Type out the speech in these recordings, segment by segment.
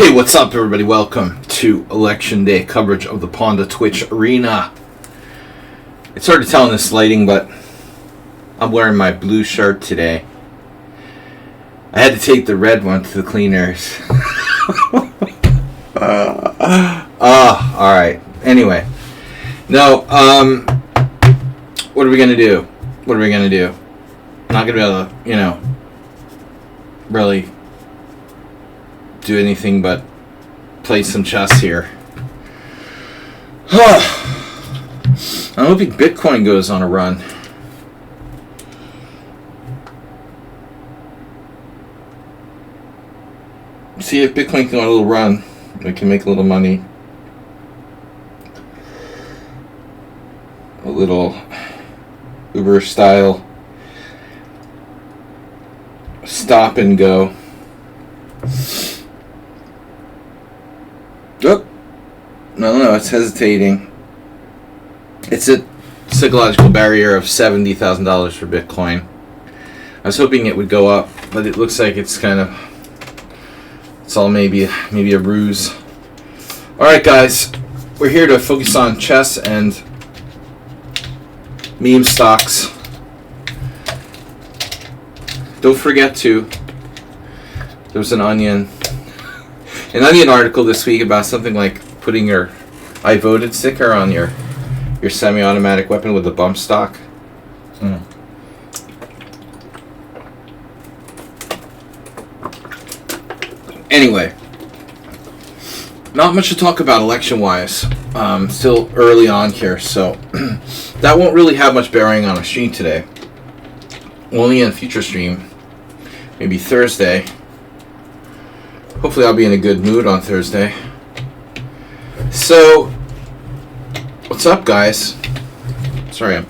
Hey, what's up, everybody? Welcome to Election Day coverage of the Pawnda Twitch Arena. It's hard to tell in this lighting, but I'm wearing my blue shirt today. I had to take the red one to the cleaners. Alright. Anyway. No, what are we going to do? What are we going to do? I'm not going to be able to, really do anything but play some chess here. I'm hoping Bitcoin goes on a run. See if Bitcoin can go on a little run. We can make a little money. A little Uber style stop and go. Oh, no, it's hesitating. It's a psychological barrier of $70,000 for Bitcoin. I was hoping it would go up, but it looks like it's all maybe a ruse. All right, guys, we're here to focus on chess and meme stocks. Don't forget to. There was an Onion article this week about something like putting your I voted sticker on your semi-automatic weapon with a bump stock. Anyway, not much to talk about election-wise. Still early on here, so that won't really have much bearing on a stream today. Only in a future stream, maybe Thursday. Hopefully I'll be in a good mood on Thursday. So, what's up, guys? Sorry,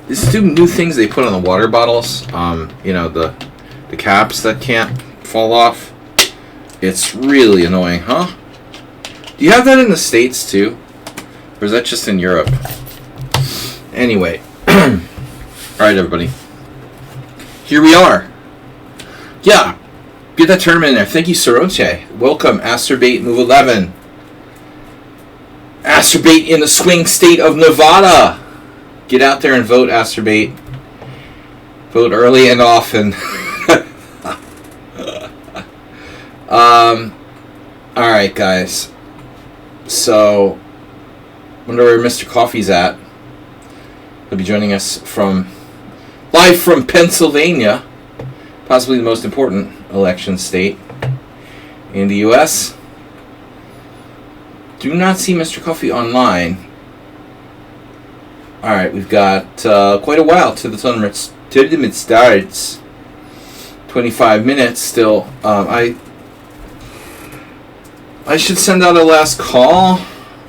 these two new things they put on the water bottles. The caps that can't fall off. It's really annoying, huh? Do you have that in the States too? Or is that just in Europe? Anyway. Alright, everybody. Here we are. Yeah. Get that tournament in there. Thank you, Soroche. Welcome, Asterbait Move 11. Asterbait in the swing state of Nevada. Get out there and vote, Asterbait. Vote early and often. Alright, guys. So, wonder where Mr. Coffee's at. He'll be joining us live from Pennsylvania. Possibly the most important election state in the U.S. Do not see Mr. Coffee online. Alright, we've got quite a while till the tournament starts. 25 minutes still. I should send out a last call.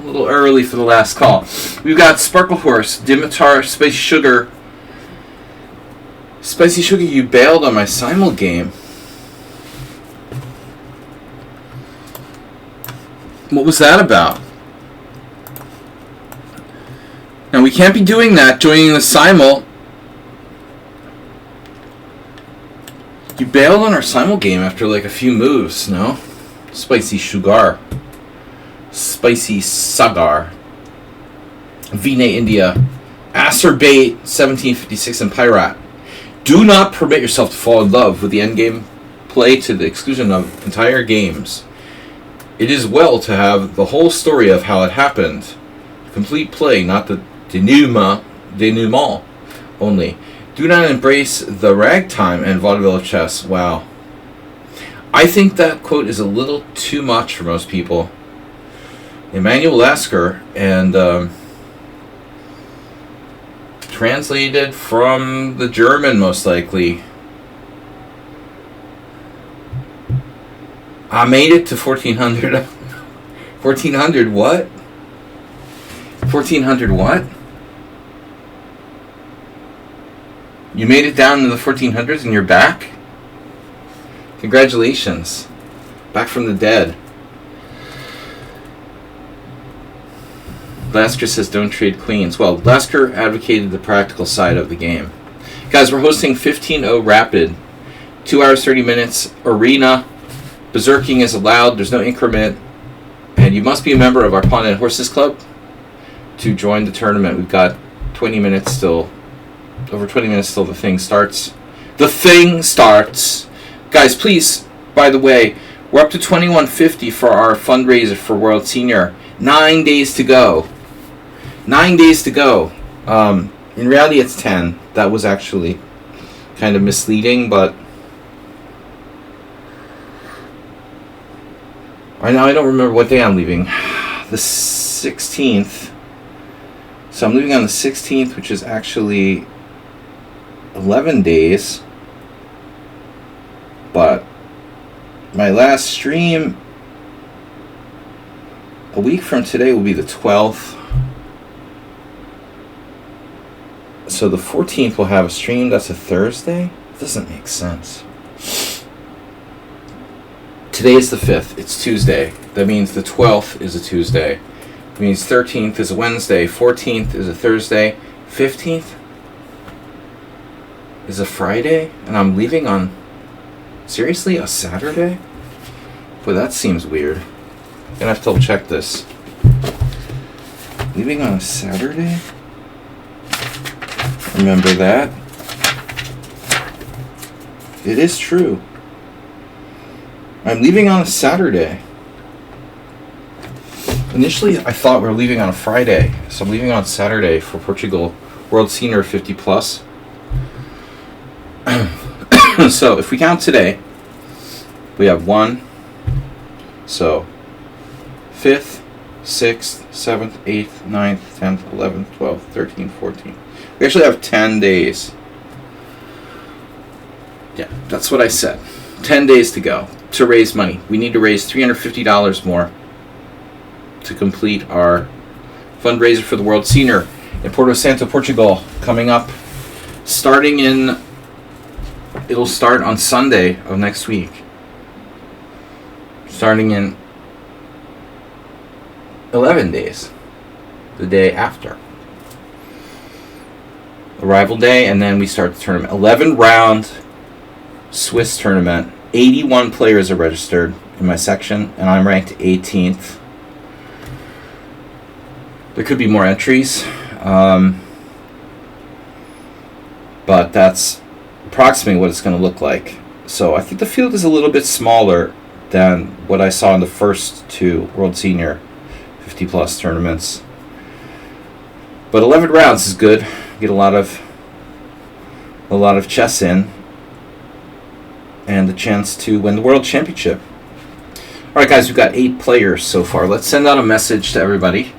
A little early for the last call. We've got Sparkle Horse, Dimitar, Spicy Sugar. Spicy Sugar, you bailed on my Simul game. What was that about? Now, we can't be doing that, joining the Simul. You bailed on our Simul game after like a few moves, no? Spicy Sugar. Spicy Sagar. Vine India. Acerbate 1756 and Pirate. Do not permit yourself to fall in love with the endgame play to the exclusion of entire games. It is well to have the whole story of how it happened. Complete play, not the denouement only. Do not embrace the ragtime and vaudeville of chess. Wow. I think that quote is a little too much for most people. Emanuel Lasker and translated from the German, most likely. I made it to 1400. 1400 what? 1400 what? You made it down to the 1400s and you're back? Congratulations. Back from the dead. Lasker says don't trade queens. Well, Lasker advocated the practical side of the game. Guys, we're hosting 15-0 Rapid. 2 hours, 30 minutes. Arena. Berserking is allowed. There's no increment. And you must be a member of our Pawnda and Horses Club to join the tournament. We've got 20 minutes still. Over 20 minutes till the thing starts. The thing starts. Guys, please, by the way, we're up to $21.50 for our fundraiser for World Senior. 9 days to go. 9 days to go. In reality, it's 10. That was actually kind of misleading, but I don't remember what day I'm leaving. The 16th. So I'm leaving on the 16th, which is actually 11 days. But my last stream a week from today will be the 12th. So the 14th will have a stream. That's a Thursday? It doesn't make sense. Today is the 5th. It's Tuesday. That means the 12th is a Tuesday. It means 13th is a Wednesday. 14th is a Thursday. 15th is a Friday. And I'm leaving on... Seriously? A Saturday? Boy, that seems weird. I'm gonna have to double check this. Leaving on a Saturday? Remember that. It is true. I'm leaving on a Saturday. Initially, I thought we were leaving on a Friday, so I'm leaving on Saturday for Portugal World Senior 50 plus. So if we count today, we have 1. So 5th, 6th, 7th, 8th, 9th, 10th, 11th, 12th, 13th, 14th. We actually have 10 days. Yeah, that's what I said. 10 days to go to raise money. We need to raise $350 more to complete our fundraiser for the World Senior in Porto Santo, Portugal, coming up. It'll start on Sunday of next week. Starting in 11 days. The day after. Arrival day, and then we start the tournament. 11-round Swiss tournament. 81 players are registered in my section, and I'm ranked 18th. There could be more entries, but that's approximately what it's going to look like. So I think the field is a little bit smaller than what I saw in the first 2 World Senior 50 plus tournaments. But 11 rounds is good. Get a lot of chess in, and the chance to win the World Championship. Alright guys, we've got 8 players so far. Let's send out a message to everybody.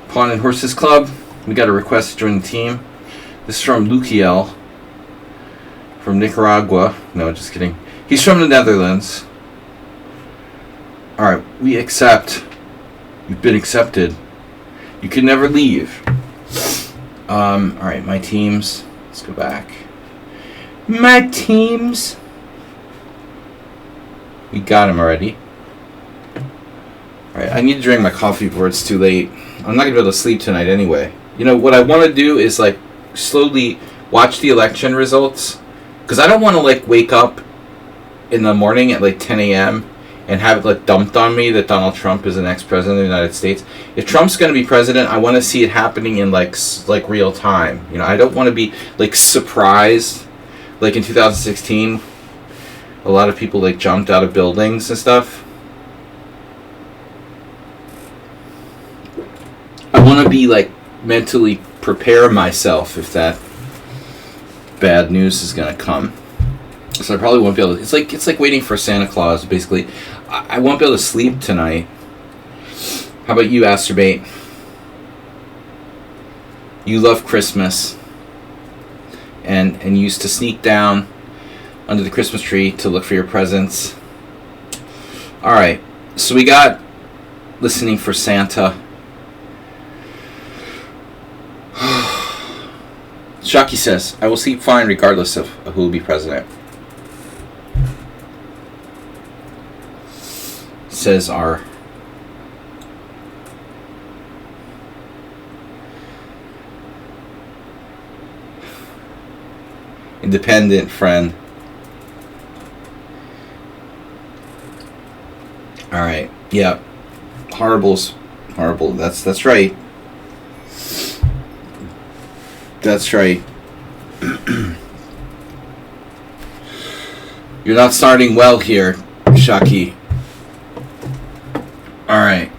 Pawn and Horses Club, we got a request to join the team. This is from Lukiel from Nicaragua. No, just kidding. He's from the Netherlands. Alright, we accept. You've been accepted. You can never leave. Alright, my teams. Let's go back. My teams. We got him already. Alright, I need to drink my coffee before it's too late. I'm not going to be able to sleep tonight anyway. You know, what I want to do is, like, slowly watch the election results. Because I don't want to, like, wake up in the morning at, like, 10 a.m. and have it, like, dumped on me that Donald Trump is the next president of the United States. If Trump's going to be president, I want to see it happening in, like real time. You know, I don't want to be, like, surprised. Like, in 2016, a lot of people, like, jumped out of buildings and stuff. I want to be, like, mentally prepare myself if that bad news is going to come. So I probably won't be able to... It's like waiting for Santa Claus, basically. I won't be able to sleep tonight. How about you, Asterbate? You love Christmas. And you used to sneak down under the Christmas tree to look for your presents. Alright, so we got listening for Santa. Shocky says, I will sleep fine regardless of who will be president. Says our independent friend. All right. Yeah. Horrible. That's right. That's right. You're not starting well here, Shaki. All right.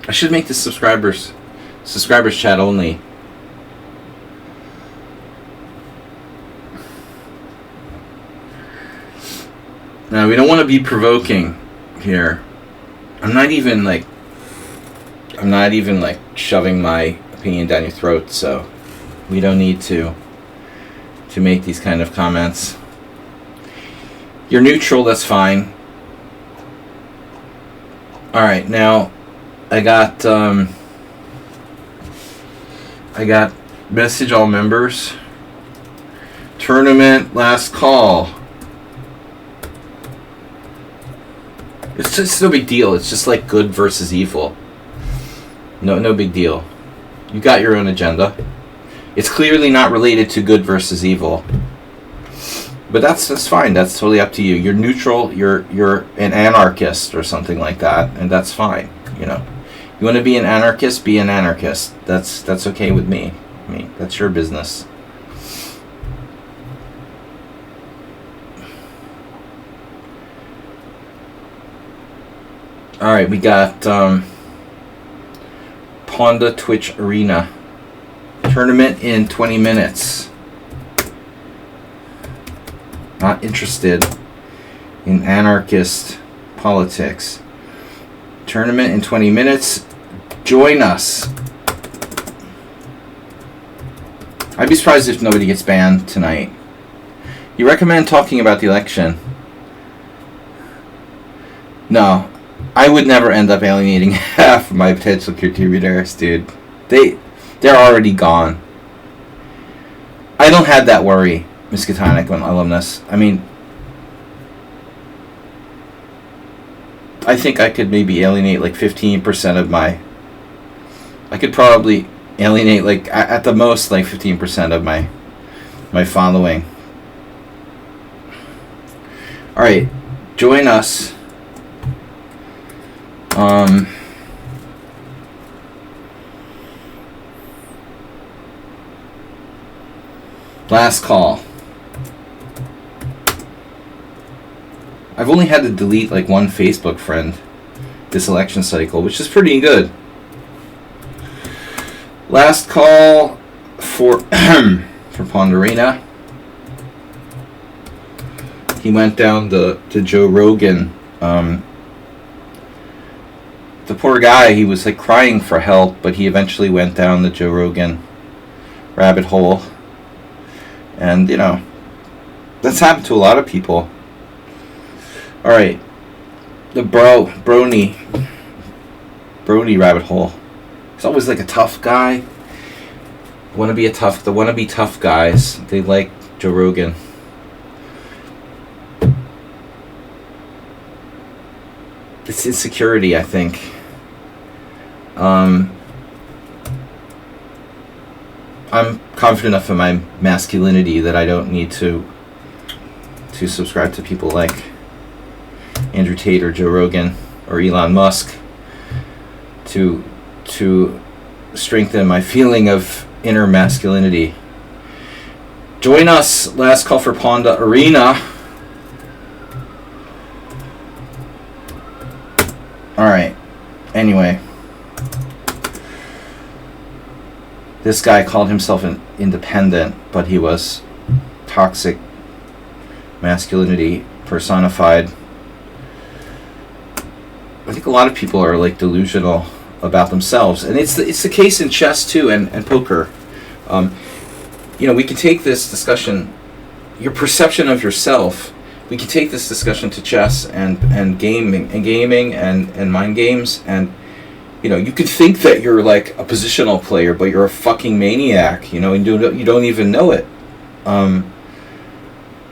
I should make this subscribers chat only. Now, we don't want to be provoking here. I'm not even like shoving my opinion down your throat, so we don't need to make these kind of comments. You're neutral, that's fine. Alright, now I got message all members. Tournament last call. It's just no big deal. It's just like good versus evil. No big deal. You got your own agenda. It's clearly not related to good versus evil. But that's fine. That's totally up to you. You're neutral. You're an anarchist or something like that, and that's fine. You know, you want to be an anarchist, be an anarchist. That's okay with me. I mean, that's your business. All right, we got Pawnda Twitch Arena tournament in 20 minutes. Not interested in anarchist politics. Tournament in 20 minutes. Join us. I'd be surprised if nobody gets banned tonight. You recommend talking about the election? No. I would never end up alienating half of my potential contributors, dude. They're already gone. I don't have that worry, Miskatonic alumnus. I mean, I think I could maybe alienate like 15% of my... I could probably alienate like at the most like 15% of my following. Alright, join us. Last call. I've only had to delete like one Facebook friend this election cycle, which is pretty good. Last call for Pawnda Arena. He went down to Joe Rogan. The poor guy, he was like crying for help, but he eventually went down the Joe Rogan rabbit hole. And, you know, that's happened to a lot of people. Alright. The Brony rabbit hole. He's always like a tough guy. The wannabe tough guys. They like Joe Rogan. It's insecurity, I think. I'm confident enough in my masculinity that I don't need to subscribe to people like Andrew Tate or Joe Rogan or Elon Musk to strengthen my feeling of inner masculinity. Join us. Last call for Pawnda Arena. Alright. Anyway. This guy called himself an independent, but he was toxic masculinity personified. I think a lot of people are like delusional about themselves, and it's the case in chess too, and poker. You know, we can take this discussion, your perception of yourself. We can take this discussion to chess and gaming and mind games, and you know, you could think that you're like a positional player, but you're a fucking maniac, you know, and you don't even know it.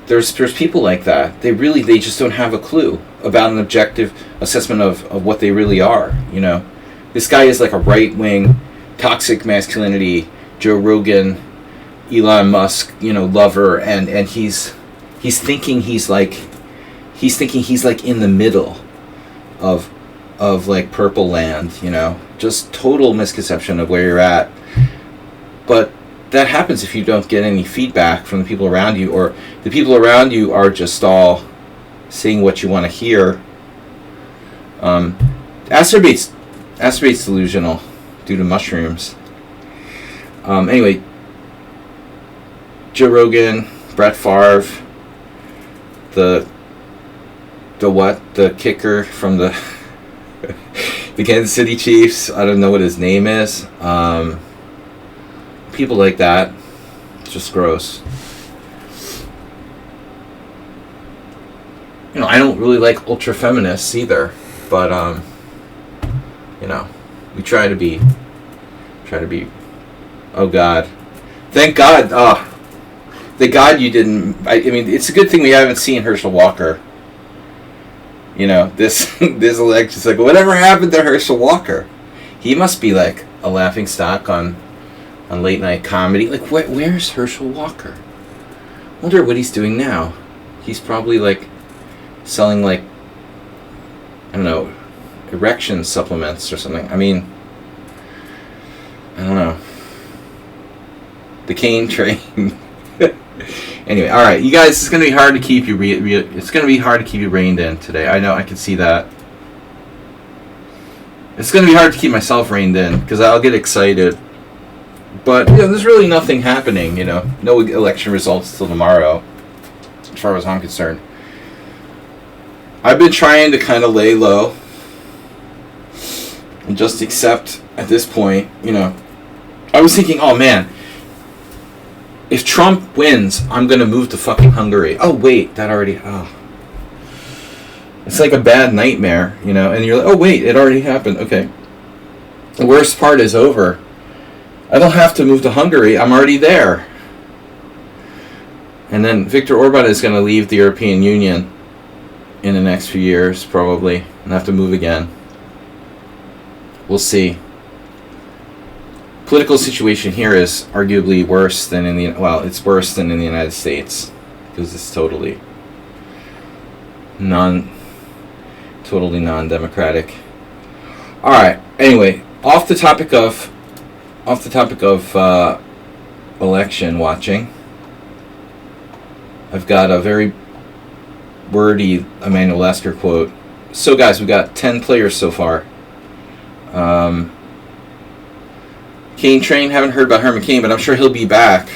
There's people like that. They just don't have a clue about an objective assessment of what they really are, you know. This guy is like a right-wing, toxic masculinity, Joe Rogan, Elon Musk, you know, lover, and he's thinking he's he's thinking he's like in the middle of like purple land, you know, just total misconception of where you're at. But that happens if you don't get any feedback from the people around you, or the people around you are just all saying what you want to hear. Acerbate's delusional due to mushrooms. Anyway, Joe Rogan, Brett Favre, the kicker from the the Kansas City Chiefs. I don't know what his name is. People like that, it's just gross. You know, I don't really like ultra feminists either, but you know, we try to be. Oh God, thank God. Thank God you didn't. I mean, it's a good thing we haven't seen Herschel Walker. You know, this election's like, whatever happened to Herschel Walker? He must be like a laughing stock on late night comedy. Like, where's Herschel Walker? I wonder what he's doing now. He's probably like selling like, I don't know, erection supplements or something. I mean, I don't know. The cane train. Anyway, all right, you guys. It's gonna be hard to keep you. It's gonna be hard to keep you reined in today. I know. I can see that. It's gonna be hard to keep myself reined in because I'll get excited. But you know, there's really nothing happening. You know, no election results till tomorrow, as far as I'm concerned. I've been trying to kind of lay low and just accept at this point. You know, I was thinking, oh man. If Trump wins, I'm going to move to fucking Hungary. Oh, wait, that already... Oh. It's like a bad nightmare, you know, and you're like, oh, wait, it already happened. Okay. The worst part is over. I don't have to move to Hungary. I'm already there. And then Viktor Orban is going to leave the European Union in the next few years, probably, and have to move again. We'll see. Political situation here is arguably worse than it's worse than in the United States because it's totally non-democratic. All right. Anyway, off the topic of election watching, I've got a very wordy Emmanuel Lasker quote. So, guys, we got 10 players so far. Kane Train, haven't heard about Herman Cain, but I'm sure he'll be back.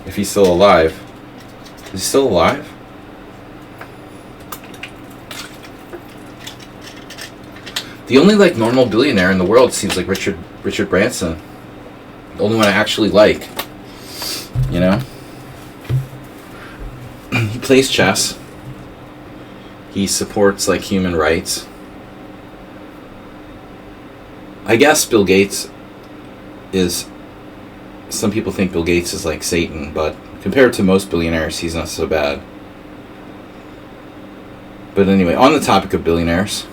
If he's still alive. Is he still alive? The only like normal billionaire in the world seems like Richard Branson. The only one I actually like. You know? He plays chess. He supports like human rights. I guess Bill Gates is... Some people think Bill Gates is like Satan, but compared to most billionaires, he's not so bad. But anyway, on the topic of billionaires...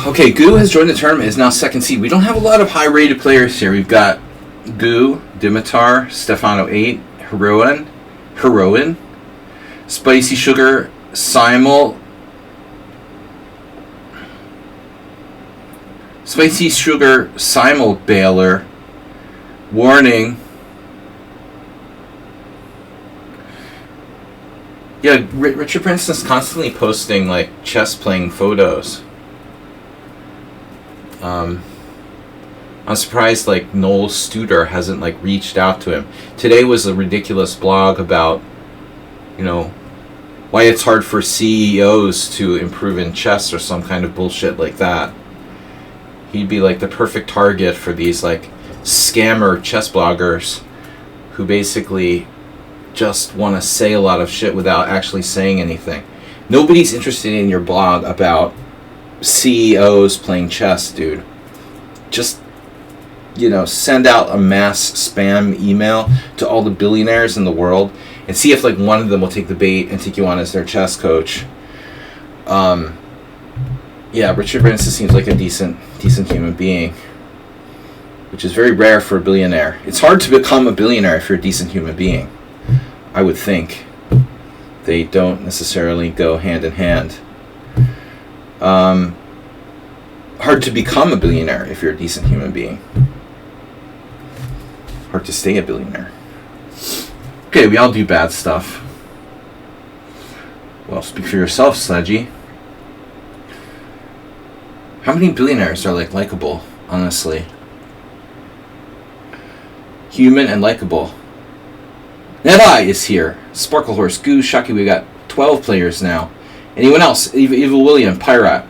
Okay, Gu has joined the tournament, is now second seed. We don't have a lot of high-rated players here. We've got Gu, Dimitar, Stefano 8, Heroin, Spicy Sugar, Simul, Baylor, Warning. Yeah, Richard Branson's constantly posting like chess playing photos. I'm surprised like Noel Studer hasn't like reached out to him. Today was a ridiculous blog about, you know, why it's hard for CEOs to improve in chess or some kind of bullshit like that. He'd be like the perfect target for these like scammer chess bloggers who basically just want to say a lot of shit without actually saying anything. Nobody's interested in your blog about CEOs playing chess, dude. Just, you know, send out a mass spam email to all the billionaires in the world and see if like one of them will take the bait and take you on as their chess coach. Yeah, Richard Branson seems like a decent human being, which is very rare for a billionaire. It's hard to become a billionaire if you're a decent human being. I would think. They don't necessarily go hand in hand. Hard to become a billionaire if you're a decent human being. Hard to stay a billionaire. Okay, we all do bad stuff. Well, speak for yourself, Sladgie. How many billionaires are likable, honestly? Human and likable. Nedeye is here. Sparkle Horse, Goose, Shocky. We got 12 players now. Anyone else? Evil William, Pirate.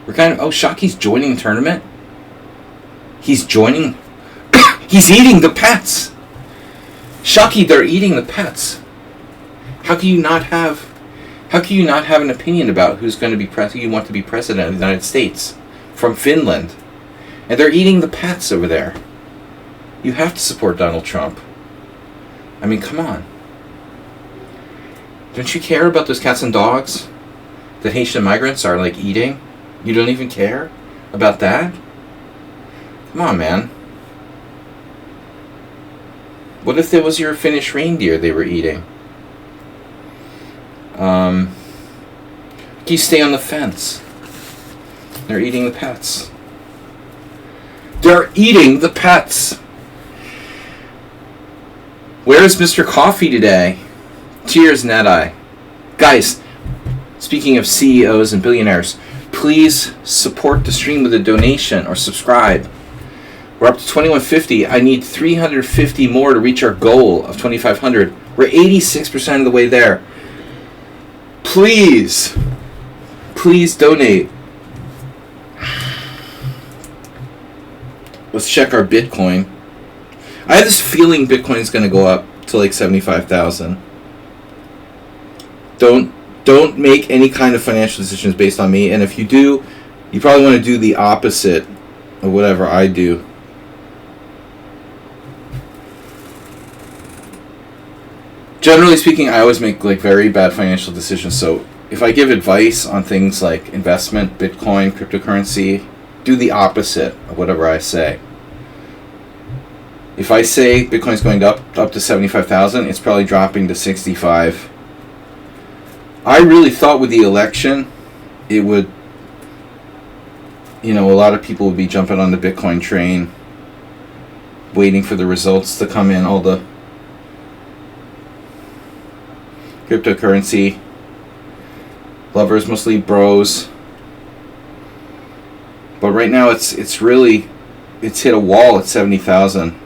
We're kind of... Oh, Shocky's joining the tournament? He's joining... He's eating the pets! Shocky, they're eating the pets. How can you not have an opinion about who's going to be who you want to be president of the United States from Finland? And they're eating the pets over there. You have to support Donald Trump. I mean, come on. Don't you care about those cats and dogs that Haitian migrants are eating? You don't even care about that? Come on, man. What if it was your Finnish reindeer they were eating? Can you stay on the fence? They're eating the pets. They're eating the pets! Where's Mr. Coffee today? Cheers, Nedeye. Guys, speaking of CEOs and billionaires, please support the stream with a donation or subscribe. We're up to 2150. I need 350 more to reach our goal of 2500. We're 86% of the way there. Please donate. Let's check our Bitcoin. I have this feeling Bitcoin's going to go up to 75,000. Don't make any kind of financial decisions based on me, and if you do, you probably want to do the opposite of whatever I do. Generally speaking, I always make very bad financial decisions, so if I give advice on things like investment, Bitcoin, cryptocurrency, do the opposite of whatever I say. If I say Bitcoin's going up to 75,000, it's probably dropping to 65. I really thought with the election, it would, a lot of people would be jumping on the Bitcoin train, waiting for the results to come in, all the cryptocurrency lovers, mostly bros. But right now it's hit a wall at 70,000.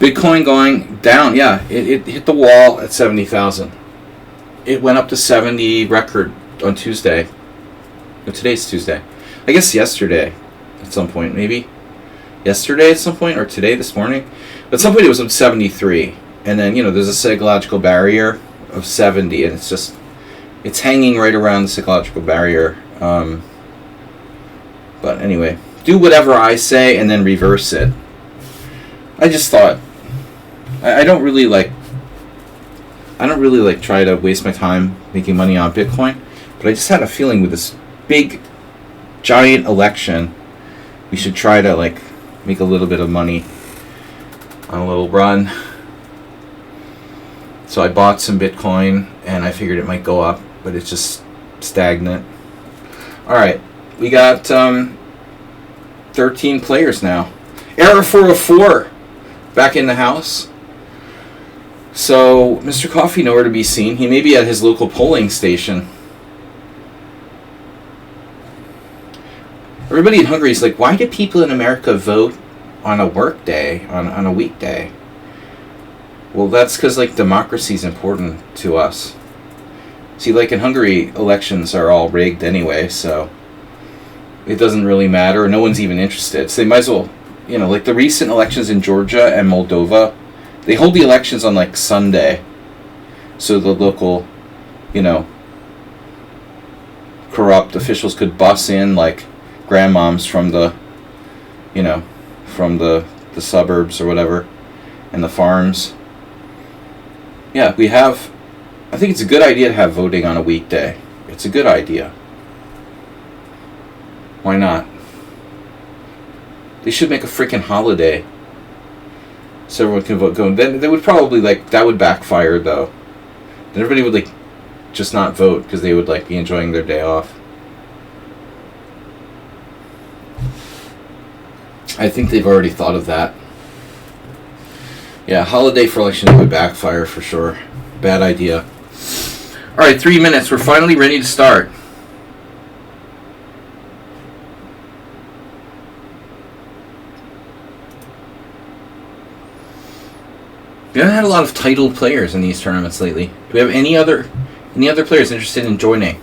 Bitcoin going down, yeah, it hit the wall at 70,000. It went up to 70 record on Tuesday. No, today's Tuesday. I guess yesterday at some point, maybe. Yesterday at some point, or today, this morning. But at some point it was up 73. And then, there's a psychological barrier of 70, and it's hanging right around the psychological barrier. But anyway, do whatever I say and then reverse it. I just thought, I don't really try to waste my time making money on Bitcoin, but I just had a feeling with this big, giant election, we should try to make a little bit of money on a little run. So I bought some Bitcoin, and I figured it might go up, but it's just stagnant. Alright, we got 13 players now. Error 404 back in the house. So, Mr. Coffee nowhere to be seen. He may be at his local polling station. Everybody in Hungary is like, why do people in America vote on a work day, on a weekday? Well, that's because, democracy is important to us. See, in Hungary, elections are all rigged anyway, so it doesn't really matter. No one's even interested. So they might as well, the recent elections in Georgia and Moldova, they hold the elections on, Sunday. So the local, corrupt officials could bus in, grandmoms from the, from the suburbs or whatever, and the farms. Yeah, I think it's a good idea to have voting on a weekday. It's a good idea. Why not? They should make a freaking holiday. So everyone can vote going. Then they would probably like that would backfire though. Then everybody would like just not vote because they would like be enjoying their day off. I think they've already thought of that. Yeah, holiday for elections would backfire for sure. Bad idea. Alright, 3 minutes. We're finally ready to start. We haven't had a lot of titled players in these tournaments lately. Do we have any other players interested in joining?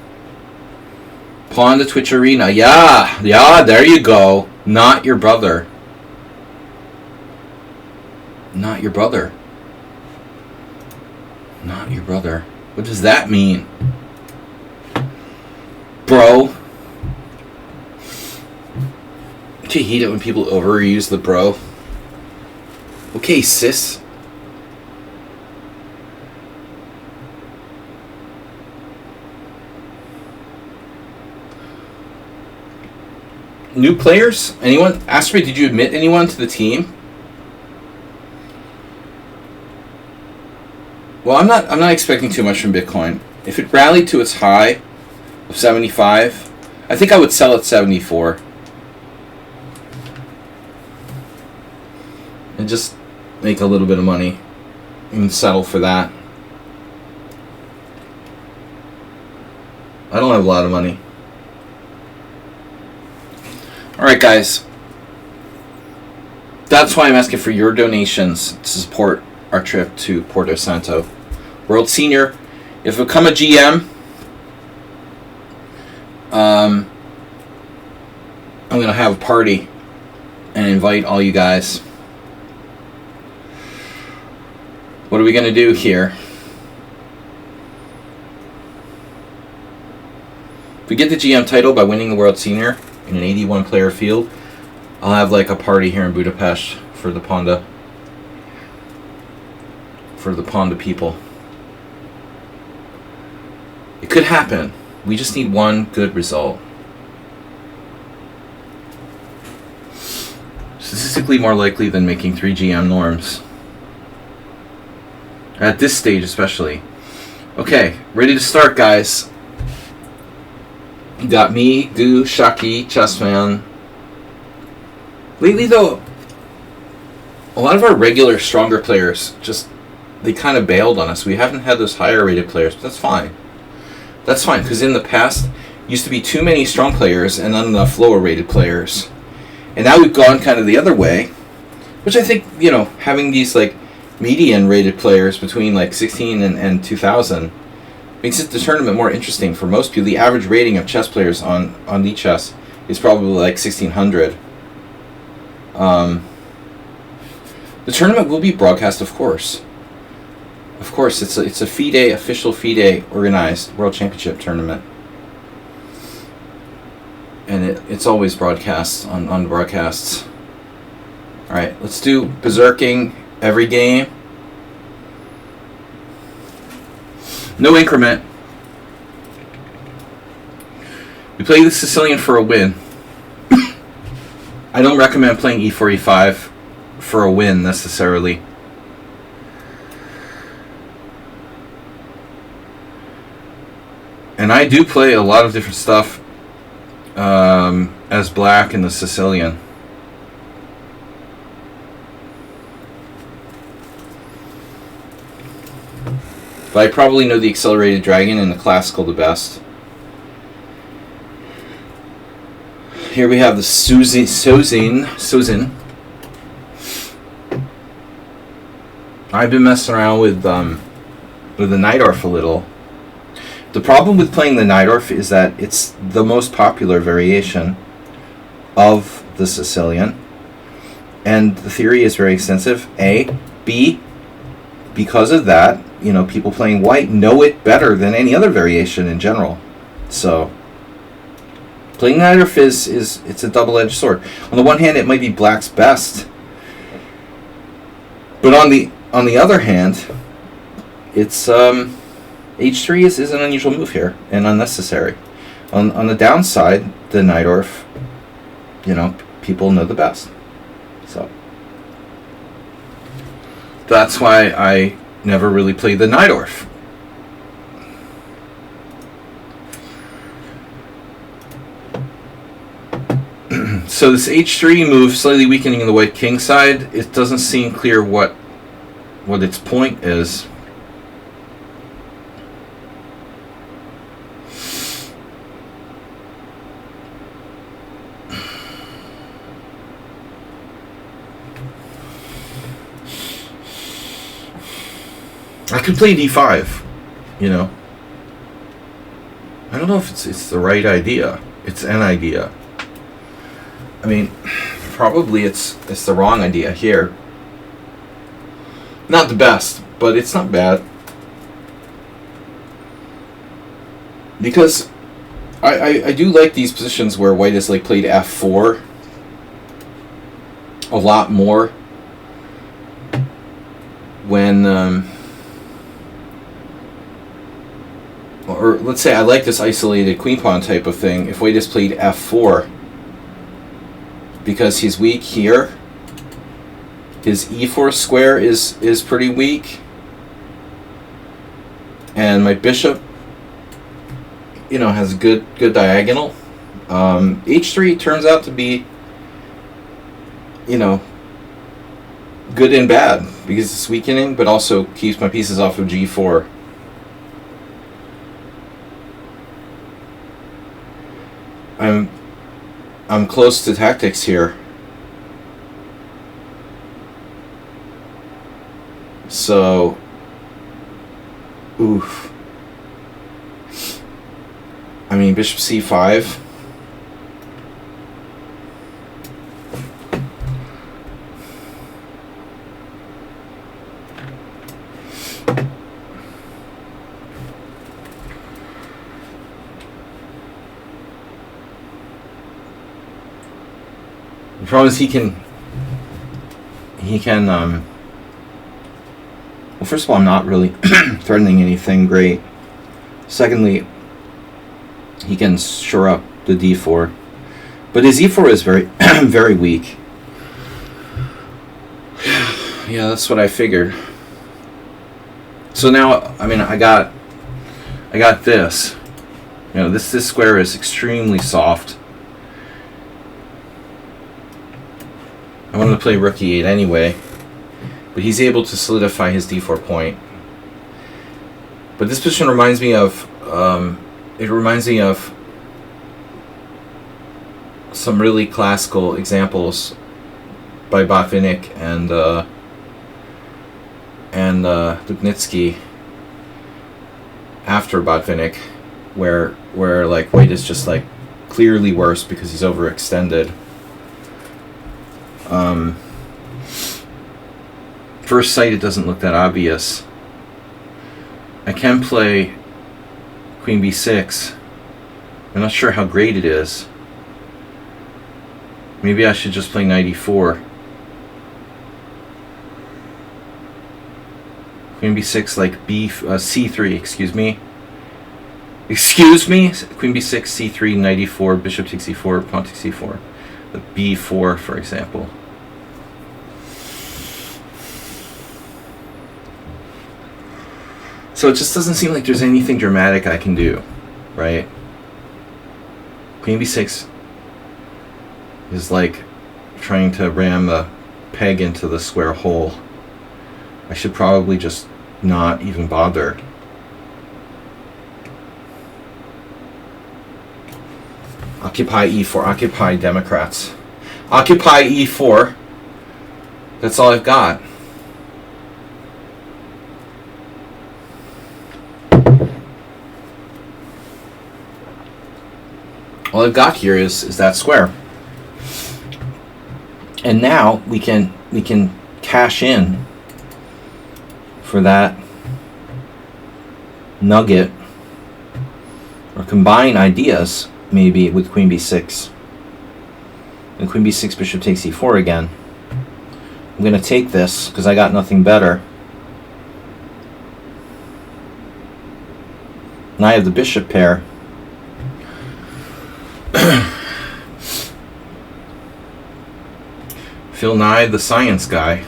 Pawnda Twitch Arena. Yeah, there you go. Not your brother. Not your brother. Not your brother. What does that mean? Bro. Do you hate it when people overuse the bro? Okay, sis. New players? Anyone? Astrid, did you admit anyone to the team? Well, I'm not expecting too much from Bitcoin. If it rallied to its high of 75, I think I would sell at 74. And just make a little bit of money and settle for that. I don't have a lot of money. Alright guys, that's why I'm asking for your donations to support our trip to Porto Santo. World Senior, if I become a GM, I'm going to have a party and invite all you guys. What are we going to do here? If we get the GM title by winning the World Senior in an 81 player field, I'll have like a party here in Budapest for the Pawnda people. It could happen. We just need one good result. Statistically more likely than making 3 GM norms. At this stage especially. Okay, ready to start guys. You got me, Du, Shaki, Chessman. Lately though, a lot of our regular stronger players just, they kind of bailed on us. We haven't had those higher rated players, but that's fine. That's fine, because in the past, used to be too many strong players and not enough lower rated players. And now we've gone kind of the other way, which I think, you know, having these like median rated players between like 16 and 2000 makes it the tournament more interesting for most people. The average rating of chess players on lichess is probably like 1600. The tournament will be broadcast, of course. Of course, it's a FIDE, official FIDE organized World Championship tournament. And it's always broadcast on broadcasts. Alright, let's do berserking every game. No increment. We play the Sicilian for a win. I don't recommend playing e4, e5 for a win necessarily. And I do play a lot of different stuff as black in the Sicilian. But I probably know the Accelerated Dragon and the Classical the best. Here we have the Sozin. I've been messing around with the Najdorf a little. The problem with playing the Najdorf is that it's the most popular variation of the Sicilian. And the theory is very extensive. A. B. Because of that, you know, people playing white know it better than any other variation in general. So, playing Najdorf it's a double-edged sword. On the one hand, it might be black's best. But on the other hand, it's H3 is an unusual move here and unnecessary. On the downside, the Najdorf, you know, people know the best. So that's why I never really played the Najdorf. So this h3 move, slightly weakening the white king side. It doesn't seem clear what its point is. I could play d5, you know. I don't know if it's the right idea. It's an idea. I mean, probably it's the wrong idea here. Not the best, but it's not bad. Because I do like these positions where white has like played f4 a lot more when or let's say I like this isolated queen pawn type of thing. If white has played f4 because he's weak here, his e4 square is pretty weak, and my bishop, you know, has a good diagonal. h3 turns out to be, you know, good and bad because it's weakening, but also keeps my pieces off of g4. I'm close to tactics here. So, oof. I mean, bishop c5. The problem is he can well, first of all, I'm not really threatening anything great. Secondly, he can shore up the d4, but his e4 is very very weak. Yeah, that's what I figured. So now, I mean, I got this. You know, this square is extremely soft. I wanted to play rook e8 anyway, but he's able to solidify his d4 point. But this position reminds me of some really classical examples by Botvinnik and Dubnitsky after Botvinnik, where like white is just like clearly worse because he's overextended. First sight, it doesn't look that obvious. I can play queen b6. I'm not sure how great it is. Maybe I should just play knight e4. Queen b6, like c3, excuse me. Queen b6, c3, knight e4, bishop takes e4, pawn takes e4. The b4, for example. So it just doesn't seem like there's anything dramatic I can do, right? Queen b6 is like trying to ram the peg into the square hole. I should probably just not even bother. Occupy e4, occupy Democrats. Occupy e4. That's all I've got. All I've got here is that square. And now we can cash in for that nugget, or combine ideas maybe with queen b6. And queen b6, bishop takes e4 again. I'm going to take this because I got nothing better. Now I have the bishop pair. Phil Nye, the science guy.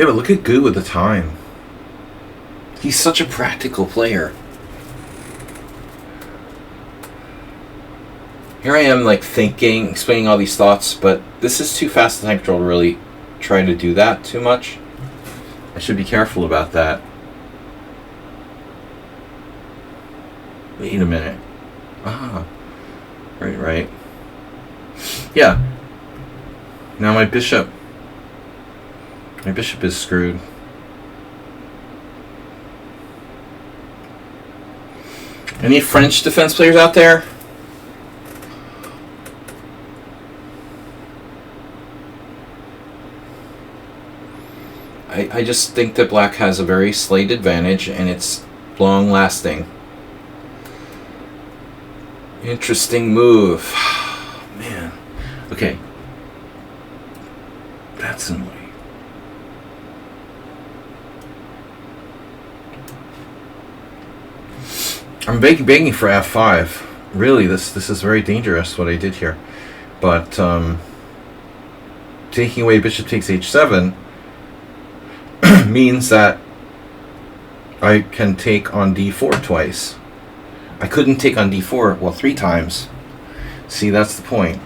Yeah, but look at Gu with the time. He's such a practical player. Here I am, like, thinking, explaining all these thoughts, but this is too fast a time control to really try to do that too much. I should be careful about that. Wait a minute. Ah. Right. Yeah. Now my bishop is screwed. Any French defense players out there? I just think that black has a very slight advantage, and it's long-lasting. Interesting move. Man. Okay. That's annoying. I'm begging for f5. Really, this is very dangerous, what I did here. But, taking away bishop takes h7 means that I can take on d4 twice. I couldn't take on d4, well, 3 times. See, that's the point.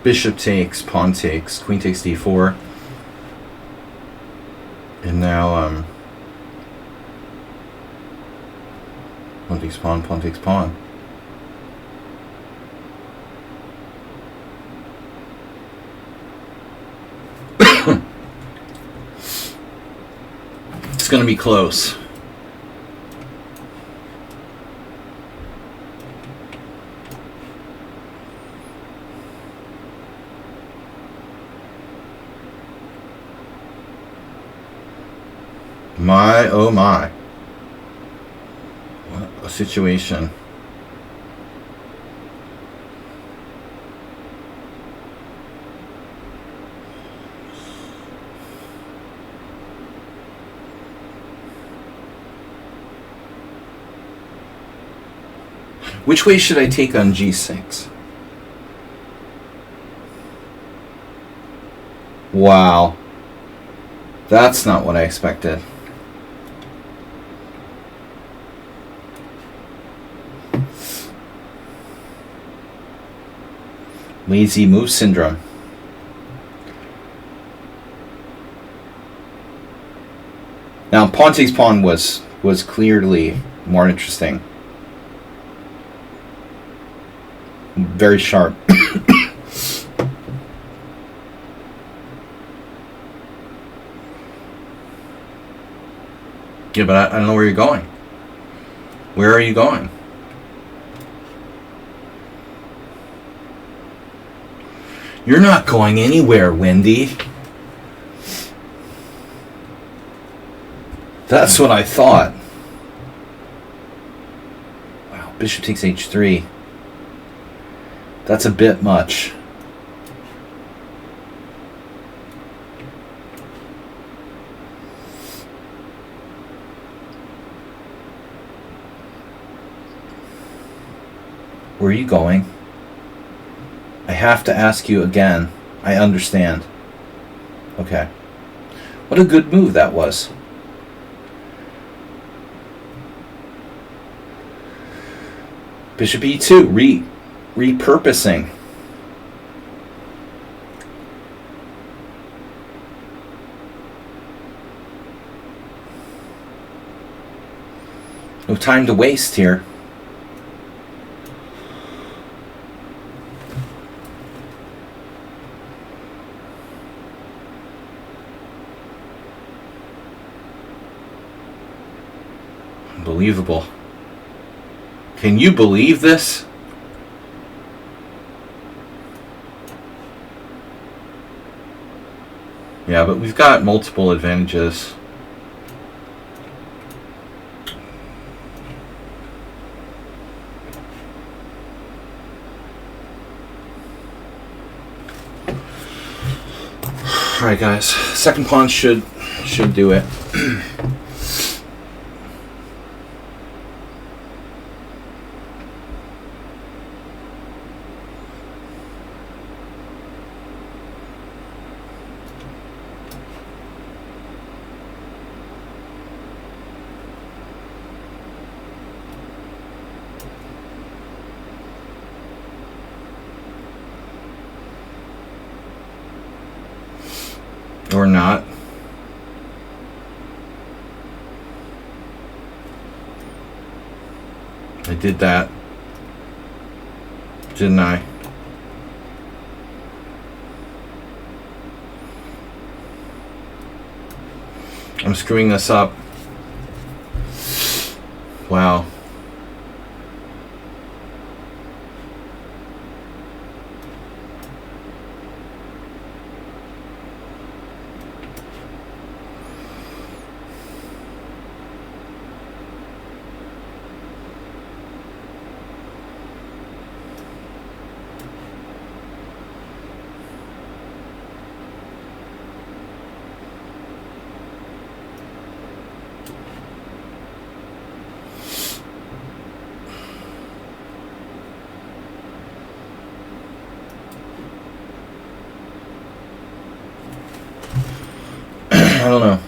Bishop takes, pawn takes, queen takes d4. And now, pawn takes pawn, pawn takes pawn. It's going to be close. My, oh my. What a situation. Which way should I take on g6? Wow. That's not what I expected. Lazy move syndrome. Now, pawn takes pawn was clearly more interesting. Very sharp. Yeah, but I don't know where you're going. Where are you going? You're not going anywhere, Wendy. That's what I thought. Wow, bishop takes h3. That's a bit much. Where are you going? I have to ask you again. I understand. Okay. What a good move that was. Bishop e2, repurposing. No time to waste here. Unbelievable. Can you believe this? Yeah, but we've got multiple advantages. Alright guys, second pawn should do it. Or not. I did that, didn't I? I'm screwing this up. Wow. I don't know.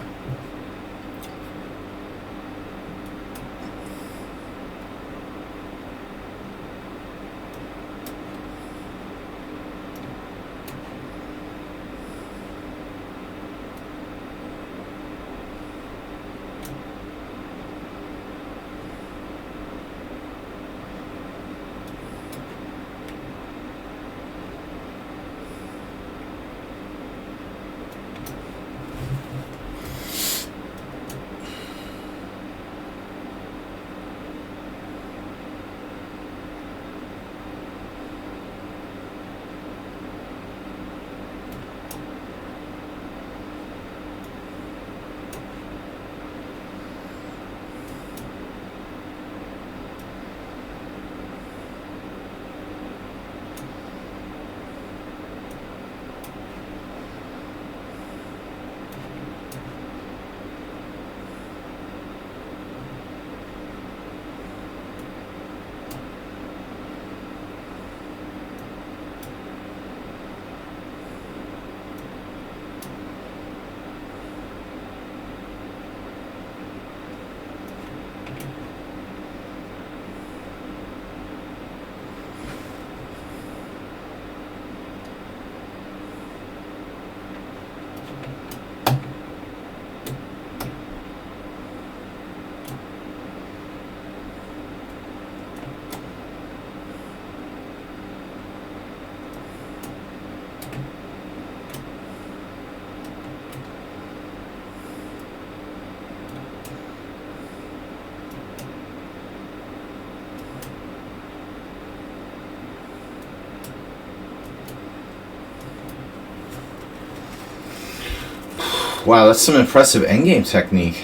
Wow, that's some impressive endgame technique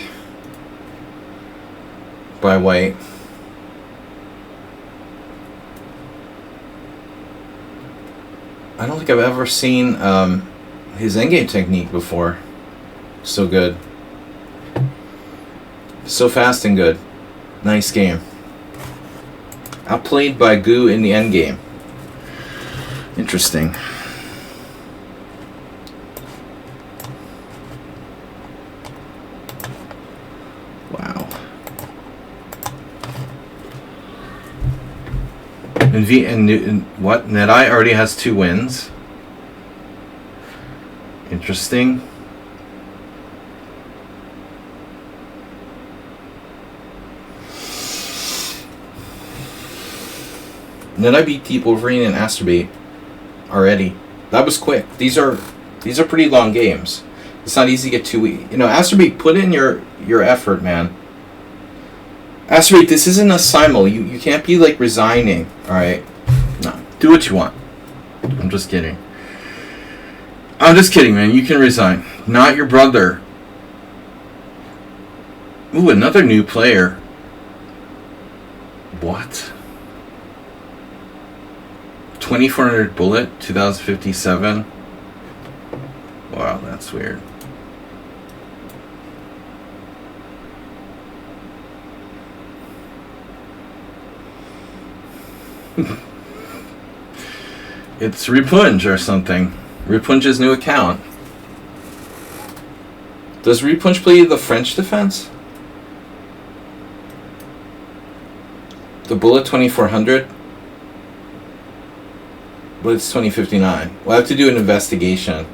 by White. I don't think I've ever seen his endgame technique before. So good. So fast and good. Nice game. Outplayed by Gu in the endgame. Interesting. And what? Nedai already has 2 wins. Interesting. Nedai beat Deep Wolverine and Astrobate already. That was quick. These are pretty long games. It's not easy to get 2 weeks. You know, Astrobate, put in your effort, man. Astrobate, this isn't a simul. You can't be like resigning. Alright? No. Do what you want. I'm just kidding. I'm just kidding, man. You can resign. Not your brother. Ooh, another new player. What? 2400 bullet, 2057. Wow, that's weird. It's Repunj or something. Repunj's new account. Does Repunj play the French defense? The Bullet 2400? But it's 2059. We'll have to do an investigation.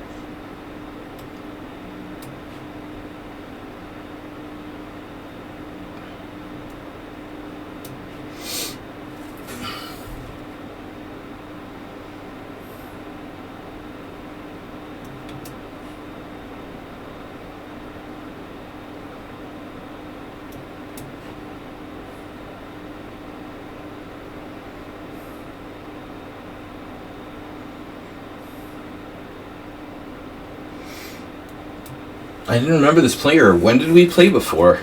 I didn't remember this player. When did we play before?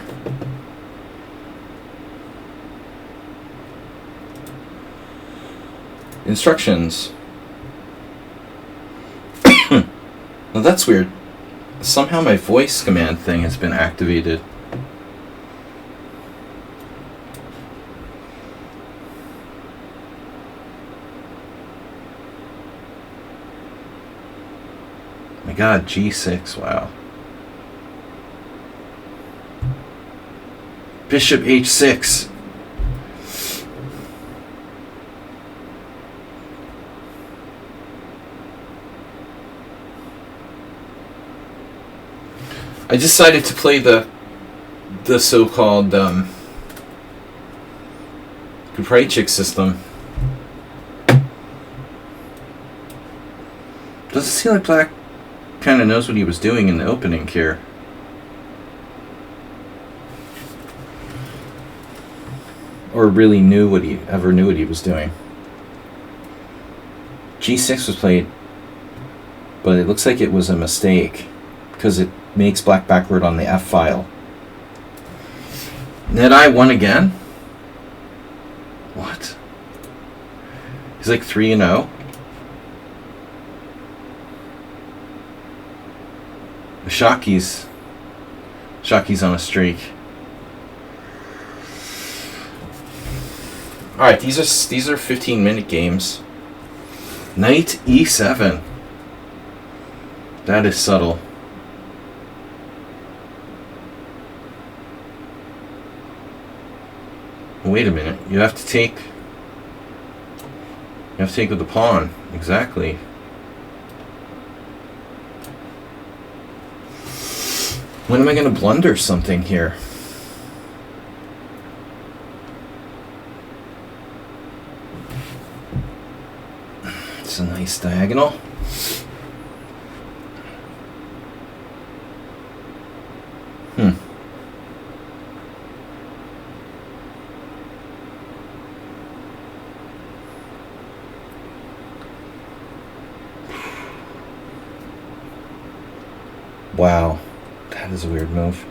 Instructions. Well, that's weird. Somehow my voice command thing has been activated. My god, G6, wow. Bishop H6. I decided to play the so-called Kupraychik system. Doesn't seem like Black kind of knows what he was doing in the opening here. Or really ever knew what he was doing. G6 was played, but it looks like it was a mistake because it makes Black backward on the F file. Nedai won again? What? He's like 3-0. Shaki's on a streak. Alright, these are 15-minute games. Knight E7. That is subtle. Wait a minute. You have to take with the pawn. Exactly. When am I going to blunder something here? It's a nice diagonal. Wow, that is a weird move.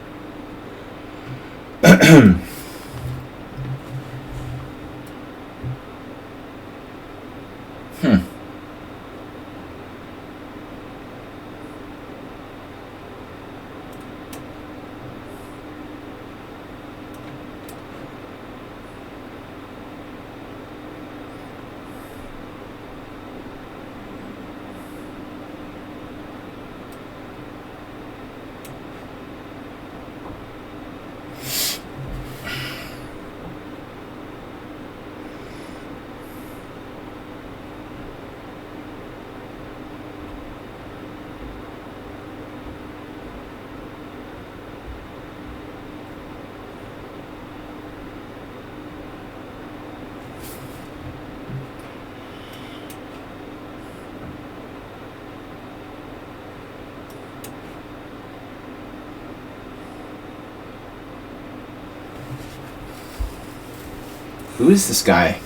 Who is this guy?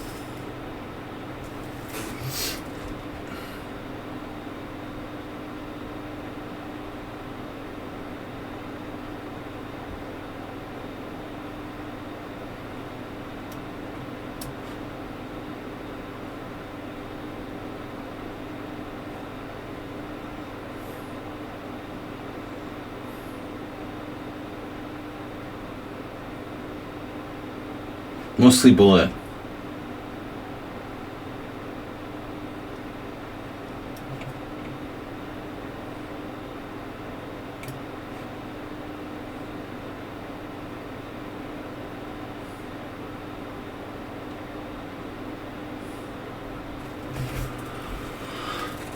Mostly bullet.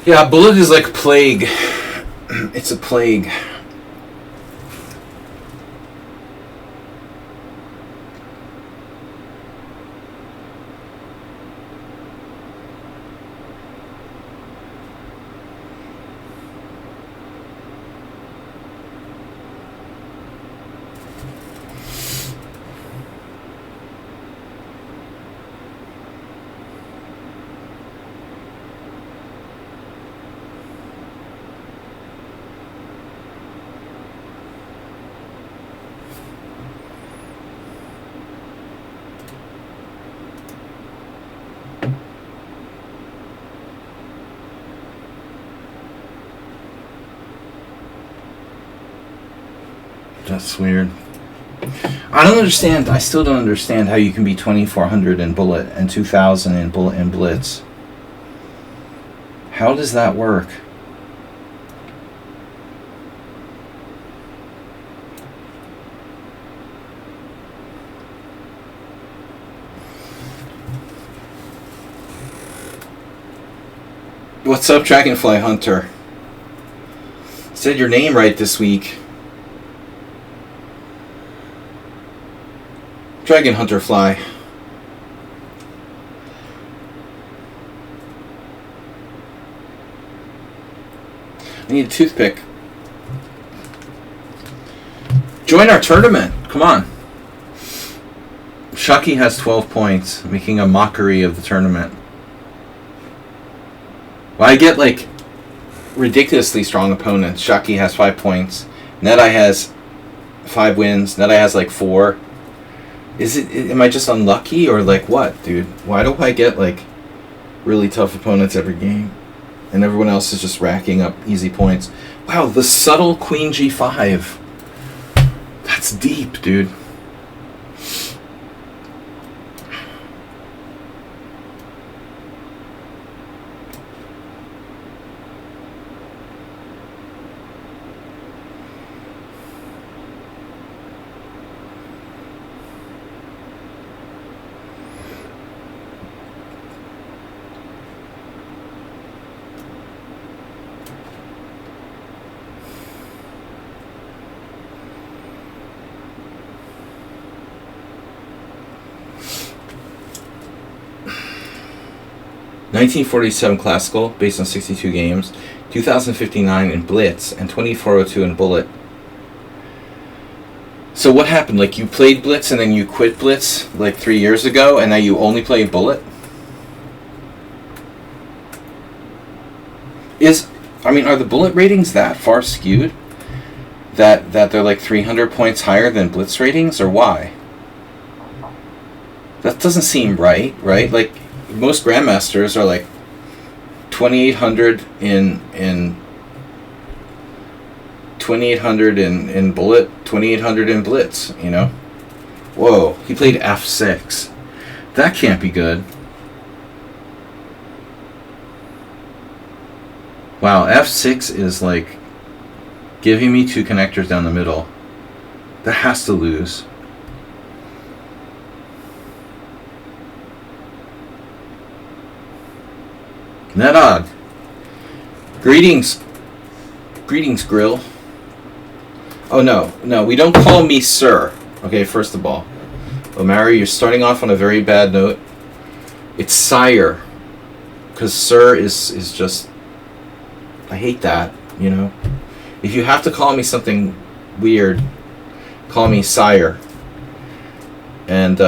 Yeah, bullet is like plague. It's a plague. That's weird. I don't understand. I still don't understand how you can be 2400 in bullet and 2000 in bullet and blitz. How does that work? What's up, Dragonfly Hunter? Said your name right this week. Dragon Hunter Fly. I need a toothpick. Join our tournament. Come on. Shucky has 12 points, making a mockery of the tournament. Well, I get like ridiculously strong opponents. Shucky has 5 points. Nedai has 5 wins. Nedai has like 4. Am I just unlucky or like what, dude? Why do I get like really tough opponents every game? And everyone else is just racking up easy points. Wow, the subtle Queen G5. That's deep, dude. $1947 Classical, based on 62 games, $2,059 in Blitz, and $2402 in Bullet. So what happened? Like, you played Blitz and then you quit Blitz like 3 years ago, and now you only play Bullet? Are the Bullet ratings that far skewed? That they're like 300 points higher than Blitz ratings, or why? That doesn't seem right? Like, most grandmasters are like 2,800 in 2,800 in Bullet, 2,800 in Blitz. You know, whoa! He played F6. That can't be good. Wow, F6 is like giving me 2 connectors down the middle. That has to lose. Nedog. Greetings, Grill. Oh, no, we don't call me sir. Okay, first of all. Omari, you're starting off on a very bad note. It's sire. Because sir is just... I hate that, you know. If you have to call me something weird, call me sire. And,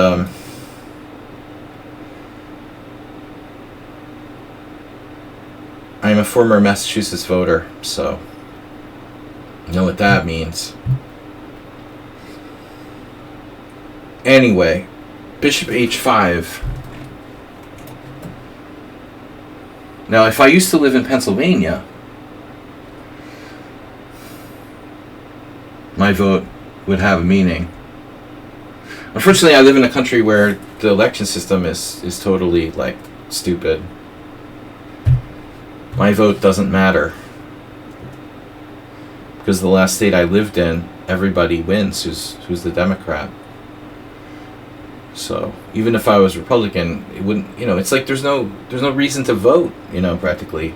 I'm a former Massachusetts voter, so you know what that means. Anyway, Bishop H5. Now, if I used to live in Pennsylvania, my vote would have a meaning. Unfortunately, I live in a country where the election system is totally, like, stupid. My vote doesn't matter. Because the last state I lived in, everybody wins who's the Democrat. So, even if I was Republican, it wouldn't, it's like there's no reason to vote, practically.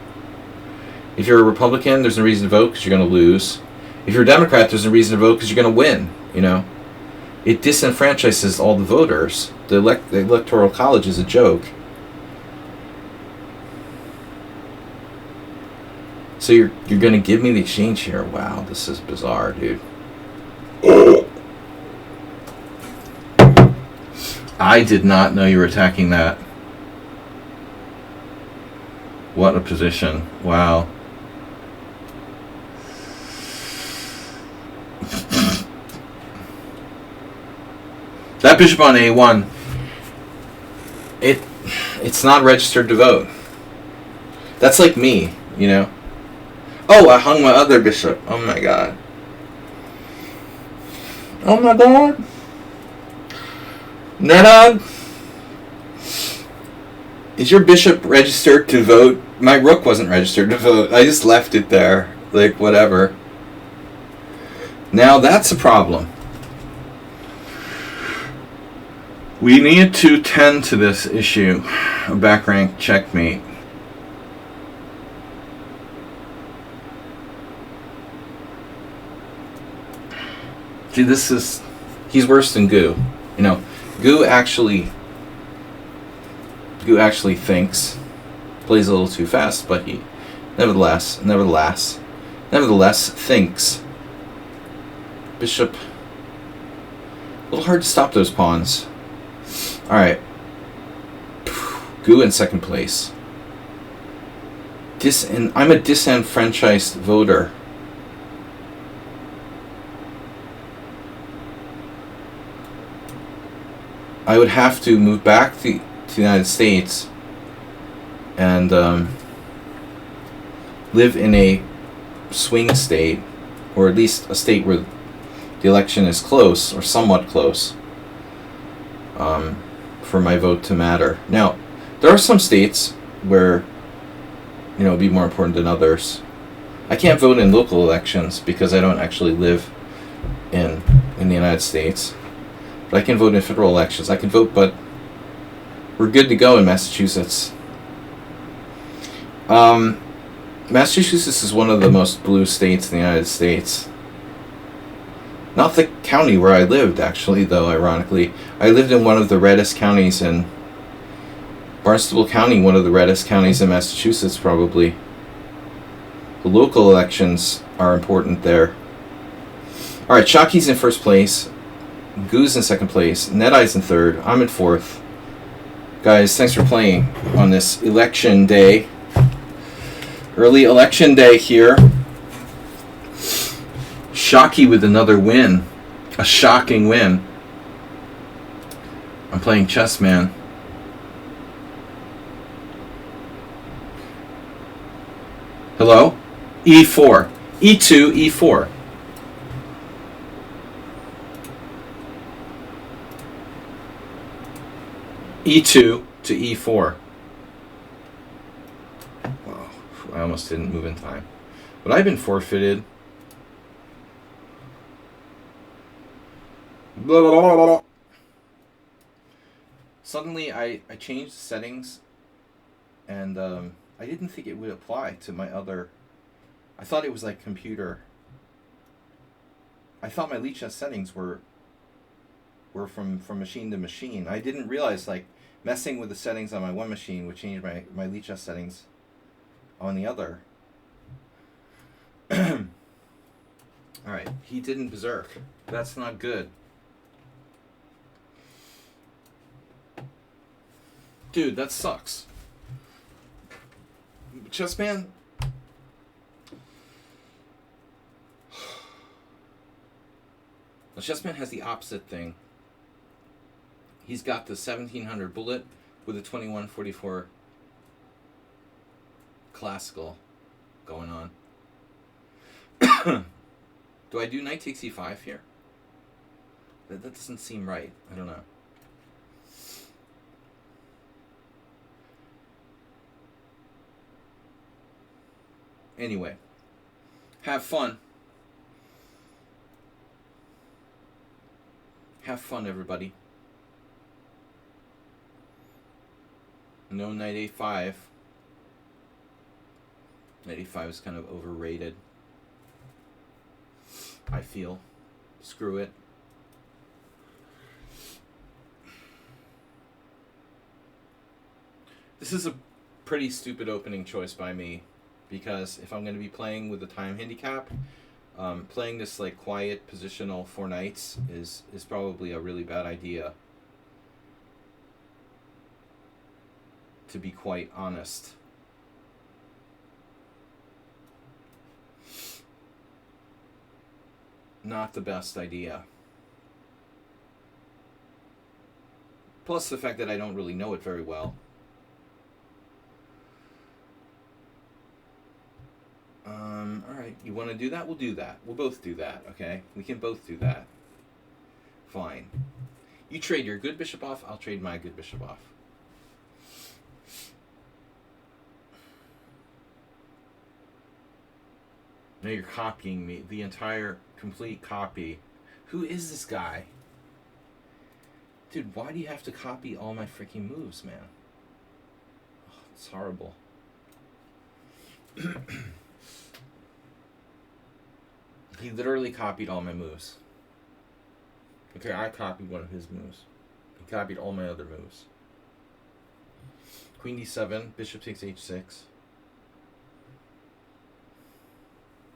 If you're a Republican, there's no reason to vote because you're going to lose. If you're a Democrat, there's no reason to vote because you're going to win, It disenfranchises all the voters. The Electoral College is a joke. So you're going to give me the exchange here? Wow, this is bizarre, dude. I did not know you were attacking that. What a position. Wow. That bishop on A1, it's not registered to vote. That's like me, Oh, I hung my other bishop. Oh my god. Oh my god. Nedog, is your bishop registered to vote? My rook wasn't registered to vote. I just left it there. Like, whatever. Now that's a problem. We need to tend to this issue. A back rank checkmate. See, he's worse than Gu. Gu actually thinks, plays a little too fast, but he nevertheless thinks. Bishop, a little hard to stop those pawns. All right, Gu in second place. I'm a disenfranchised voter. I would have to move back to the United States and live in a swing state, or at least a state where the election is close or somewhat close, for my vote to matter. Now, there are some states where it would be more important than others. I can't vote in local elections because I don't actually live in the United States. But I can vote in federal elections. I can vote, but we're good to go in Massachusetts. Massachusetts is one of the most blue states in the United States. Not the county where I lived, actually, though, ironically. I lived in one of the reddest counties in Barnstable County, one of the reddest counties in Massachusetts, probably. The local elections are important there. Alright, Shockey's in first place. Gu's in second place. Neteye's in third. I'm in fourth. Guys, thanks for playing on this election day. Early election day here. Shockey with another win. A shocking win. I'm playing chess, man. Hello? E4. E2, E4. E2 to E4. Wow, I almost didn't move in time. But I've been forfeited. Blah, blah, blah, blah. Suddenly I changed the settings, and I didn't think it would apply to my other. I thought it was like computer. I thought my lichess settings were from machine to machine. I didn't realize, like, messing with the settings on my one machine would change my lichess settings on the other. Alright, he didn't berserk. That's not good. Dude, that sucks. Chessman. The Chessman has the opposite thing. He's got the 1700 bullet with a 2144 classical going on. Do I do knight takes e5 here? That doesn't seem right. I don't know. Anyway, have fun. Have fun, everybody. No knight a5. Knight a5 is kind of overrated, I feel. Screw it. This is a pretty stupid opening choice by me, because if I'm going to be playing with a time handicap, playing this like quiet positional 4 knights is probably a really bad idea, to be quite honest. Not the best idea. Plus the fact that I don't really know it very well. Alright, you want to do that? We'll do that. We'll both do that, okay? We can both do that. Fine. You trade your good bishop off, I'll trade my good bishop off. Now you're copying me. The entire complete copy. Who is this guy? Dude, why do you have to copy all my freaking moves, man? Oh, it's horrible. He literally copied all my moves. Okay, I copied one of his moves. He copied all my other moves. Queen d7, bishop takes h6.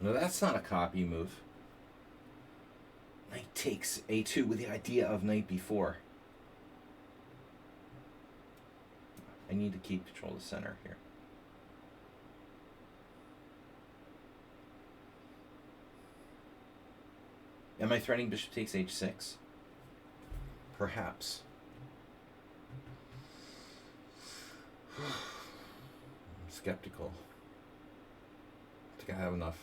No, that's not a copy move. Knight takes a2 with the idea of knight b4. I need to keep control of the center here. Am I threatening bishop takes h6? Perhaps. I'm skeptical. I think I have enough.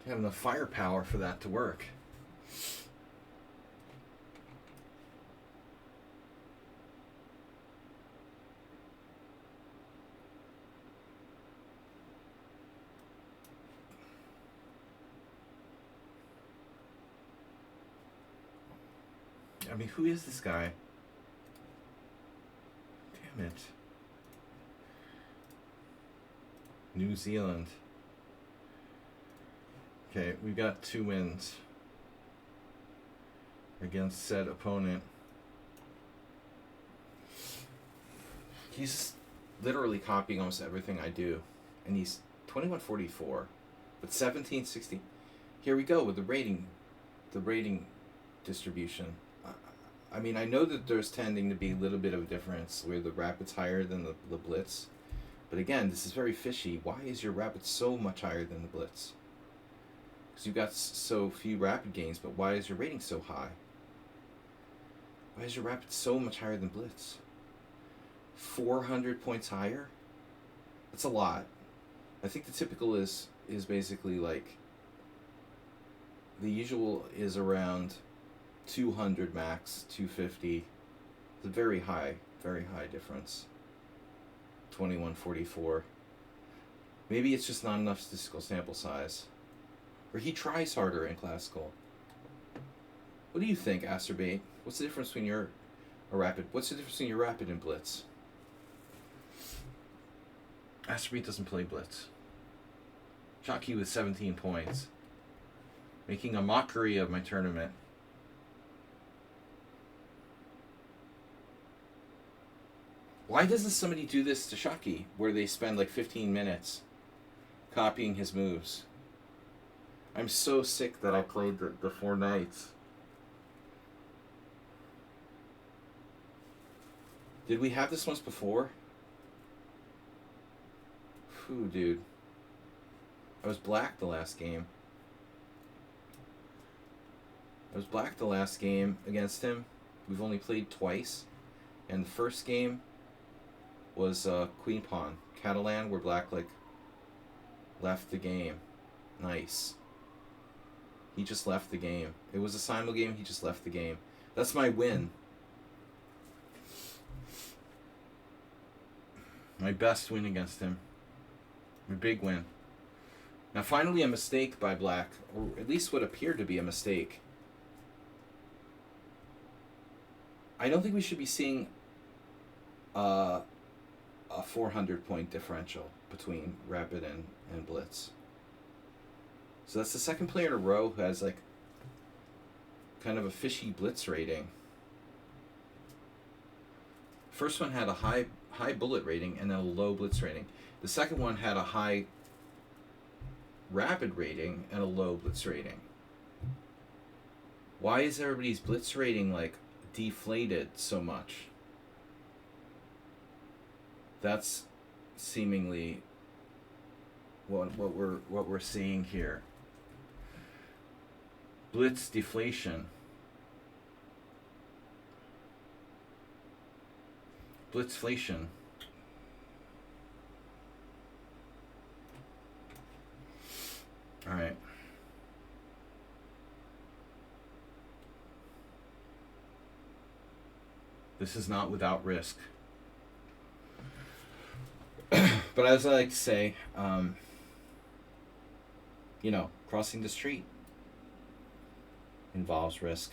I have enough firepower for that to work. I mean, who is this guy? Damn it. New Zealand. Okay, we got 2 wins against said opponent. He's literally copying almost everything I do. And he's 2144, but 1760. Here we go with the rating distribution. I mean, I know that there's tending to be a little bit of a difference where the rapid's higher than the blitz. But again, this is very fishy. Why is your rapid so much higher than the blitz? Because you've got so few rapid gains, but why is your rating so high? Why is your rapid so much higher than blitz? 400 points higher? That's a lot. I think the typical is basically like, the usual is around 200 max, 250. It's a very high difference. 2144. Maybe it's just not enough statistical sample size. Or he tries harder in classical. What do you think, Asterbate? What's the difference between your rapid? What's the difference between your rapid and blitz? Asterbate doesn't play blitz. Shockey with 17 points. Making a mockery of my tournament. Why doesn't somebody do this to Shockey, where they spend like 15 minutes copying his moves? I'm so sick that I played the 4 knights. Did we have this once before? Phew, dude. I was black the last game. Against him. We've only played twice. And the first game was Queen Pawn. Catalan, where black like left the game. Nice. He just left the game. It was a simul game. He just left the game. That's my win. My best win against him. My big win. Now, finally, a mistake by Black, or at least what appeared to be a mistake. I don't think we should be seeing a 400-point differential between Rapid and Blitz. So that's the second player in a row who has like kind of a fishy Blitz rating. First one had a high bullet rating and a low Blitz rating. The second one had a high Rapid rating and a low Blitz rating. Why is everybody's Blitz rating like deflated so much? That's seemingly what we're seeing here. Blitz deflation. Blitzflation. All right. This is not without risk. But as I like to say, crossing the street involves risk.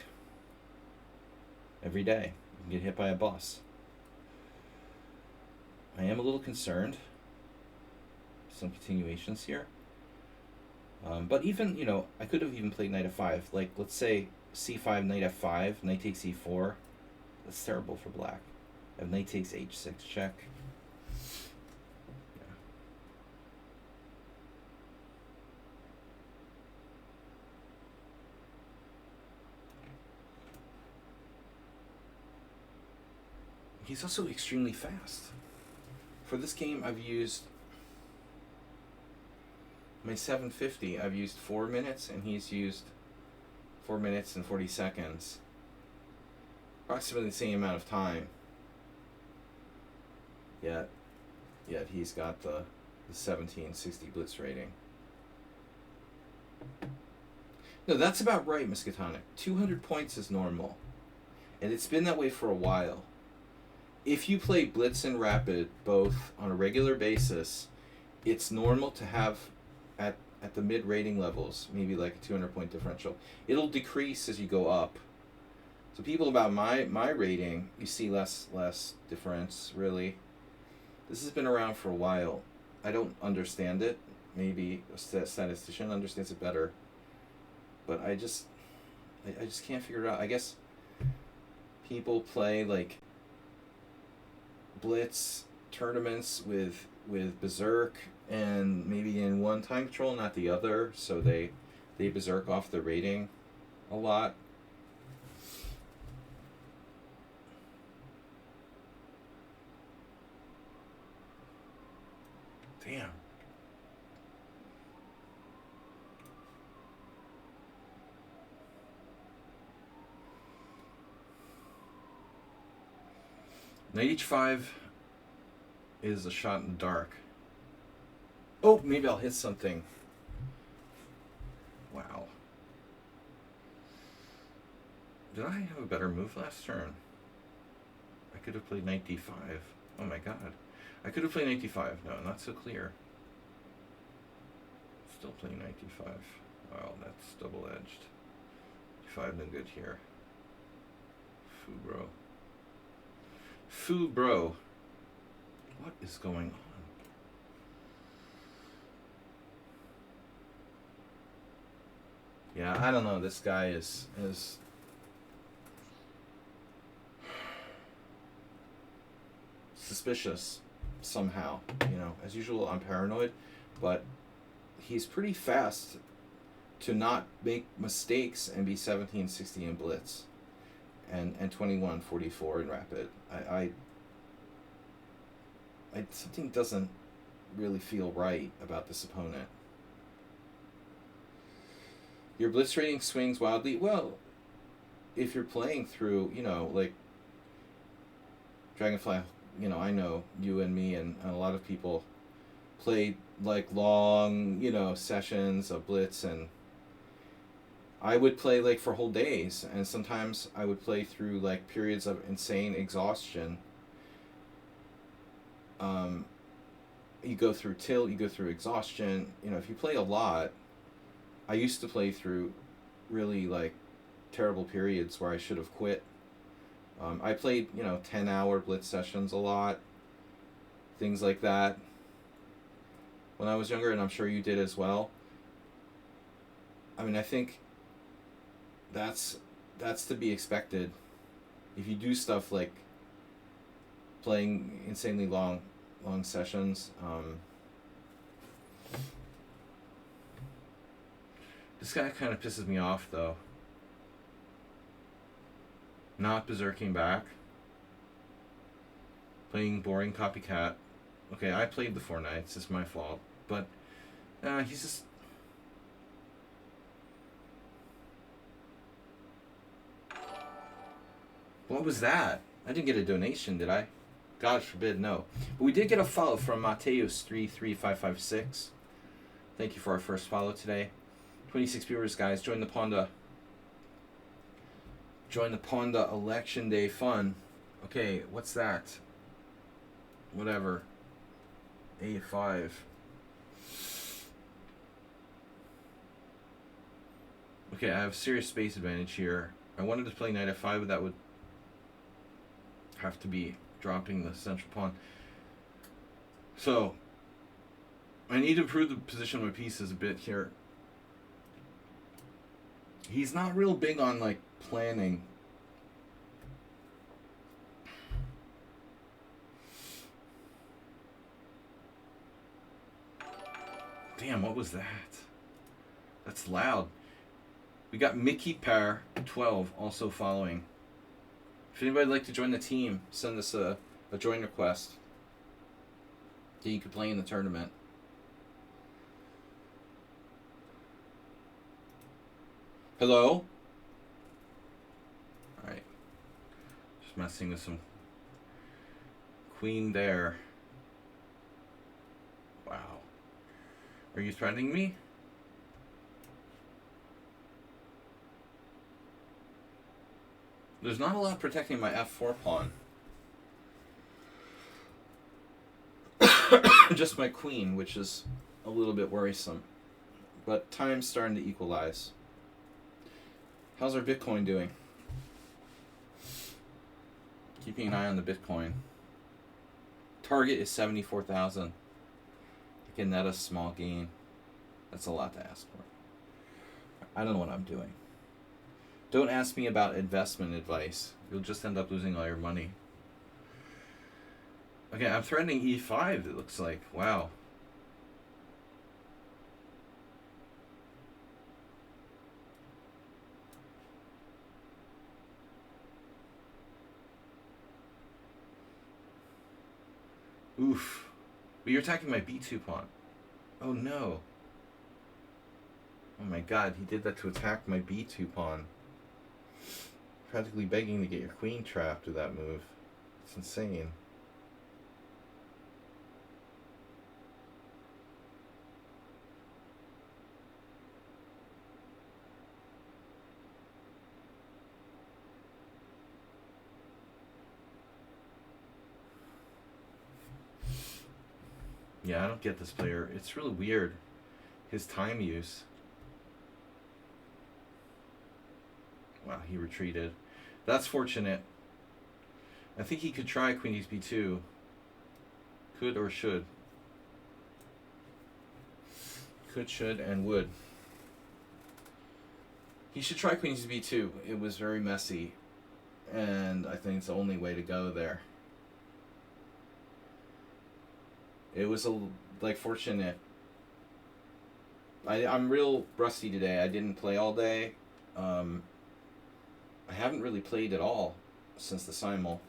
Every day, you can get hit by a bus. I am a little concerned. Some continuations here. But even, I could have even played knight f5. Like, let's say c5, knight f5, knight takes e4. That's terrible for black. If knight takes h6 check. Yeah. He's also extremely fast. For this game, I've used my 750. I've used 4 minutes, and he's used 4 minutes and 40 seconds. Approximately the same amount of time. Yet he's got the 1760 Blitz rating. No, that's about right, Miskatonic. 200 points is normal. And it's been that way for a while. If you play Blitz and Rapid both on a regular basis, it's normal to have at the mid rating levels, maybe like a 200 point differential. It'll decrease as you go up. So people about my rating, you see less difference, really. This has been around for a while. I don't understand it. Maybe a statistician understands it better. But I just can't figure it out. I guess people play like Blitz tournaments with Berserk, and maybe in one time control, not the other, so they Berserk off the rating a lot. Damn. Knight h5 is a shot in the dark. Oh, maybe I'll hit something. Wow. Did I have a better move last turn? I could have played knight d5. Oh my god. I could have played knight d5. No, not so clear. Still playing knight d5. Wow, that's double-edged. d5 no good here. Foo, bro. What is going on? Yeah, I don't know. This guy is suspicious somehow. As usual, I'm paranoid, but he's pretty fast to not make mistakes and be 1760 in Blitz and 2144 in Rapid. I something doesn't really feel right about this opponent. Your Blitz rating swings wildly. Well, if you're playing through, like Dragonfly, I know you and me and a lot of people played like long, sessions of Blitz, and I would play like for whole days, and sometimes I would play through like periods of insane exhaustion. You go through tilt, you go through exhaustion. You know, if you play a lot, I used to play through really like terrible periods where I should have quit. I played, 10-hour blitz sessions a lot, things like that. When I was younger, and I'm sure you did as well. I mean, I think that's to be expected. If you do stuff like playing insanely long sessions, this guy kind of pisses me off though. Not berserking back. Playing boring copycat. Okay, I played the 4 knights. It's my fault, but he's just. What was that? I didn't get a donation, did I? God forbid, no. But we did get a follow from Mateus33556. Thank you for our first follow today. 26 viewers, guys. Join the Pawnda. Join the Pawnda Election Day fun. Okay, what's that? Whatever. A5. Okay, I have serious space advantage here. I wanted to play knight f5, but that would have to be dropping the central pawn. So, I need to improve the position of my pieces a bit here. He's not real big on, like, planning. Damn, what was that? That's loud. We got Mickey Parr 12 also following. If anybody would like to join the team, send us a join request. So you could play in the tournament. Hello? Alright. Just messing with some queen there. Wow. Are you threatening me? There's not a lot protecting my f4 pawn. Just my queen, which is a little bit worrisome. But time's starting to equalize. How's our Bitcoin doing? Keeping an eye on the Bitcoin. Target is 74,000. Again, that a small gain. That's a lot to ask for. I don't know what I'm doing. Don't ask me about investment advice. You'll just end up losing all your money. Okay, I'm threatening e5, it looks like. Wow. Oof. But you're attacking my b2 pawn. Oh no. Oh my god, he did that to attack my b2 pawn. Practically begging to get your queen trapped with that move. It's insane. Yeah, I don't get this player. It's really weird. His time use. Wow, he retreated. That's fortunate. I think he could try queen b2. Could or should. Could, should, and would. He should try queen b2. It was very messy. And I think it's the only way to go there. It was fortunate. I'm real rusty today. I didn't play all day. I haven't really played at all since the simul.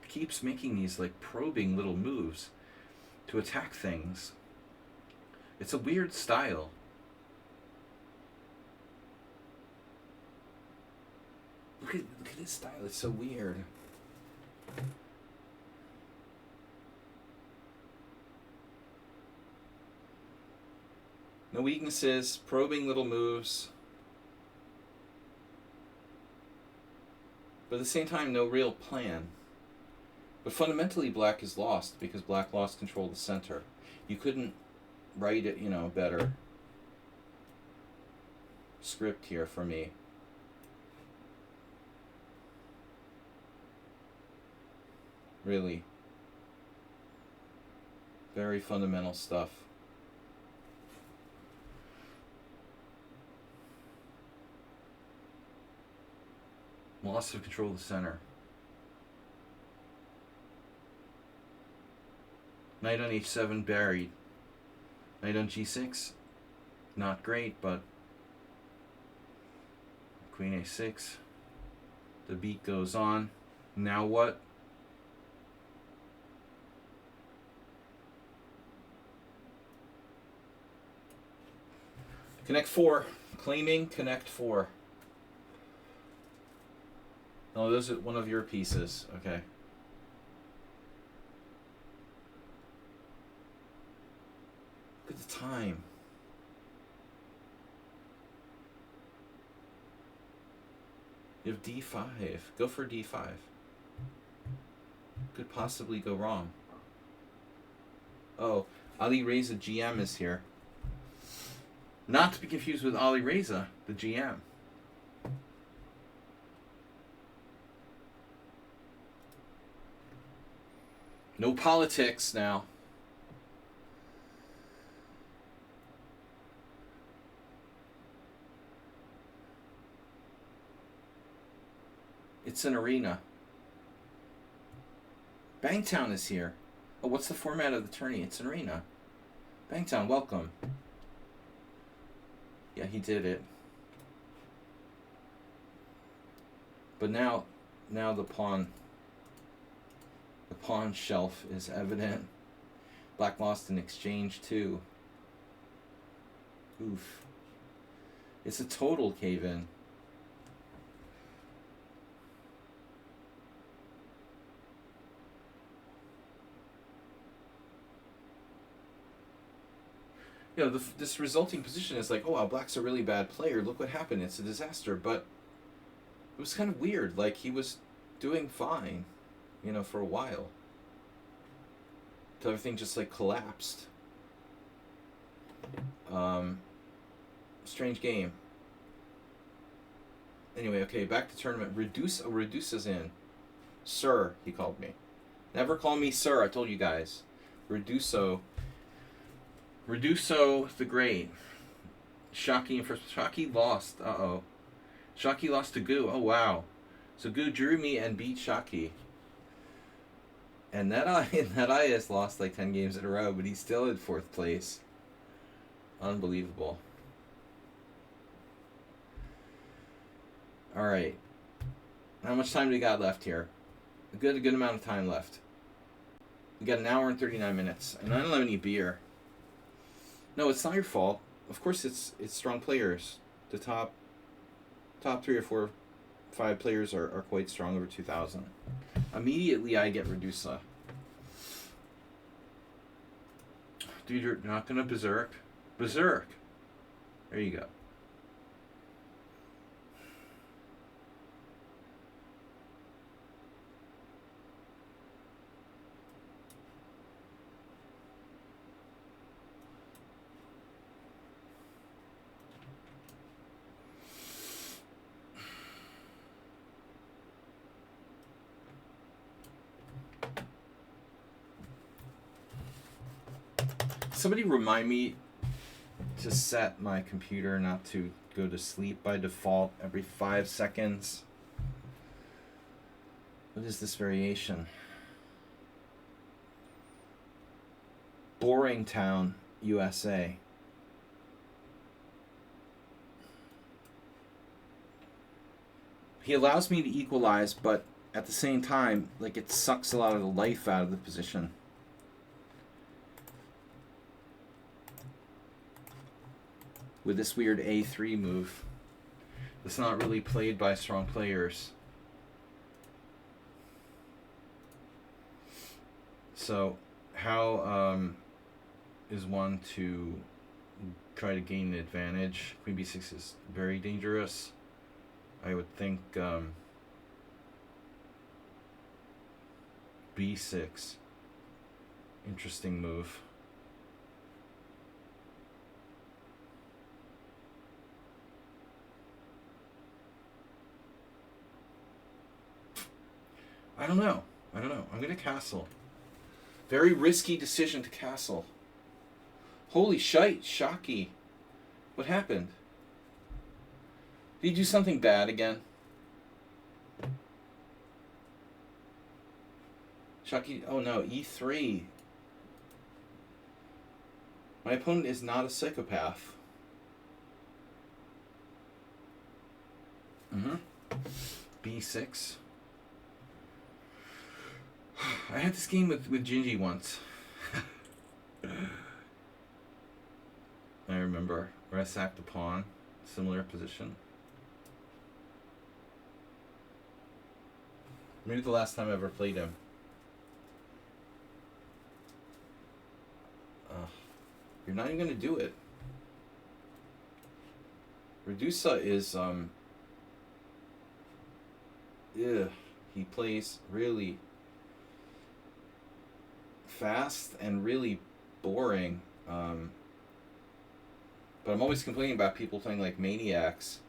Keeps making these like probing little moves to attack things. It's a weird style. Look at his style. It's so weird. No weaknesses, probing little moves. But at the same time, no real plan. But fundamentally, black is lost because black lost control of the center. You couldn't write it, better script here for me. Really. Very fundamental stuff. Loss of control of the center. Knight on h7 buried. Knight on g6. Not great, but queen a6. The beat goes on. Now what? Connect 4. Claiming connect 4. Oh, those are one of your pieces. Okay. Look at the time. You have d5. Go for d5. Could possibly go wrong. Oh, Ali Reza GM is here. Not to be confused with Ali Reza, the GM. No politics now. It's an arena. Bangtown is here. Oh, what's the format of the tourney? It's an arena. Bangtown, welcome. Yeah, he did it. But now the pawn shelf is evident. Black lost in exchange too. Oof. It's a total cave-in. This resulting position is like, oh wow, black's a really bad player. Look what happened. It's a disaster. But it was kind of weird. Like, he was doing fine, for a while. Till everything just, collapsed. Strange game. Anyway, okay, back to tournament. Reduces in. Sir, he called me. Never call me sir, I told you guys. Reduso the Great. Shockey lost. Uh-oh. Shockey lost to Gu. Oh, wow. So Gu drew me and beat Shockey. And Net has lost 10 games in a row, but he's still in 4th place. Unbelievable. Alright. How much time do we got left here? A good amount of time left. We got an hour and 39 minutes. And I don't have any beer. No, it's not your fault. Of course it's strong players. The top 3 or 4, 5 players are quite strong over 2,000. Immediately I get Redusa. Dude, you're not gonna berserk? Berserk! There you go. Somebody remind me to set my computer not to go to sleep by default every 5 seconds. What is this variation? Boring Town, USA. He allows me to equalize, but at the same time, it sucks a lot of the life out of the position. With this weird A3 move. It's not really played by strong players. So, how is one to try to gain an advantage. Queen b6 is very dangerous. I would think b6. Interesting move. I don't know. I'm going to castle. Very risky decision to castle. Holy shite, Shocky. What happened? Did you do something bad again? Shocky, oh no, e3. My opponent is not a psychopath. b6. I had this game with Gingy once. I remember where I sacked a pawn, similar position. Maybe the last time I ever played him. You're not even gonna do it. Redusa is he plays really fast and really boring. But I'm always complaining about people playing like maniacs.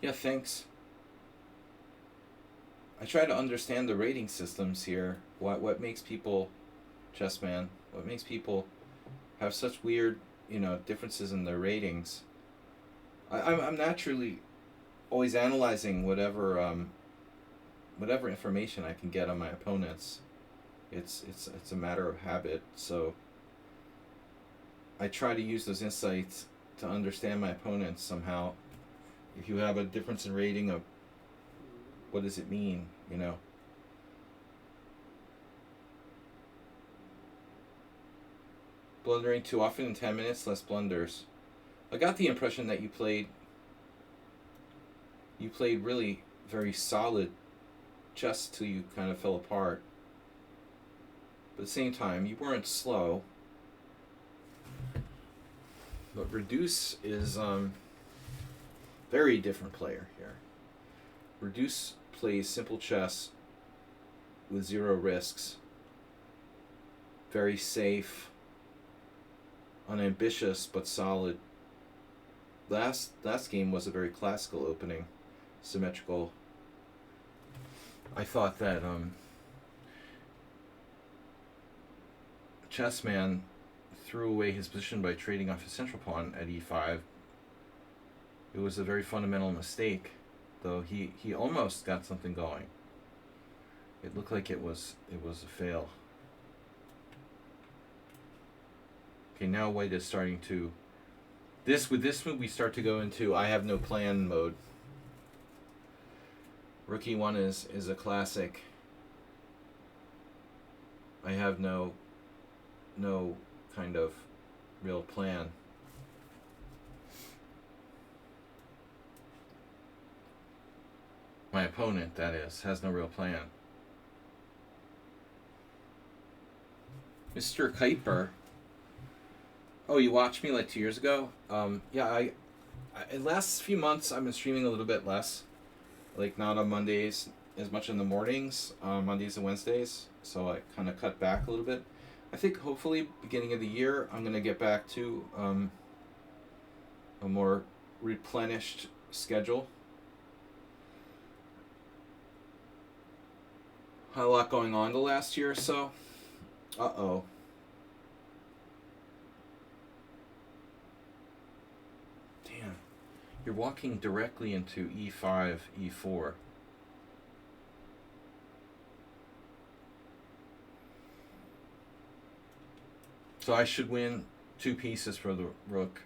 Yeah, thanks. I try to understand the rating systems here. What makes people, Chessman, what makes people have such weird, differences in their ratings? I'm naturally always analyzing whatever information I can get on my opponents. It's a matter of habit. So I try to use those insights to understand my opponents somehow. If you have a difference in rating of what does it mean, Blundering too often in 10 minutes, less blunders. I got the impression that you played really very solid chess till you kind of fell apart. But at the same time, you weren't slow. But Reduce is very different player here. Reduce plays simple chess with zero risks. Very safe, unambitious but solid. Last game was a very classical opening, symmetrical. I thought that Chessman threw away his position by trading off his central pawn at e5. It was a very fundamental mistake, though he almost got something going. It looked like it was a fail. Okay, now White is starting to with this move we start to go into I have no plan mode. Rookie 1 is a classic. I have no kind of real plan. My opponent, that is, has no real plan. Mr. Kuiper. Oh, you watched me like 2 years ago? Yeah, I in the last few months I've been streaming a little bit less. Like not on Mondays as much in the mornings, Mondays and Wednesdays. So I kind of cut back a little bit. I think hopefully beginning of the year I'm going to get back to a more replenished schedule. Had a lot going on the last year or so. Uh-oh. Damn. You're walking directly into e5, e4. So I should win 2 pieces for the rook.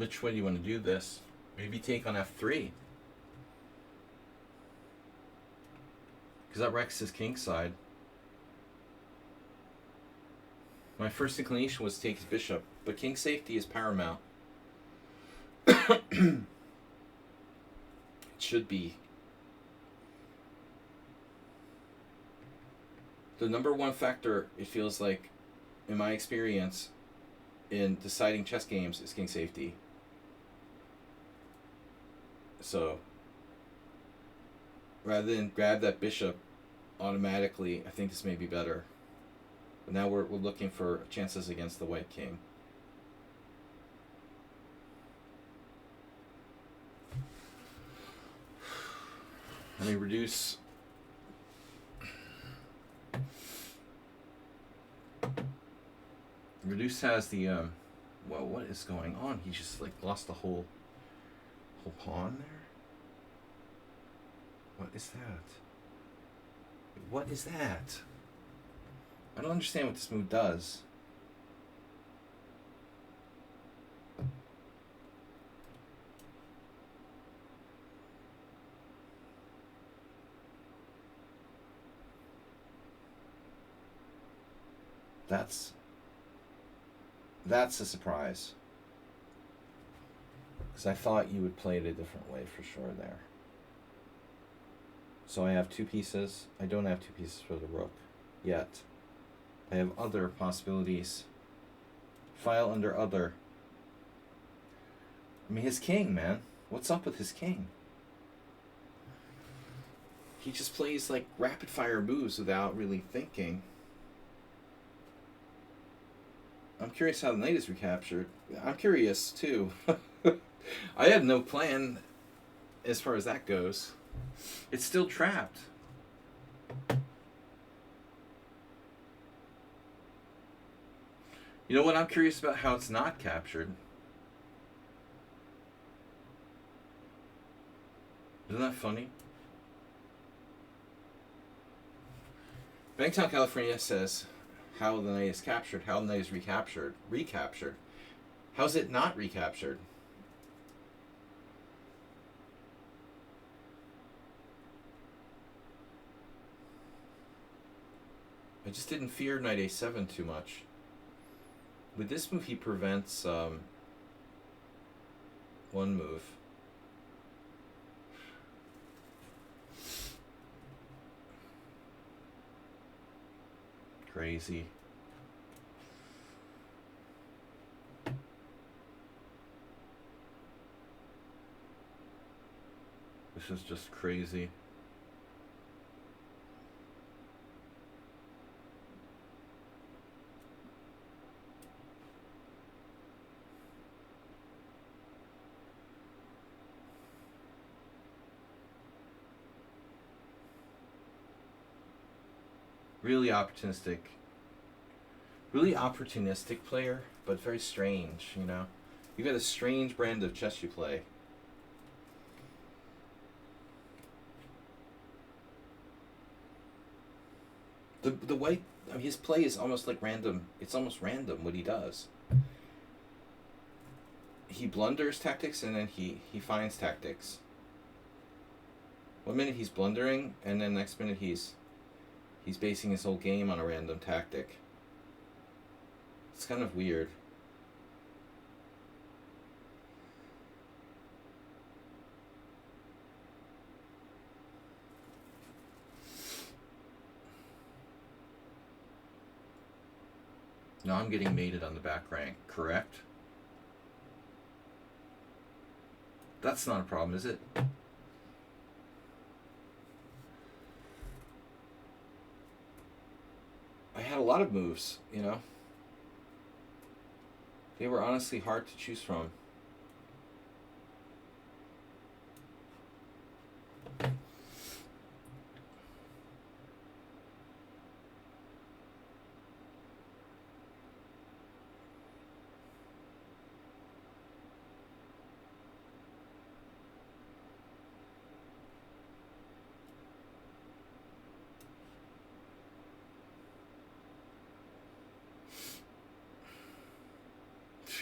Which way do you want to do this? Maybe take on f3. Because that wrecks his king side. My first inclination was to take his bishop, but king safety is paramount. It should be. The number one factor, it feels like, in my experience, in deciding chess games is king safety. So, rather than grab that bishop automatically, I think this may be better. But now we're looking for chances against the white king. Let me reduce. Reduce has the well, what is going on? He just like lost the whole pawn there. What is that? What is that? I don't understand what this move does. That's a surprise. Because I thought you would play it a different way for sure there. So I have two pieces. I don't have two pieces for the rook yet. I have other possibilities. File under other. I mean, his king, man. What's up with his king? He just plays like rapid fire moves without really thinking. I'm curious how the knight is recaptured. I'm curious too. I had no plan as far as that goes. It's still trapped. You know what? I'm curious about how it's not captured. Isn't that funny? Bangtown, California says how the knight is captured, how the knight is recaptured. Recaptured. How's it not recaptured? I just didn't fear knight a7 too much. With this move, he prevents one move. Crazy. This is just crazy. Really opportunistic player, but very strange, you know. You got a strange brand of chess you play. The white, I mean, his play is almost like random. It's almost random what he does. He blunders tactics and then he finds tactics. One minute he's blundering, and then next minute he's basing his whole game on a random tactic. It's kind of weird. Now I'm getting mated on the back rank, correct? That's not a problem, is it? I had a lot of moves, you know. They were honestly hard to choose from.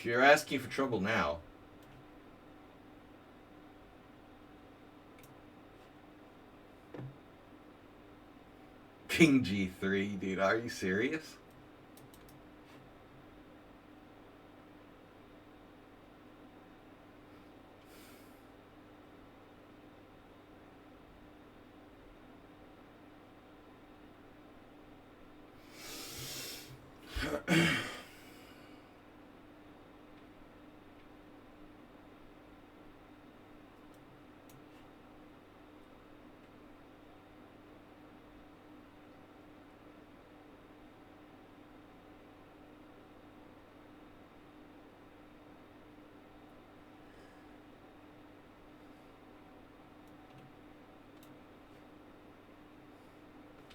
You're asking for trouble now. King G3, dude. Are you serious?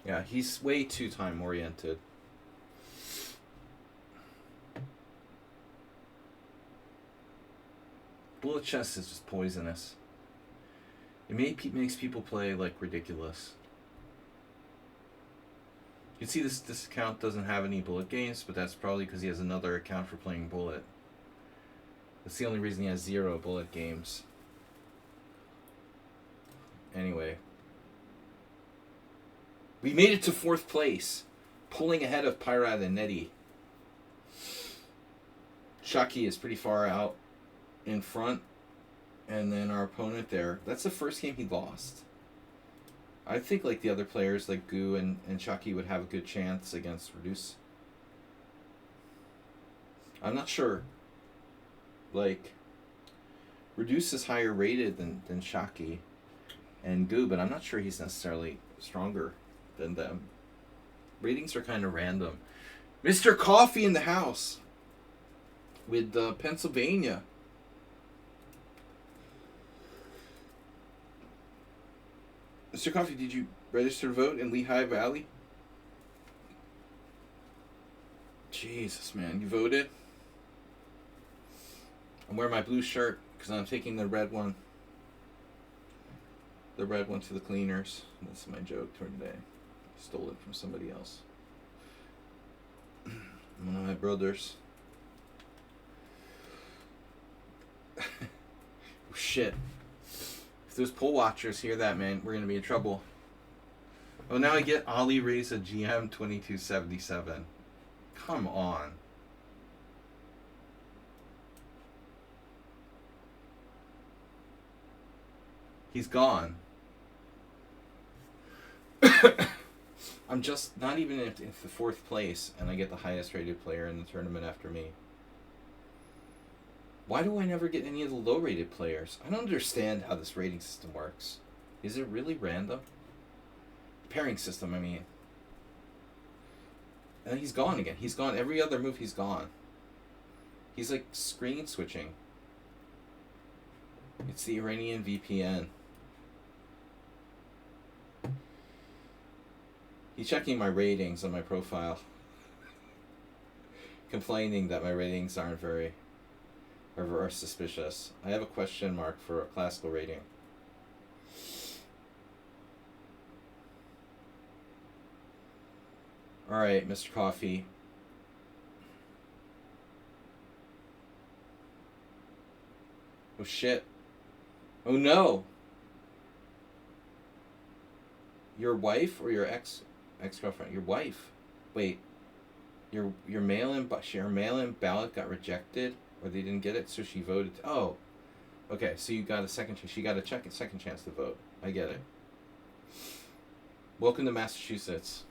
Yeah, he's way too time-oriented. Bullet chess is just poisonous. It makes people play, like, ridiculous. You can see this account doesn't have any bullet games, but that's probably because he has another account for playing bullet. That's the only reason he has 0 bullet games. Anyway. We made it to 4th place, pulling ahead of Pyrat and Nettie. Shaki is pretty far out in front, and then our opponent there. That's the first game he lost. I think like the other players like Gu and Shaki would have a good chance against Reduce. I'm not sure. Like, Reduce is higher rated than Shaki and Gu, but I'm not sure he's necessarily stronger than them. Ratings are kind of random. Mr. Coffee in the house with Pennsylvania. Mr. Coffee, did you register to vote in Lehigh Valley? Jesus, man, you voted? I'm wearing my blue shirt because I'm taking the red one. The red one to the cleaners. That's my joke for today. Stole it from somebody else. One of my brothers. Oh, shit. If those poll watchers hear that, man, we're going to be in trouble. Oh, now I get Ali Reza GM 2277. Come on. He's gone. I'm just not even in the 4th place, and I get the highest rated player in the tournament after me. Why do I never get any of the low rated players? I don't understand how this rating system works. Is it really random? Pairing system, I mean. And he's gone again. He's gone. Every other move, he's gone. He's like screen switching. It's the Iranian VPN. He's checking my ratings on my profile. Complaining that my ratings aren't are suspicious. I have a question mark for a classical rating. Alright, Mr. Coffee. Oh shit. Oh no! Your wife or your ex-girlfriend? Your wife. Wait. Your mail-in ballot got rejected, or they didn't get it, so she voted. Oh. Okay, so you got a second chance. She got a second chance to vote. I get it. Welcome to Massachusetts.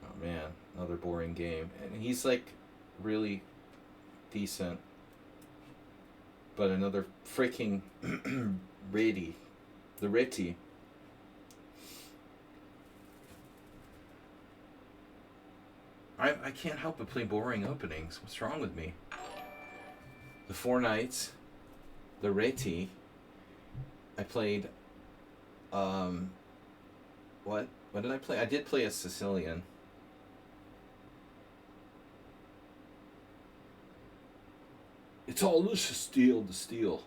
Oh man, another boring game. And he's like really decent. But another freaking Reti. The Reti. I can't help but play boring openings. What's wrong with me? The 4 Knights. The Reti. I played... What? What did I play? I did play a Sicilian. It's all lichess steal.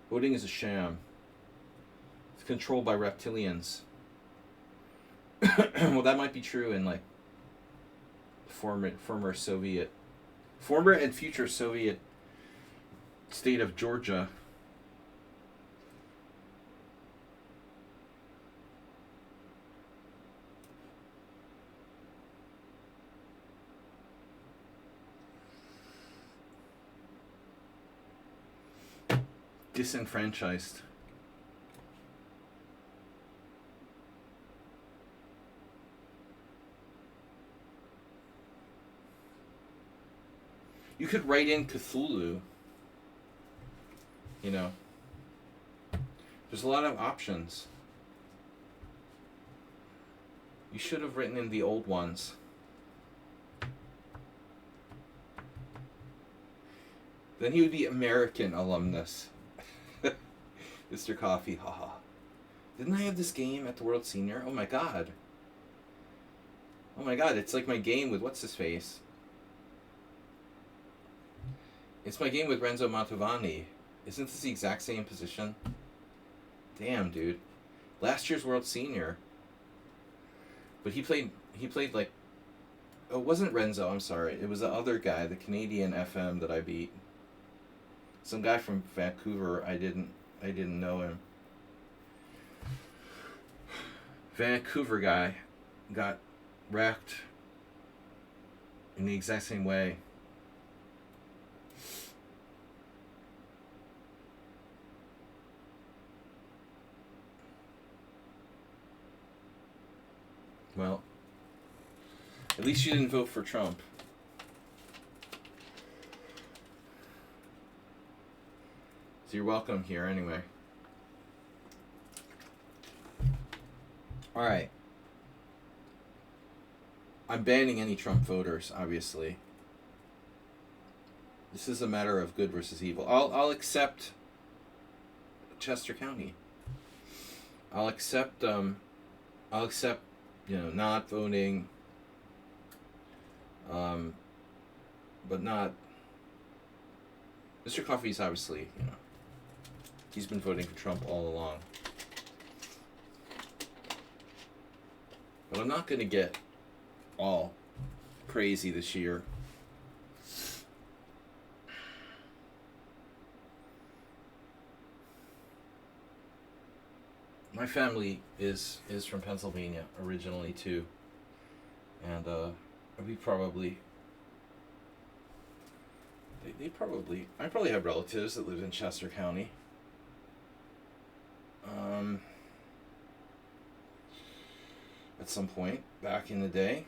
Voting is a sham. It's controlled by reptilians. Well, that might be true in like former Soviet Former and future Soviet state of Georgia. Disenfranchised. You could write in Cthulhu. You know. There's a lot of options. You should have written in the old ones. Then he would be American alumnus. Mr. Coffee, haha. Didn't I have this game at the World Senior? Oh my god. Oh my god, it's like my game with what's-his-face. It's my game with Renzo Mantovani. Isn't this the exact same position? Damn, dude. Last year's World Senior. But he played like... Oh, it wasn't Renzo, I'm sorry. It was the other guy, the Canadian FM that I beat. Some guy from Vancouver, I didn't know him. Vancouver guy got wrecked in the exact same way. Well, at least you didn't vote for Trump. So you're welcome here anyway. Alright. I'm banning any Trump voters, obviously. This is a matter of good versus evil. I'll accept Chester County. I'll accept not voting, but not... Mr. Coffee's obviously, he's been voting for Trump all along. But I'm not going to get all crazy this year. My family is from Pennsylvania originally too, and I probably have relatives that live in Chester County. At some point back in the day.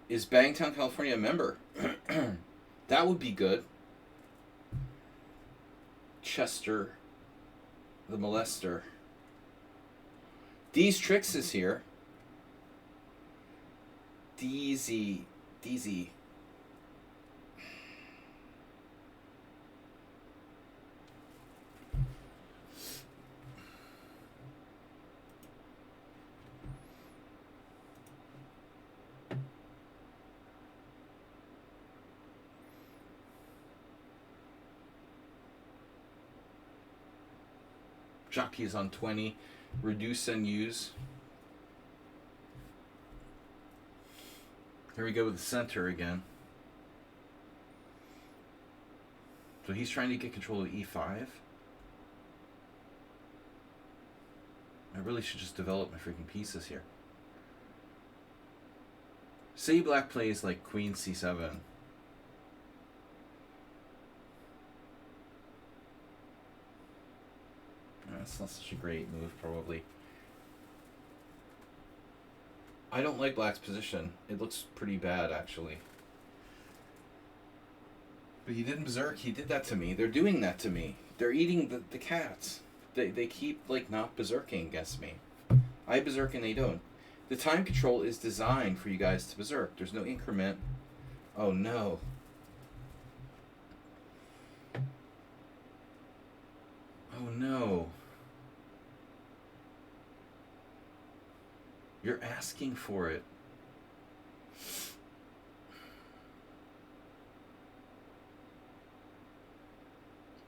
Is Bangtown, California a member? That would be good. Chester the Molester. These Tricks is here. DZ. Jockeys on 20. Reduce and use. Here we go with the center again. So he's trying to get control of e5. I really should just develop my freaking pieces here. Say black plays like queen c7. That's not such a great move, probably. I don't like black's position. It looks pretty bad, actually. But he didn't berserk. He did that to me. They're doing that to me. They're eating the cats. They keep, like, not berserking against me. I berserk and they don't. The time control is designed for you guys to berserk. There's no increment. Oh, no. Oh, no. You're asking for it.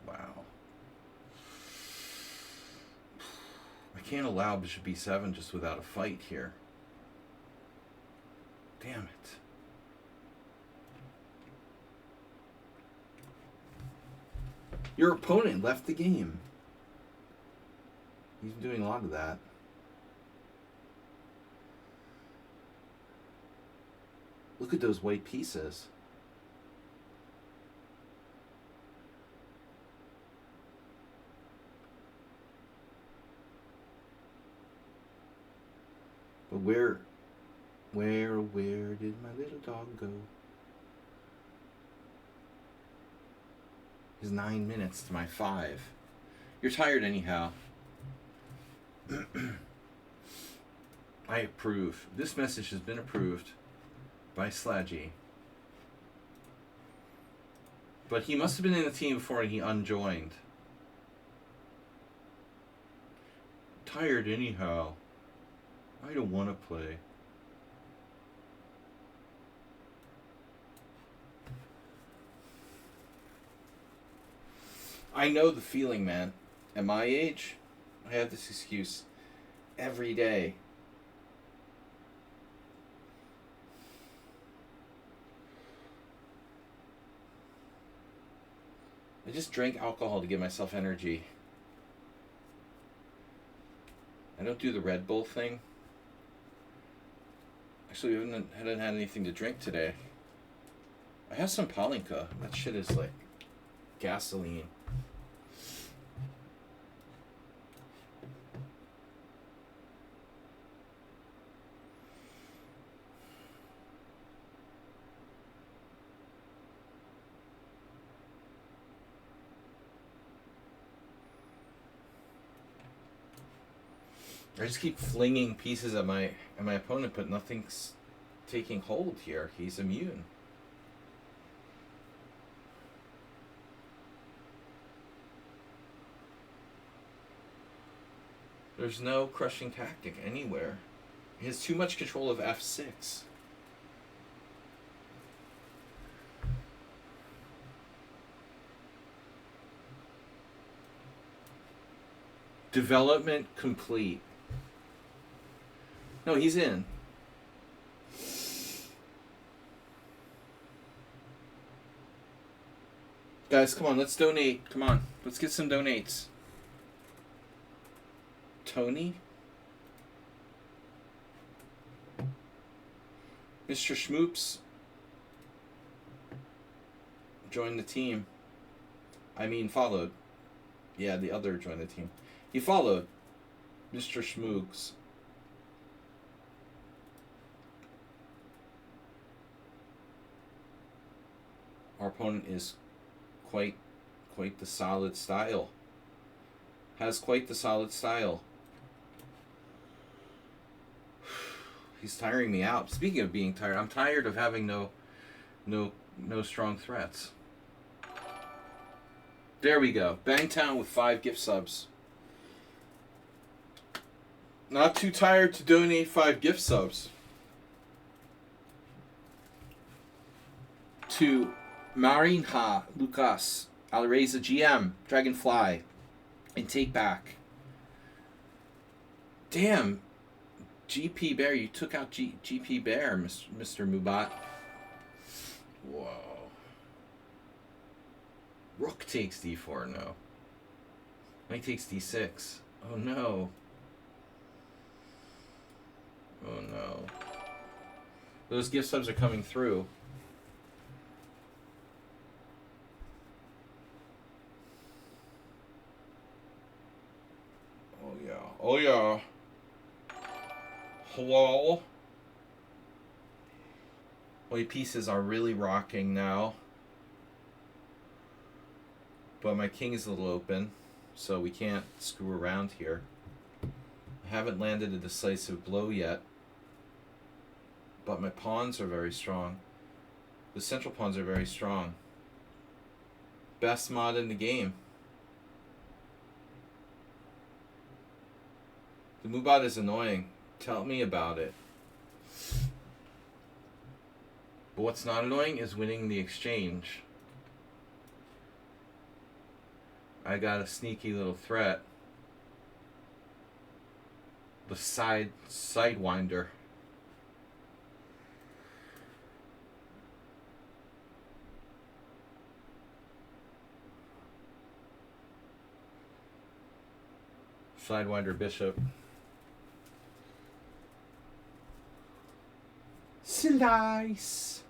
Wow. I can't allow bishop b7 just without a fight here. Damn it. Your opponent left the game. He's doing a lot of that. Look at those white pieces. But where did my little dog go? It's 9 minutes to my 5. You're tired anyhow. I approve. This message has been approved by Sladgie. But he must have been in the team before he unjoined. Tired anyhow. I don't want to play. I know the feeling, man. At my age, I have this excuse every day. I just drink alcohol to give myself energy. I don't do the Red Bull thing. Actually, I haven't had anything to drink today. I have some Pawnda. That shit is like gasoline. I just keep flinging pieces at my opponent, but nothing's taking hold here. He's immune. There's no crushing tactic anywhere. He has too much control of f6. Development complete. No, he's in. Guys, come on, let's donate. Come on, let's get some donates. Tony? Mr. Schmoops joined the team. I mean, followed. Yeah, the other joined the team. He followed Mr. Schmoogs. Our opponent is quite the solid style. Has quite the solid style. He's tiring me out. Speaking of being tired, I'm tired of having no strong threats. There we go. Bangtown with 5 gift subs. Not too tired to donate 5 gift subs. To Marinha, Lucas, Alreza GM, Dragonfly, and Take Back. Damn, GP Bear, you took out GP Bear, Mr. Mubat. Whoa. Rook takes d4, no. Knight takes d6. Oh no. Oh no. Those gift subs are coming through. Oh yeah. Oh yeah. Hello? White pieces are really rocking now. But my king is a little open, so we can't screw around here. I haven't landed a decisive blow yet. But my pawns are very strong. The central pawns are very strong. Best mod in the game. The Mubat is annoying. Tell me about it. But what's not annoying is winning the exchange. I got a sneaky little threat. The sidewinder. Sidewinder bishop. Slice.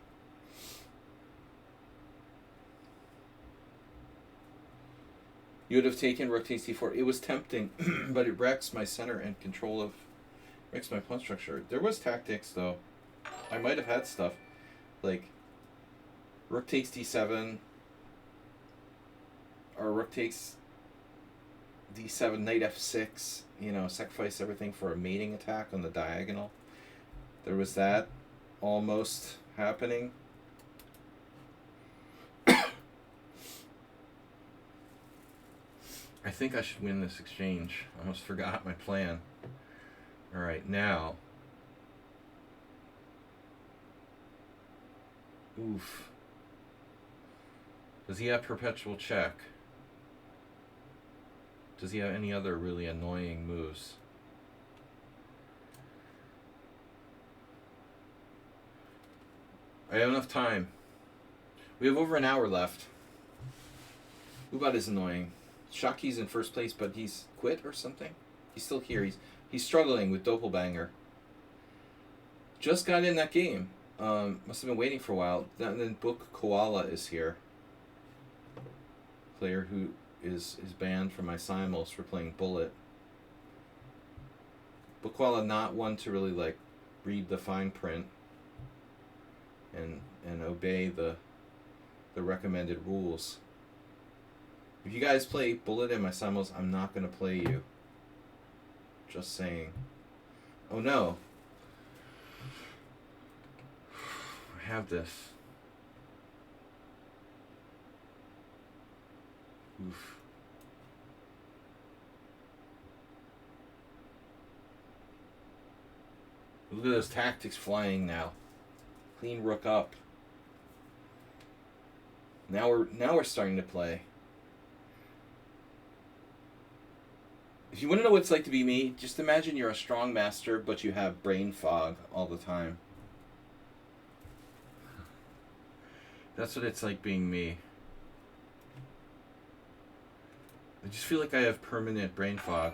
You would have taken rook takes d4. It was tempting, but it wrecks my center and control of... wrecks my pawn structure. There was tactics, though. I might have had stuff. Like, rook takes d7. Or rook takes d7, knight f6. You know, sacrifice everything for a mating attack on the diagonal. There was that almost happening. I think I should win this exchange. I almost forgot my plan. Alright, now. Oof. Does he have perpetual check? Does he have any other really annoying moves? I have enough time. We have over an hour left. Ubat is annoying. Shaki's in first place, but he's quit or something? He's still here. He's struggling with Doppelbanger. Just got in that game. Must have been waiting for a while. Then Book Koala is here. Player who is banned from my simuls for playing Bullet. Book Koala not one to really like read the fine print and obey the recommended rules. If you guys play Bullet in my simuls, I'm not going to play you. Just saying. Oh no. I have this. Oof. Look at those tactics flying now. Clean rook up. Now we're starting to play. If you want to know what it's like to be me, just imagine you're a strong master, but you have brain fog all the time. That's what it's like being me. I just feel like I have permanent brain fog.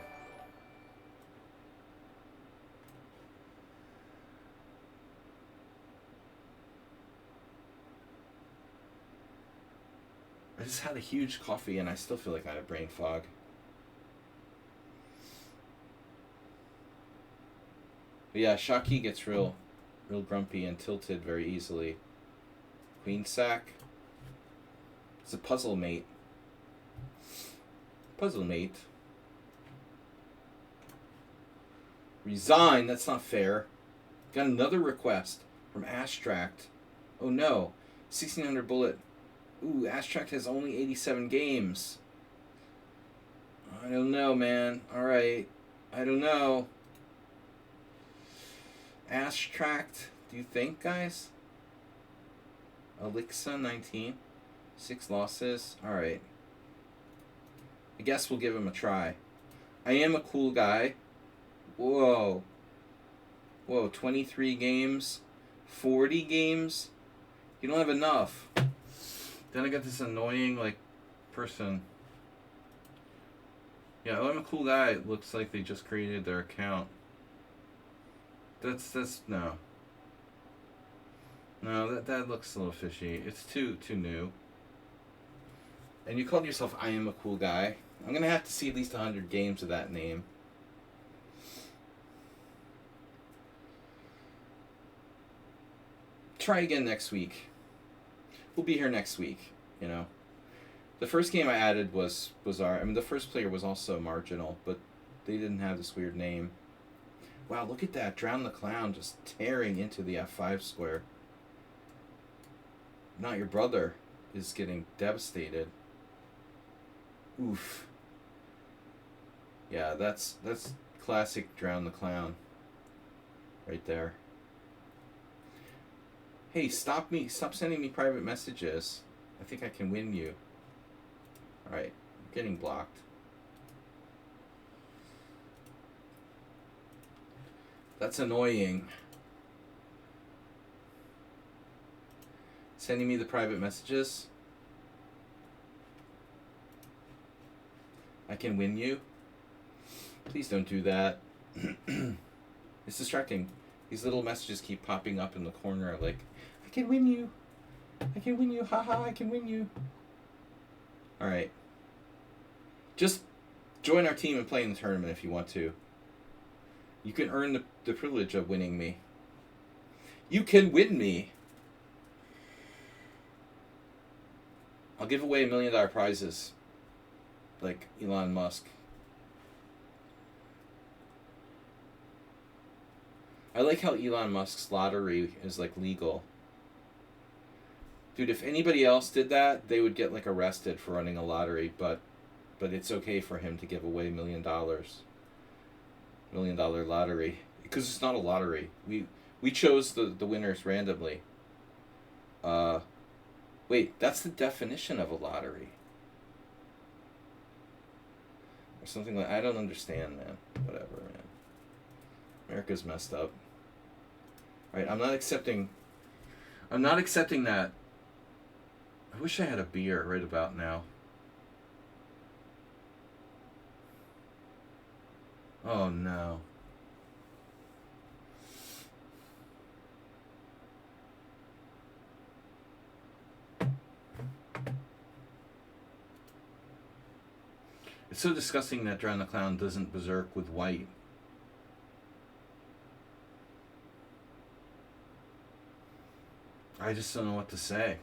I just had a huge coffee and I still feel like I have brain fog. But yeah, Shaki gets real grumpy and tilted very easily. Queen sack. It's a puzzle mate. Puzzle mate. Resign. That's not fair. Got another request from Ashtract. Oh no. 1600 bullet. Ooh, Ashtract has only 87 games. I don't know, man. Alright. I don't know. Ashtract, do you think, guys? Alexa, 19. 6 losses. Alright. I guess we'll give him a try. I am a cool guy. Whoa. Whoa, 23 games. 40 games. You don't have enough. Then I got this annoying, like, person. Yeah, I'm a cool guy. It looks like they just created their account. That's no. No, that looks a little fishy. It's too new. And you called yourself I am a cool guy. I'm gonna have to see at least 100 games of that name. Try again next week. We'll be here next week, you know. The first game I added was our... I mean, the first player was also marginal, but they didn't have this weird name. Wow, look at that. Drown the Clown just tearing into the F5 square. Not Your Brother is getting devastated. Oof. Yeah, that's classic Drown the Clown. Right there. Hey, stop sending me private messages. I think I can win you. Alright, I'm getting blocked. That's annoying. Sending me the private messages. I can win you. Please don't do that. It's distracting. These little messages keep popping up in the corner like, I can win you. I can win you. Haha, I can win you. Alright. Just join our team and play in the tournament if you want to. You can earn the privilege of winning me. You can win me. I'll give away $1 million prizes. Like Elon Musk. I like how Elon Musk's lottery is like legal. Dude, if anybody else did that, they would get like arrested for running a lottery, but it's okay for him to give away $1 million. $1 million lottery. Because it's not a lottery. We chose the winners randomly. Wait, that's the definition of a lottery. Or something like, I don't understand, man. Whatever, man. America's messed up. Alright, I'm not accepting that. I wish I had a beer right about now. Oh no. It's so disgusting that Drown the Clown doesn't berserk with white. I just don't know what to say.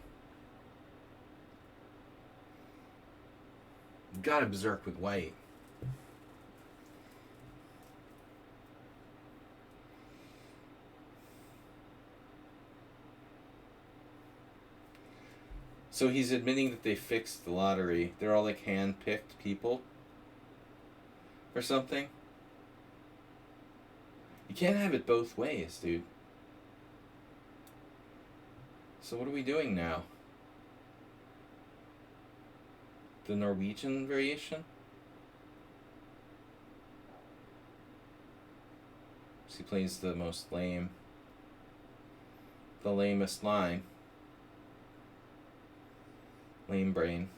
You gotta berserk with white. So he's admitting that they fixed the lottery. They're all like hand-picked people or something. You can't have it both ways, dude. So what are we doing now? The Norwegian variation? So he plays the most lame. The lamest line. Lame brain.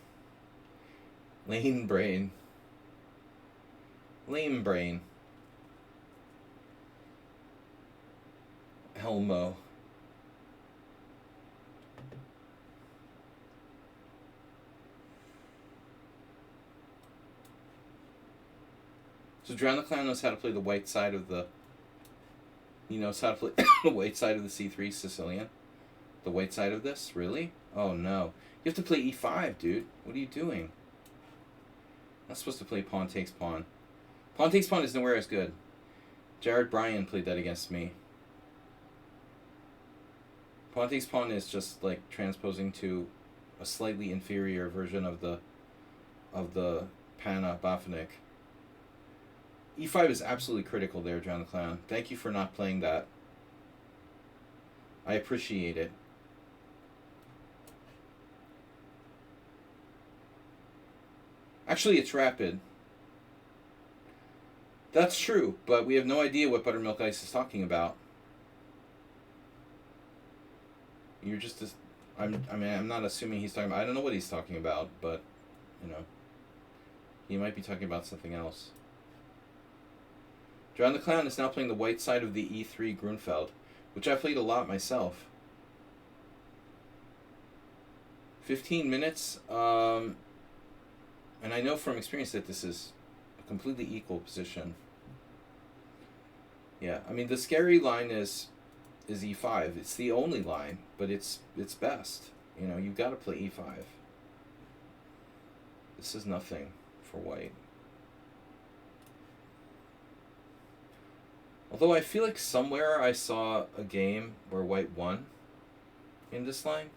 Lame brain. Lame brain. Helmo. So Drown the Clown knows how to play the white side of the... He knows how to play the white side of the C3 Sicilian? The white side of this? Really? Oh no. You have to play E5, dude. What are you doing? Not supposed to play pawn takes pawn. Pawn takes pawn is nowhere as good. Jared Bryan played that against me. Pawn takes pawn is just like transposing to a slightly inferior version of the Pana Bafinic. E5 is absolutely critical there, Drown the Clown. Thank you for not playing that. I appreciate it. Actually, it's rapid. That's true, but we have no idea what Buttermilk Ice is talking about. You're just... I'm not assuming he's talking about... I don't know what he's talking about, but, you know. He might be talking about something else. Drown the Clown is now playing the white side of the E3 Grunfeld, which I played a lot myself. 15 minutes, and I know from experience that this is a completely equal position. Yeah, I mean, the scary line is E5. It's the only line, but it's best. You know, you've got to play E5. This is nothing for white. Although I feel like somewhere I saw a game where white won in this line.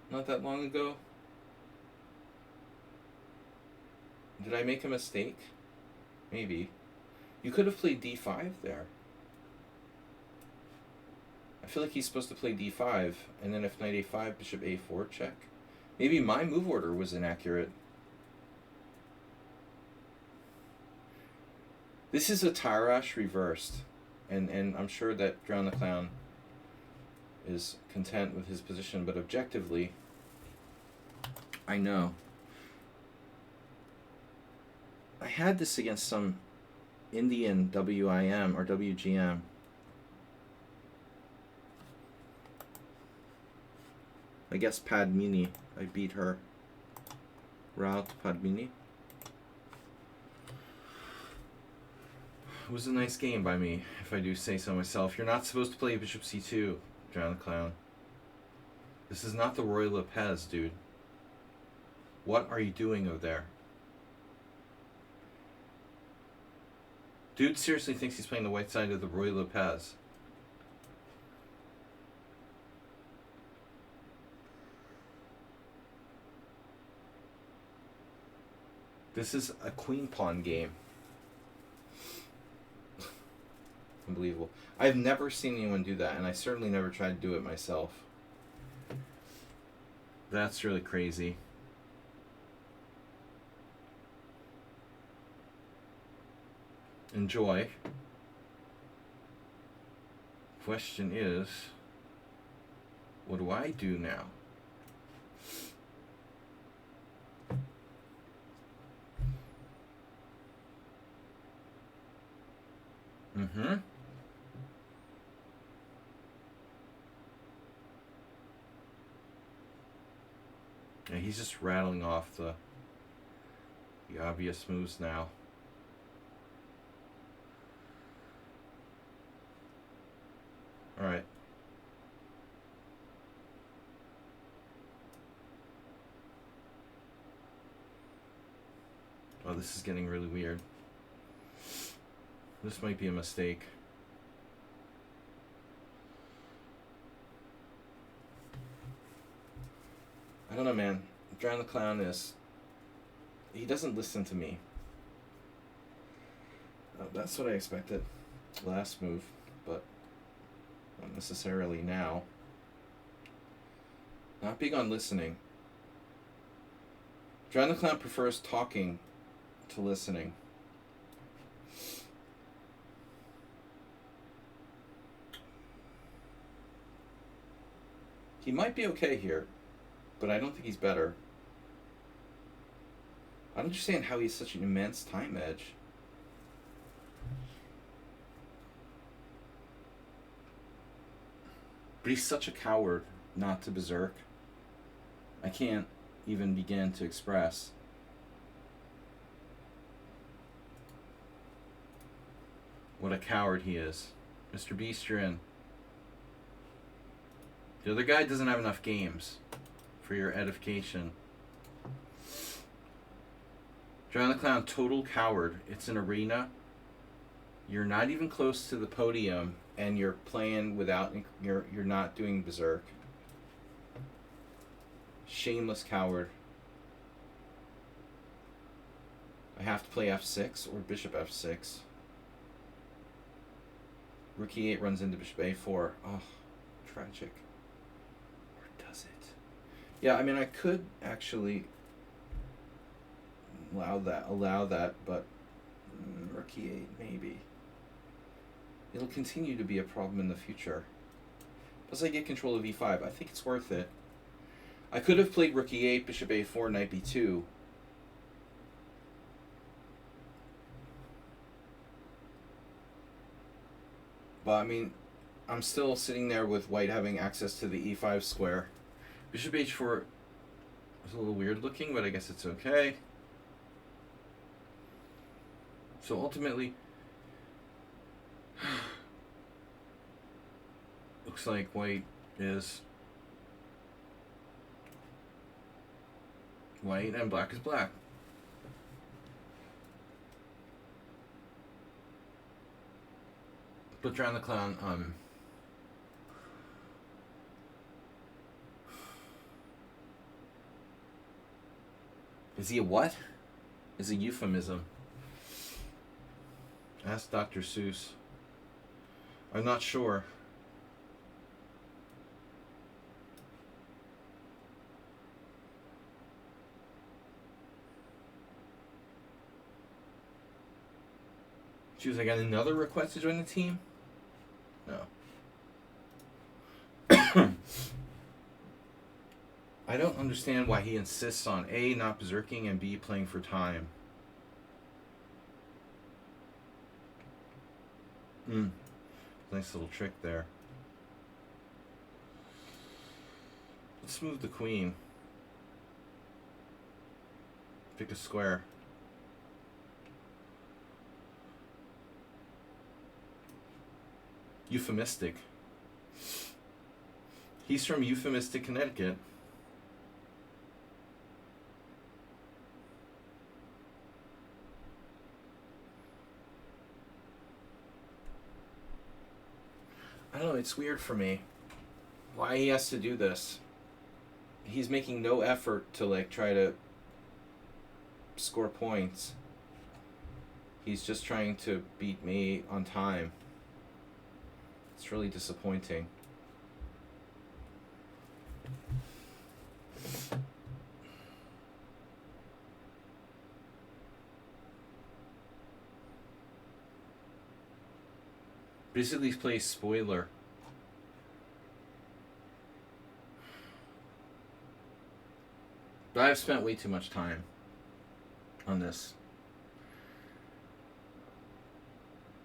Not that long ago. Did I make a mistake? Maybe. You could have played D5 there. I feel like he's supposed to play D5, and then if knight A5, bishop A4, check. Maybe my move order was inaccurate. This is a Tarash reversed, and I'm sure that Drown the Clown is content with his position, but objectively, I know. I had this against some Indian WIM or WGM. I guess Padmini. I beat her. Route Padmini. It was a nice game by me, if I do say so myself. You're not supposed to play Bishop C2, John the Clown. This is not the Roy Lopez, dude. What are you doing over there? Dude seriously thinks he's playing the white side of the Roy Lopez. This is a queen pawn game. Unbelievable. I've never seen anyone do that, and I certainly never tried to do it myself. That's really crazy. Enjoy. Question is, what do I do now? Mm-hmm. Yeah, he's just rattling off the obvious moves now. All right. Oh, this is getting really weird. This might be a mistake. I don't know, man. John the Clown is... He doesn't listen to me. That's what I expected last move, but not necessarily now. Not big on listening. John the Clown prefers talking to listening. He might be okay here, but I don't think he's better. I don't understand how he's such an immense time edge. But he's such a coward not to berserk. I can't even begin to express. What a coward he is. Mr. Beast, you're in. The other guy doesn't have enough games for your edification. John the Clown, total coward. It's an arena. You're not even close to the podium, and you're playing without. You're not doing berserk. Shameless coward. I have to play f6 or bishop f6. Rook e8 runs into bishop a4. Oh, tragic. Or does it? Yeah, I mean, I could actually allow that, but rook e8 maybe. It'll continue to be a problem in the future. Plus I get control of e5. I think it's worth it. I could have played rook e8, bishop a4, knight b2. But I mean, I'm still sitting there with white having access to the e5 square. Bishop h4 is a little weird looking, but I guess it's okay. So ultimately, looks like white is white and black is black. But John the Clown, is he a what? Is a euphemism. Ask Dr. Seuss. I'm not sure. She was like, I got another request to join the team? No. I don't understand why he insists on A, not berserking, and B, playing for time. Nice little trick there. Let's move the queen. Pick a square. Euphemistic. He's from Euphemistic, Connecticut. I don't know, it's weird for me. Why he has to do this. He's making no effort to, like, try to score points. He's just trying to beat me on time. It's really disappointing. Basically, he plays spoiler. But I've spent way too much time on this.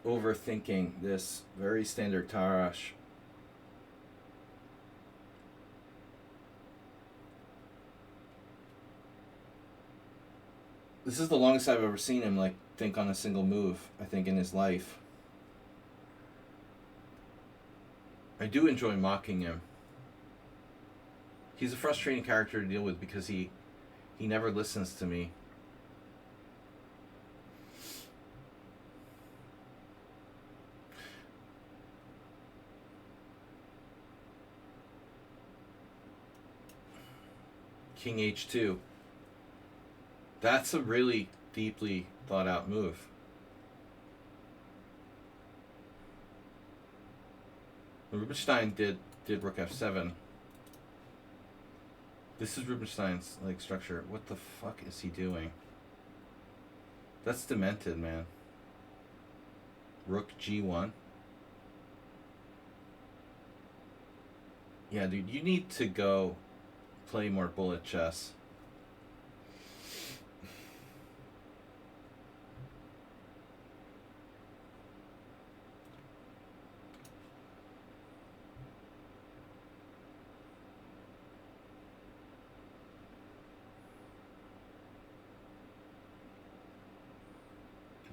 Overthinking this very standard Tarash. This is the longest I've ever seen him, like, think on a single move, I think, in his life. I do enjoy mocking him. He's a frustrating character to deal with because he never listens to me. King H2. That's a really deeply thought out move. Rubinstein did Rook F7. This is Rubinstein's, like, structure. What the fuck is he doing? That's demented, man. Rook G1. Yeah, dude, you need to go play more bullet chess.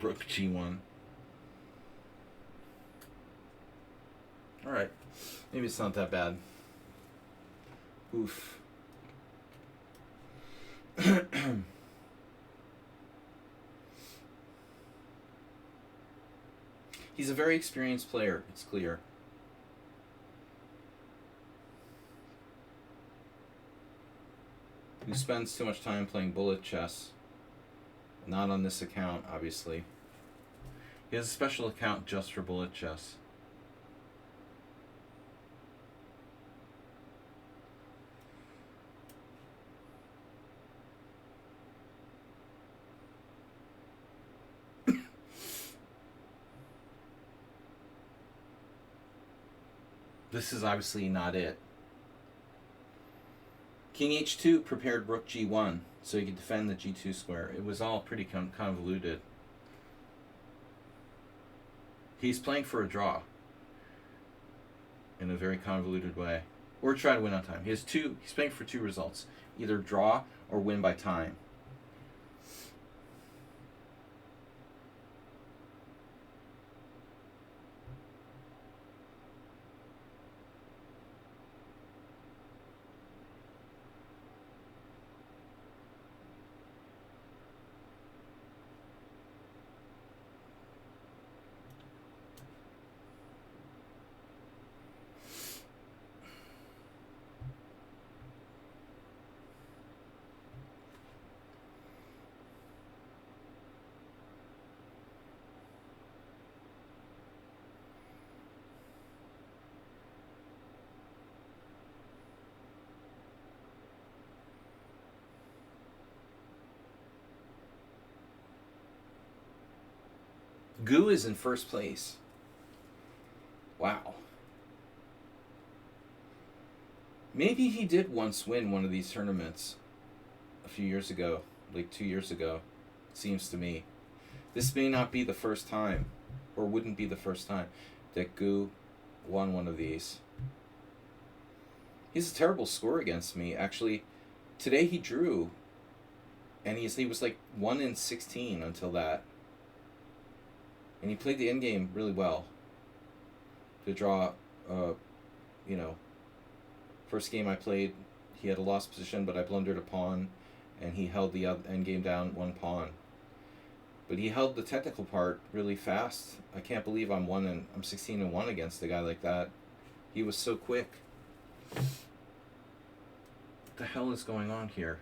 Rook G1. Alright. Maybe it's not that bad. Oof. He's a very experienced player, it's clear. Who spends too much time playing bullet chess. Not on this account, obviously. He has a special account just for bullet chess. This is obviously not it. King H2 prepared Rook G1 so he could defend the G2 square. It was all pretty convoluted. He's playing for a draw in a very convoluted way. Or try to win on time. He's playing for two results. Either draw or win by time. Gu is in first place. Wow. Maybe he did once win one of these tournaments a few years ago, like 2 years ago, it seems to me. This may not be the first time. or wouldn't be the first time that Gu won one of these. He's a terrible score against me. Actually, today he drew, and he was like 1-16 until that. And he played the endgame really well. To draw, first game I played, he had a lost position, but I blundered a pawn, and he held the endgame down 1 pawn. But he held the technical part really fast. I can't believe I'm 16-1 against a guy like that. He was so quick. What the hell is going on here?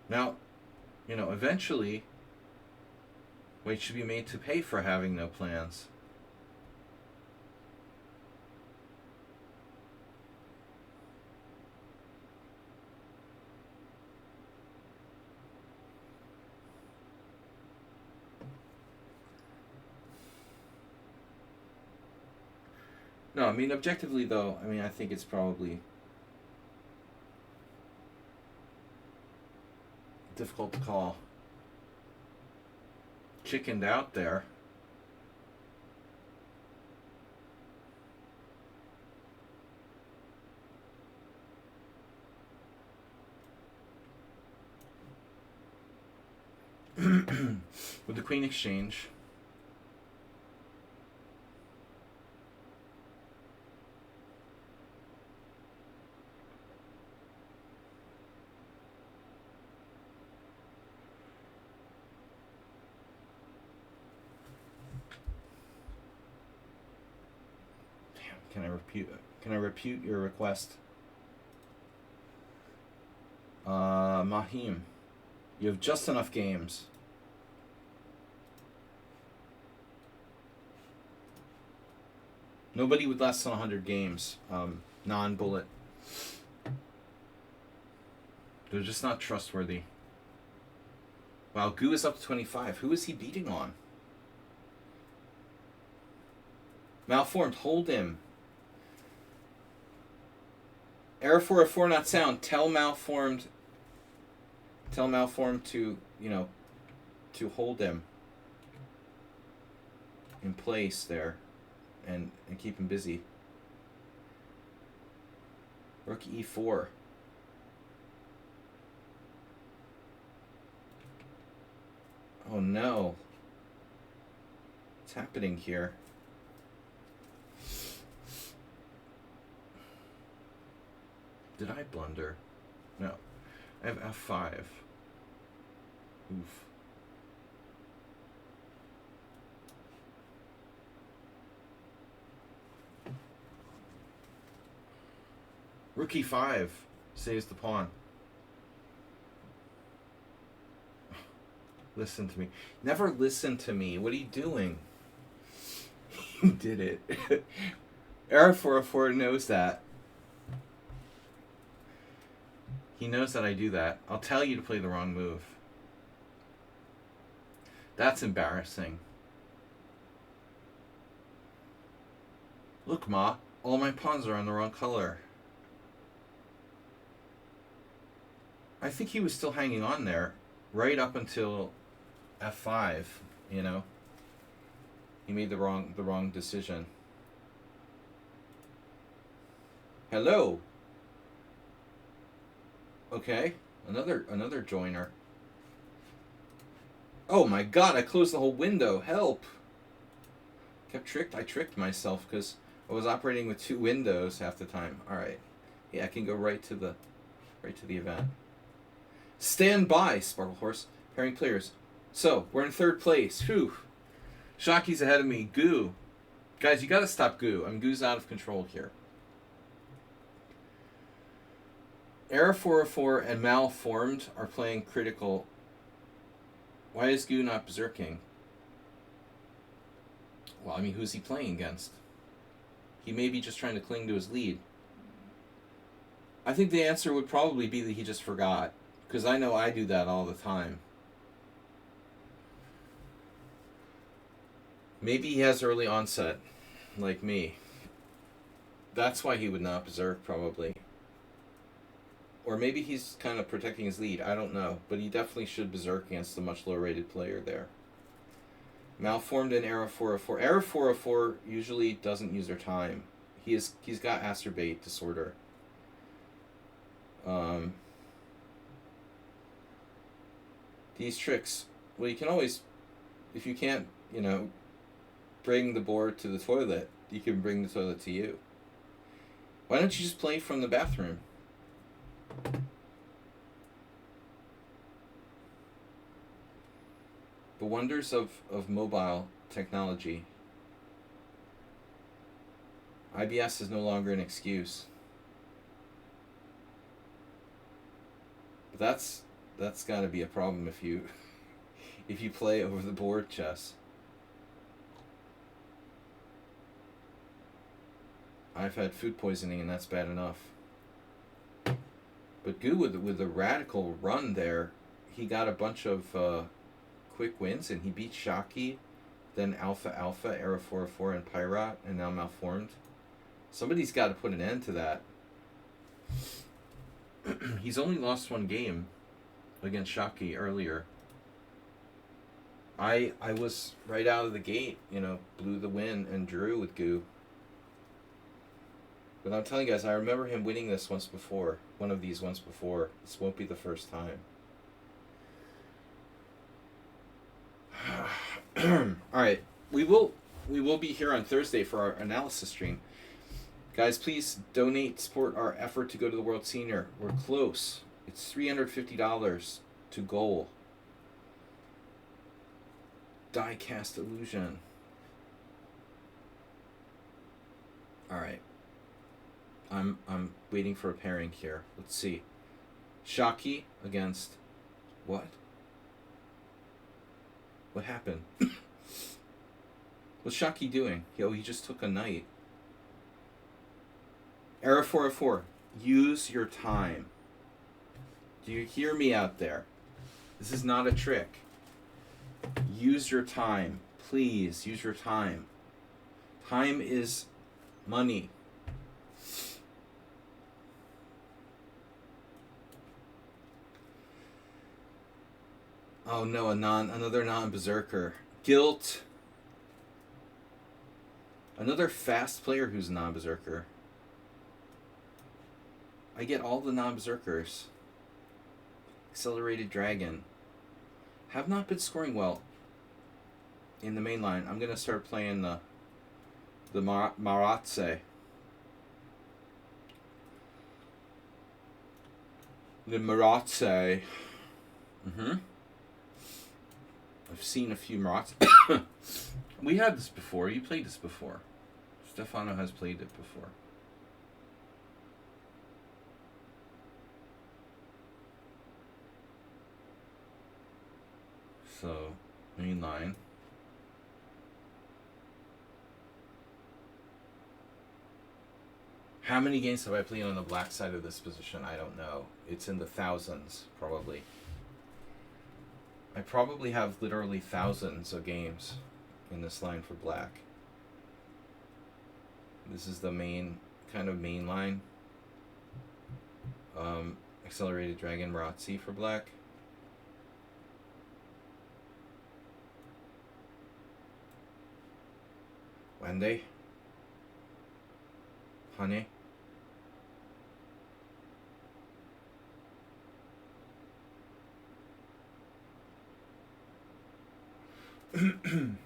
Now, eventually, White should be made to pay for having no plans. No, I mean, objectively, though, I think it's probably difficult to call. Chickened out there. With the queen exchange. Can I repute your request? Mahim, you have just enough games. Nobody with less than 100 games, non-bullet. They're just not trustworthy. Wow, Gu is up to 25. Who is he beating on? Malformed, hold him. Error 404 not sound. Tell Malformed to, to hold him in place there and keep him busy. Rook E4. Oh no. What's happening here? Did I blunder? No. I have F5. Oof. Rook E5 saves the pawn. Listen to me. Never listen to me. What are you doing? You did it. Error 404 knows that. He knows that I do that. I'll tell you to play the wrong move. That's embarrassing. Look, Ma. All my pawns are on the wrong color. I think he was still hanging on there right up until F5, He made the wrong decision. Hello. Okay, another joiner. Oh my god, I closed the whole window. Help. I tricked myself because I was operating with 2 windows half the time. All right. Yeah, I can go right to the event. Stand by, Sparkle Horse. Pairing players. So, we're in 3rd place. Whew. Shocky's ahead of me. Gu. Guys, you got to stop Gu. Gu's out of control here. Error 404 and Malformed are playing critical. Why is Gu not berserking? Well, who's he playing against? He may be just trying to cling to his lead. I think the answer would probably be that he just forgot. Because I know I do that all the time. Maybe he has early onset, like me. That's why he would not berserk, probably. Or maybe he's kind of protecting his lead. I don't know. But he definitely should berserk against a much lower rated player there. Malformed in Era 404. Era 404 usually doesn't use their time. He's got acerbate disorder. These tricks, well, you can always, if you can't, bring the board to the toilet, you can bring the toilet to you. Why don't you just play from the bathroom? The wonders of mobile technology. IBS is no longer an excuse. But that's got to be a problem if you play over the board chess. I've had food poisoning and that's bad enough. But Gu with a radical run there, he got a bunch of quick wins and he beat Shockey, then Alpha Alpha, Era 404 and Pyrat, and now Malformed. Somebody's got to put an end to that. He's only lost one game against Shockey earlier. I was right out of the gate, blew the win and drew with Gu. But I'm telling you guys, I remember him winning this once before. One of these once before. This won't be the first time. Alright. We will be here on Thursday for our analysis stream. Guys, please donate, support our effort to go to the World Senior. We're close. It's $350 to goal. Die-cast illusion. Alright. I'm waiting for a pairing here. Let's see. Shockey against what? What happened? What's Shockey doing? He just took a knight. Era 404. Use your time. Do you hear me out there? This is not a trick. Use your time. Please, use your time. Time is money. Oh no, another non-berserker. Guilt. Another fast player who's a non-berserker. I get all the non-berserkers. Accelerated Dragon. Have not been scoring well in the main line. I'm gonna start playing the Maratse. The Maratse. I've seen a few Marats. We had this before. You played this before. Stefano has played it before. So, main line. How many games have I played on the black side of this position? I don't know. It's in the thousands, probably. I probably have literally thousands of games in this line for black. This is the main line. Accelerated Dragon Maratse for black. Wendy. Honey. I'm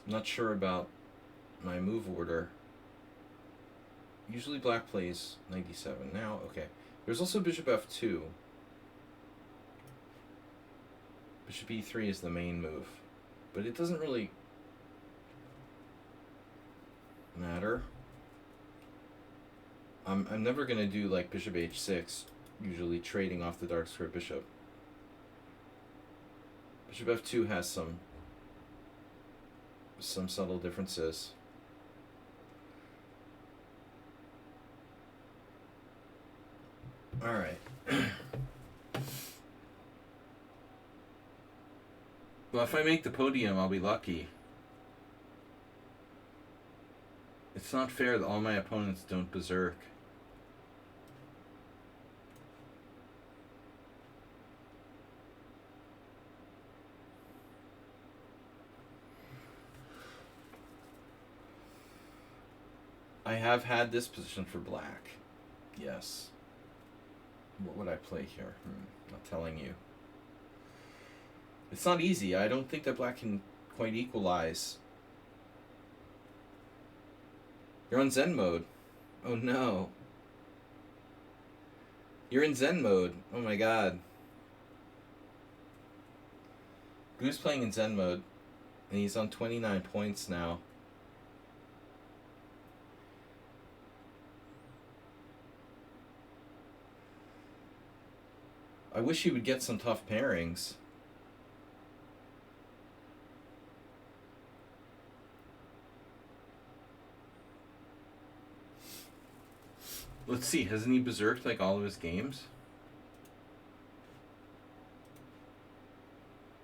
not sure about my move order. Usually black plays 97 now. Okay. There's also bishop f2. Bishop e3 is the main move. But it doesn't really matter. I'm never going to do like bishop h6, usually trading off the dark square bishop. Bishop f2 has some subtle differences. Alright. Well, if I make the podium, I'll be lucky. It's not fair that all my opponents don't berserk. I have had this position for black. Yes. What would I play here? Not telling you. It's not easy. I don't think that black can quite equalize. You're on Zen mode. Oh no. You're in Zen mode. Oh my god. Goo's playing in Zen mode. And he's on 29 points now. I wish he would get some tough pairings. Let's see, hasn't he berserked like all of his games?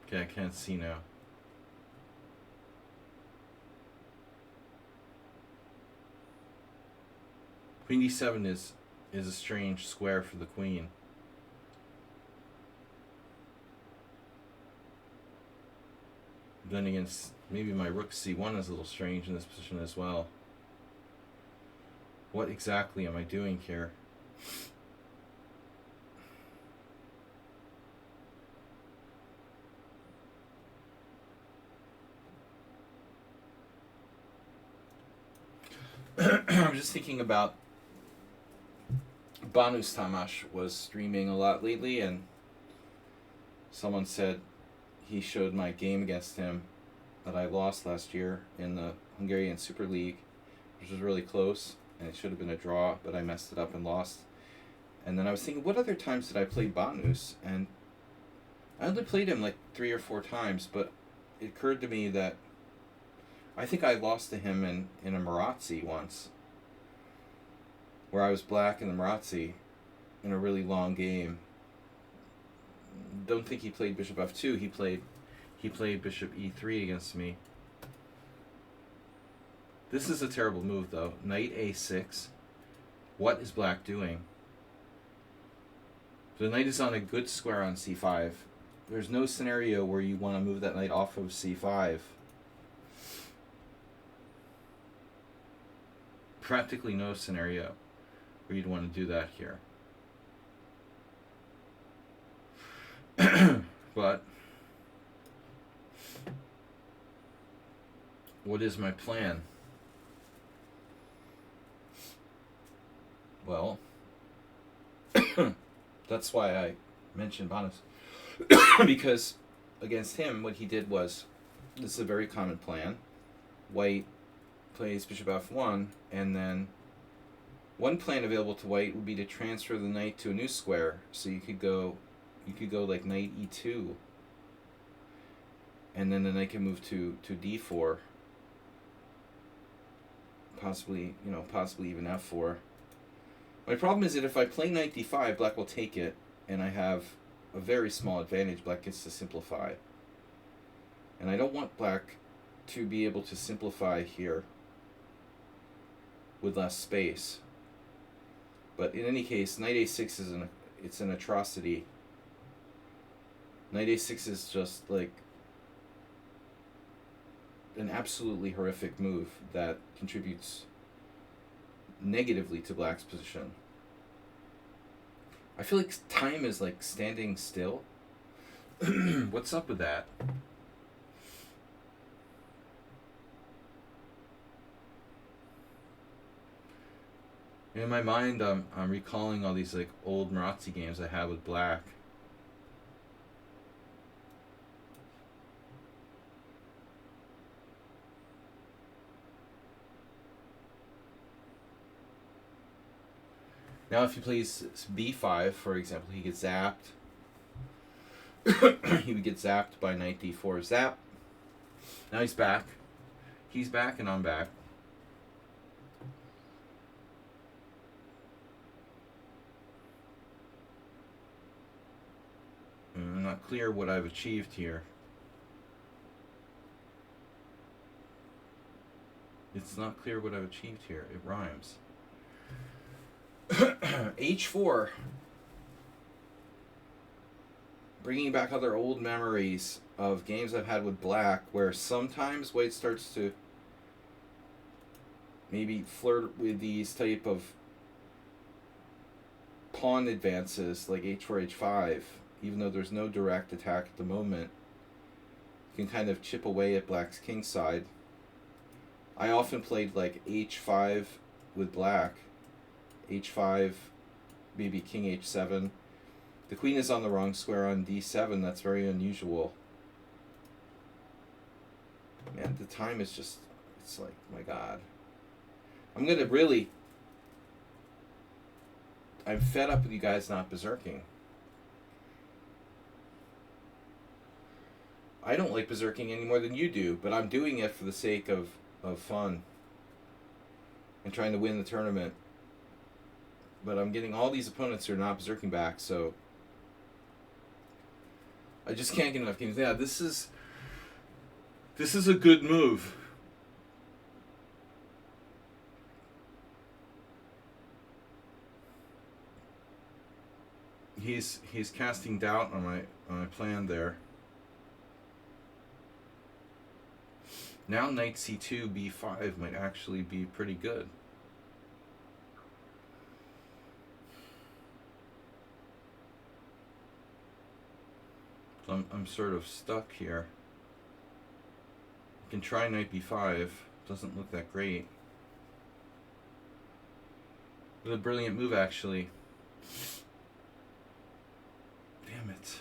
Okay, I can't see now. Queen d7 is a strange square for the queen. Then against maybe my rook c1 is a little strange in this position as well. What exactly am I doing here? I'm just thinking about Banus Tamash was streaming a lot lately, and someone said he showed my game against him that I lost last year in the Hungarian Super League, which was really close, and it should have been a draw, but I messed it up and lost. And then I was thinking, what other times did I play Banus? And I only played him like 3 or 4 times, but it occurred to me that I think I lost to him in a Marazzi once, where I was black in the Marazzi in a really long game. Don't think he played bishop f2. He played bishop e3 against me. This is a terrible move, though. Knight a6. What is black doing? The knight is on a good square on c5. There's no scenario where you want to move that knight off of c5. Practically no scenario where you'd want to do that here. But what is my plan? Well, that's why I mentioned Banus. Because against him, what he did was, this is a very common plan. White plays bishop f1, and then one plan available to white would be to transfer the knight to a new square. So you could go like knight e2, and then the knight can move to d4, possibly even f4. My problem is that if I play knight d5, black will take it, and I have a very small advantage. Black gets to simplify, and I don't want black to be able to simplify here with less space. But in any case, knight a6 is an atrocity. Knight a6 is just like an absolutely horrific move that contributes negatively to black's position. I feel like time is like standing still. What's up with that? In my mind, I'm recalling all these like old Marazzi games I had with black. Now if he plays b5, for example, he gets zapped. He would get zapped by knight d4. Zap. Now he's back. He's back and I'm back. I'm not clear what I've achieved here. It's not clear what I've achieved here. It rhymes. H4. Bringing back other old memories of games I've had with black, where sometimes white starts to maybe flirt with these type of pawn advances like h4, h5, even though there's no direct attack at the moment. You can kind of chip away at black's king side. I often played like h5 with black, h5, maybe king h7. The queen is on the wrong square on d7. That's very unusual. Man, the time is just, it's like, my God. I'm fed up with you guys not berserking. I don't like berserking any more than you do, but I'm doing it for the sake of fun and trying to win the tournament. But I'm getting all these opponents who are not berserking back, so I just can't get enough games. Yeah, this is a good move. He's casting doubt on my plan there. Now knight c2, b5 might actually be pretty good. So I'm sort of stuck here. I can try knight b5. Doesn't look that great. But a brilliant move, actually. Damn it.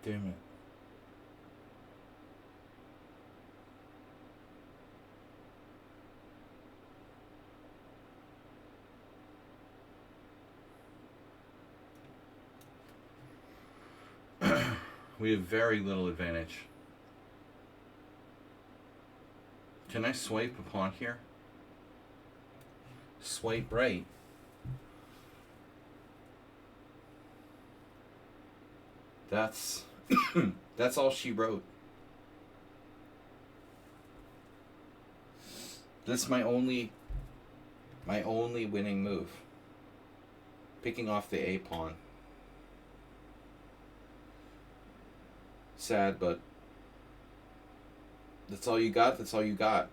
Damn it. We have very little advantage. Can I swipe a pawn here? Swipe right. That's that's all she wrote. This is my only winning move. Picking off the A pawn. Sad, but that's all you got. That's all you got.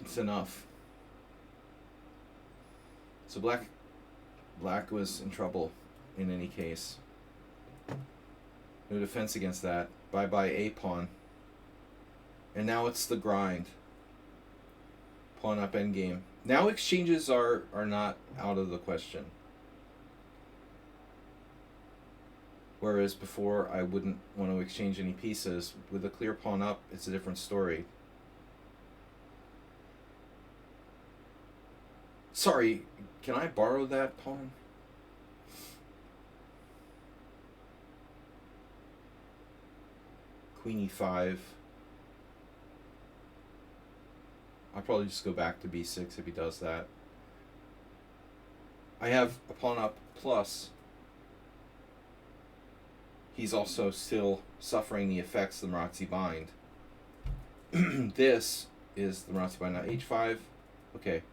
It's enough. So black was in trouble in any case. No defense against that. Bye-bye A pawn. And now it's the grind. Pawn up endgame. Now exchanges are not out of the question. Whereas before I wouldn't want to exchange any pieces. With a clear pawn up, it's a different story. Sorry, can I borrow that pawn? Queen e5. I'll probably just go back to b6 if he does that. I have a pawn up plus. He's also still suffering the effects of the Marazzi bind. This is the Marazzi bind. Now h5. Okay.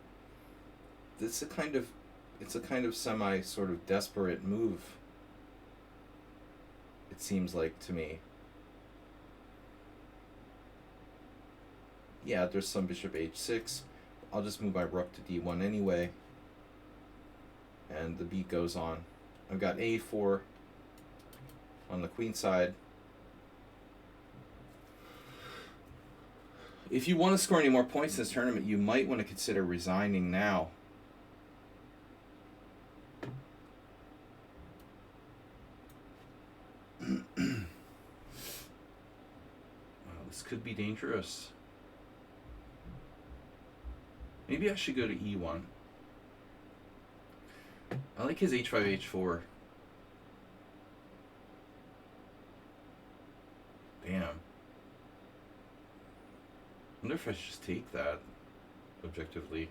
It's a kind of semi sort of desperate move. It seems like to me. Yeah, there's some bishop h6. I'll just move my rook to d1 anyway. And the beat goes on. I've got a4 on the queen side. If you want to score any more points in this tournament, you might want to consider resigning now. Wow, this could be dangerous. Maybe I should go to e1. I like his h5, h4. Damn. I wonder if I should just take that, objectively.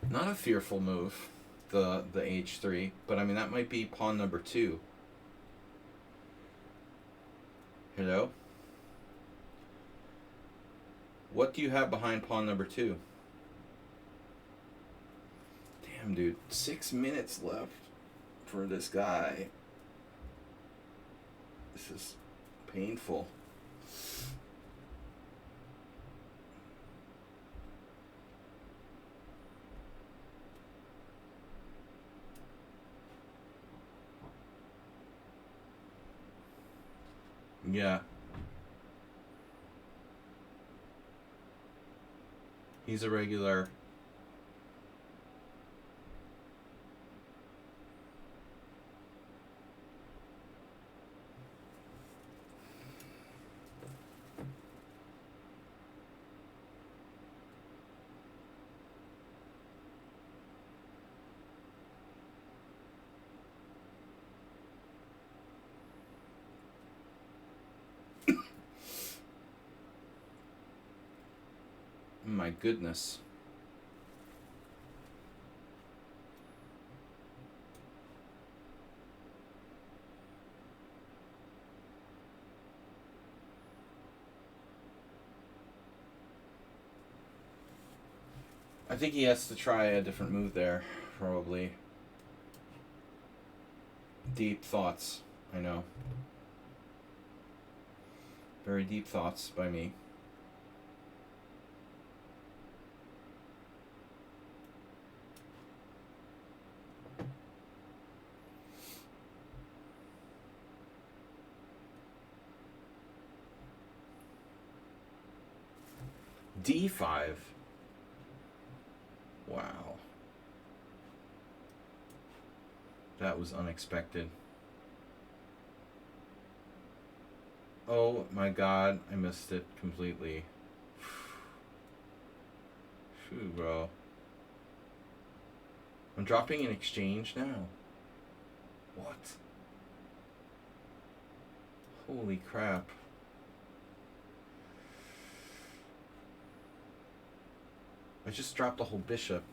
Not a fearful move, the h3, but I mean that might be pawn number 2. Hello? What do you have behind pawn number 2? Damn, dude. 6 minutes left for this guy. This is painful. Yeah. He's a regular. My goodness. I think he has to try a different move there, probably. Deep thoughts, I know. Very deep thoughts by me. D5. Wow. That was unexpected. Oh my god, I missed it completely. Phew, bro. I'm dropping an exchange now. What? Holy crap. I just dropped a whole bishop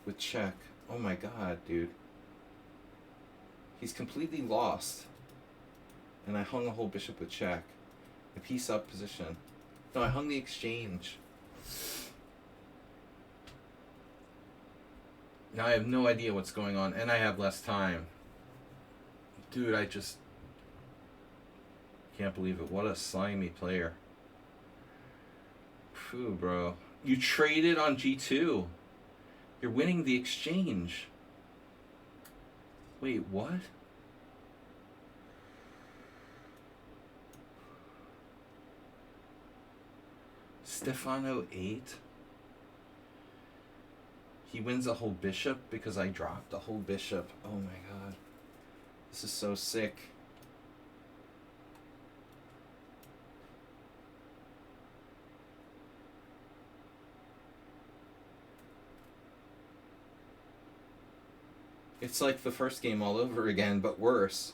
with check. Oh my god, dude. He's completely lost. And I hung a whole bishop with check. A piece up position. No, I hung the exchange. Now I have no idea what's going on, and I have less time. Dude, I just can't believe it. What a slimy player. Phew, bro. You traded on G2. You're winning the exchange. Wait, what? Stefano 8? He wins a whole bishop because I dropped a whole bishop. Oh my god. This is so sick. It's like the first game all over again, but worse.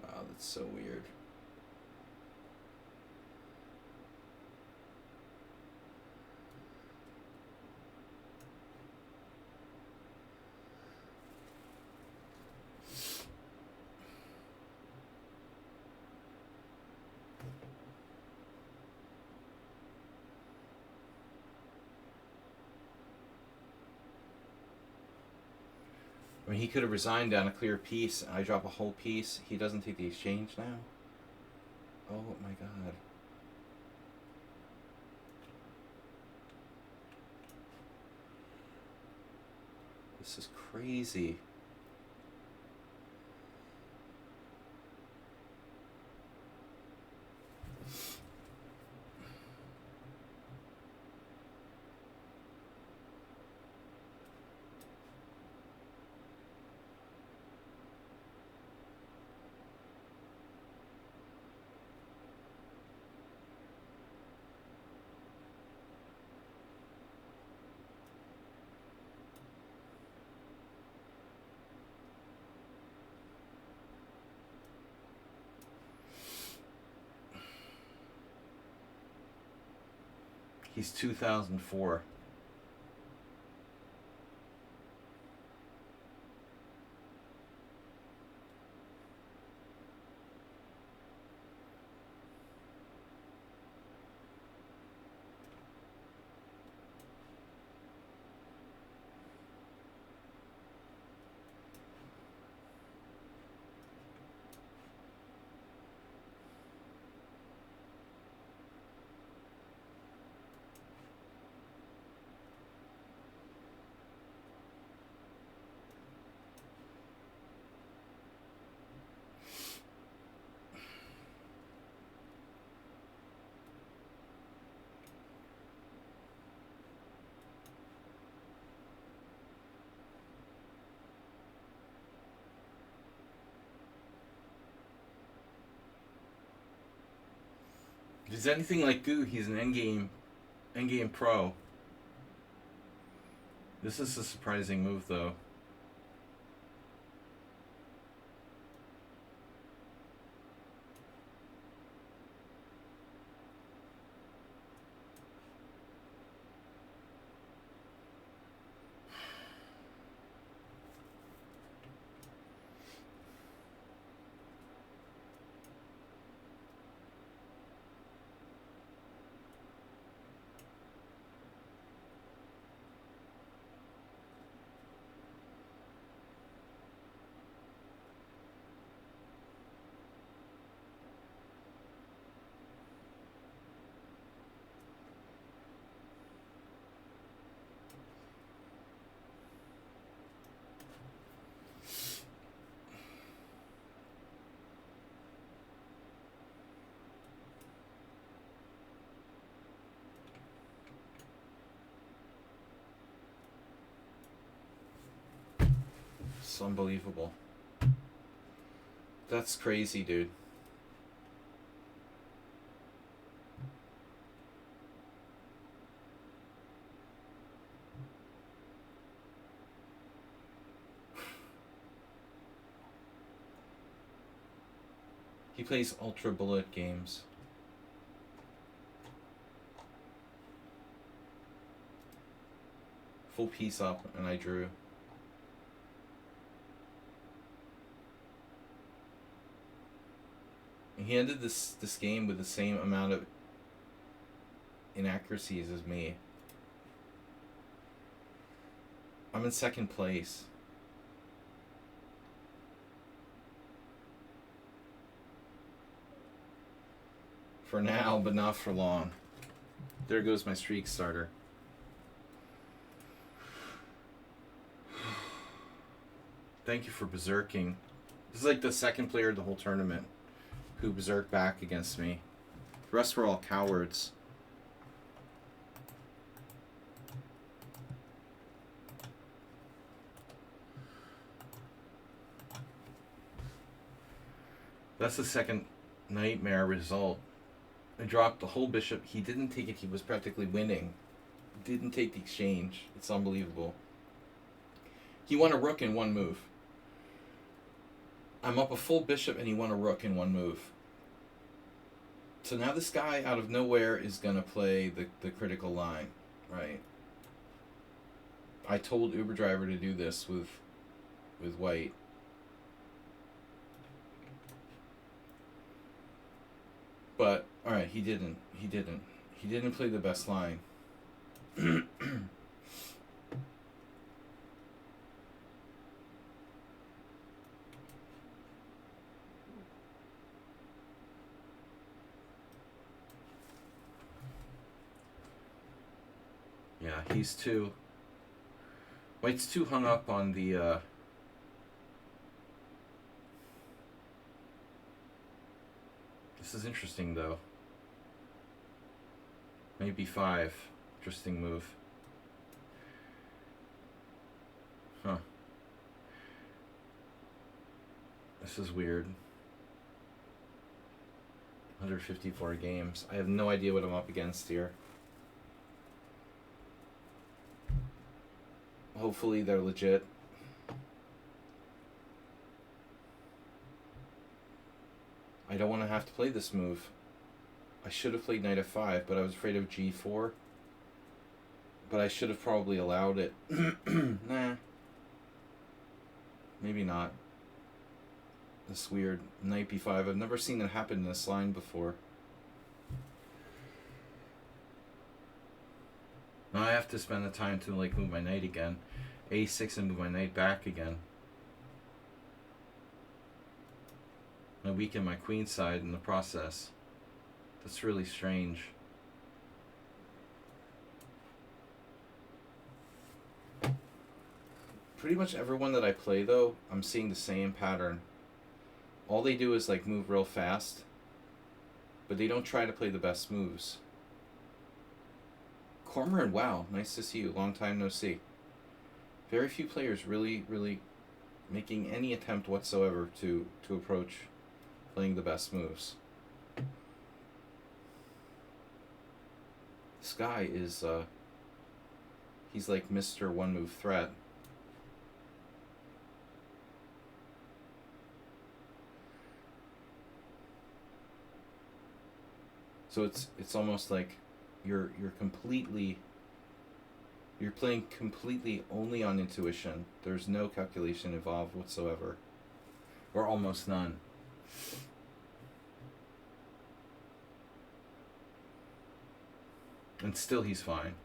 Wow, that's so weird. I mean, he could have resigned down a clear piece. I drop a whole piece. He doesn't take the exchange now. Oh my god. This is crazy. He's 2004. If he's anything like Goo, he's an endgame pro. This is a surprising move, though. It's unbelievable. That's crazy, dude. He plays Ultra Bullet games. Full piece up, and I drew. And he ended this game with the same amount of inaccuracies as me. I'm in second place. For now, but not for long. There goes my streak starter. Thank you for berserking. This is like the second player of the whole tournament who berserked back against me. The rest were all cowards. That's the second nightmare result. I dropped the whole bishop. He didn't take it. He was practically winning. Didn't take the exchange. It's unbelievable. He won a rook in one move. I'm up a full bishop and he won a rook in one move. So now this guy out of nowhere is going to play the critical line, right? I told Uber driver to do this with white. But, alright, he didn't. He didn't play the best line. Yeah, he's too... White's too hung up on the... This is interesting, though. Maybe 5. Interesting move. Huh. This is weird. 154 games. I have no idea what I'm up against here. Hopefully they're legit. I don't want to have to play this move. I should have played knight f5, but I was afraid of g4. But I should have probably allowed it. Nah. Maybe not. This weird knight b5. I've never seen it happen in this line before. Now I have to spend the time to like move my knight again. a6 and move my knight back again. I weaken my queen side in the process. That's really strange. Pretty much everyone that I play though, I'm seeing the same pattern. All they do is like move real fast, but they don't try to play the best moves. Cormoran, wow, nice to see you. Long time no see. Very few players really making any attempt whatsoever to approach playing the best moves. This guy is, he's like Mr. One Move Threat. So it's almost like you're playing completely only on intuition. There's no calculation involved whatsoever, or almost none. And still he's fine.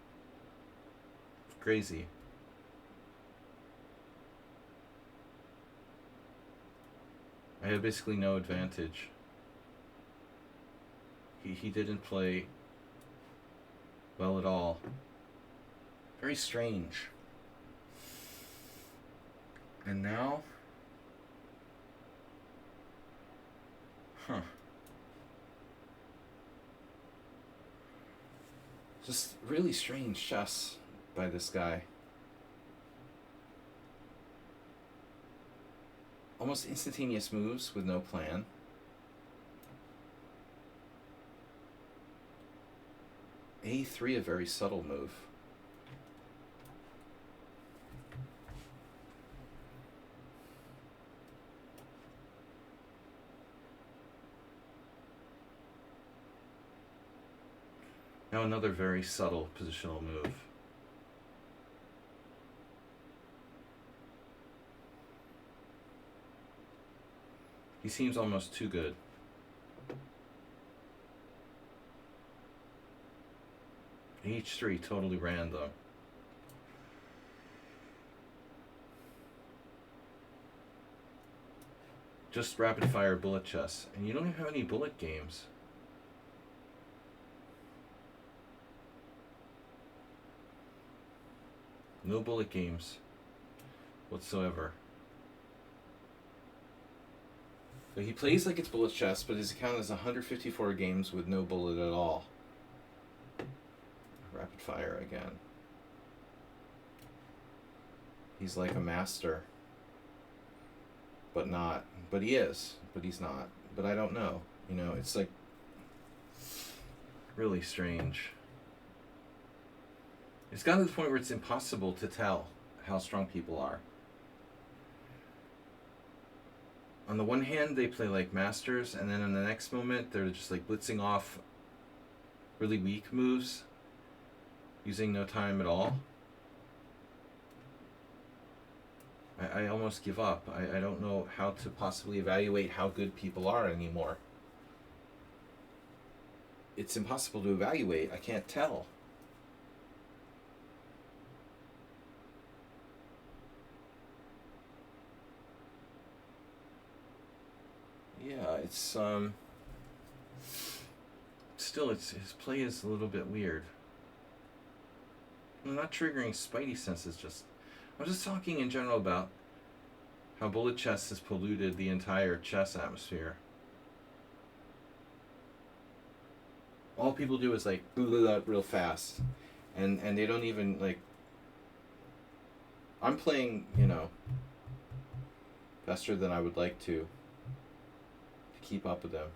Crazy. I had basically no advantage. He didn't play well at all. Very strange. And now? Huh. Just really strange chess by this guy. Almost instantaneous moves with no plan. A3, a very subtle move. Now another very subtle positional move. He seems almost too good. H3, totally random. Just rapid fire bullet chess. And you don't even have any bullet games. No bullet games whatsoever. So he plays like it's bullet chess, but his account is 154 games with no bullet at all. Rapid fire again. He's like a master. But not. But he is. But he's not. But I don't know. You know, it's like really strange. It's gotten to the point where it's impossible to tell how strong people are. On the one hand, they play like masters, and then in the next moment, they're just like blitzing off really weak moves, using no time at all. I almost give up. I don't know how to possibly evaluate how good people are anymore. It's impossible to evaluate. I can't tell. Yeah, it's still his play is a little bit weird. I'm not triggering spidey senses, just I'm just talking in general about how bullet chess has polluted the entire chess atmosphere. All people do is like boot up real fast, and they don't even like. I'm playing, you know, faster than I would like to keep up with them.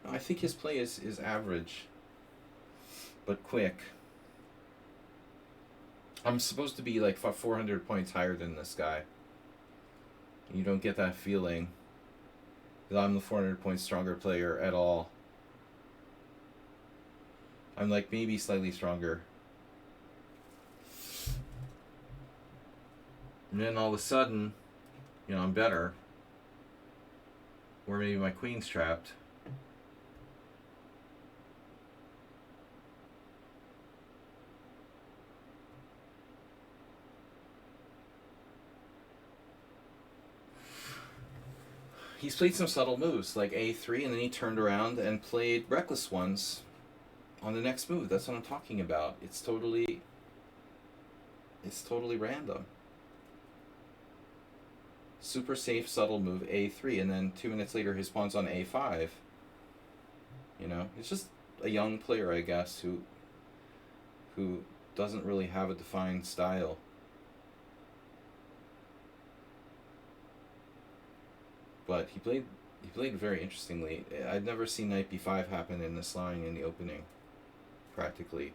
I think his play is average, but quick. I'm supposed to be like 400 points higher than this guy. You don't get that feeling that I'm the 400 points stronger player at all. I'm like maybe slightly stronger. And then all of a sudden, I'm better. Or maybe my queen's trapped. He's played some subtle moves, like a3, and then he turned around and played reckless ones on the next move. That's what I'm talking about. It's totally random. Super safe, subtle move, a3, and then 2 minutes later his pawn's on a5. It's just a young player, I guess, who doesn't really have a defined style. But he played very interestingly. I'd never seen knight b5 happen in this line in the opening, practically.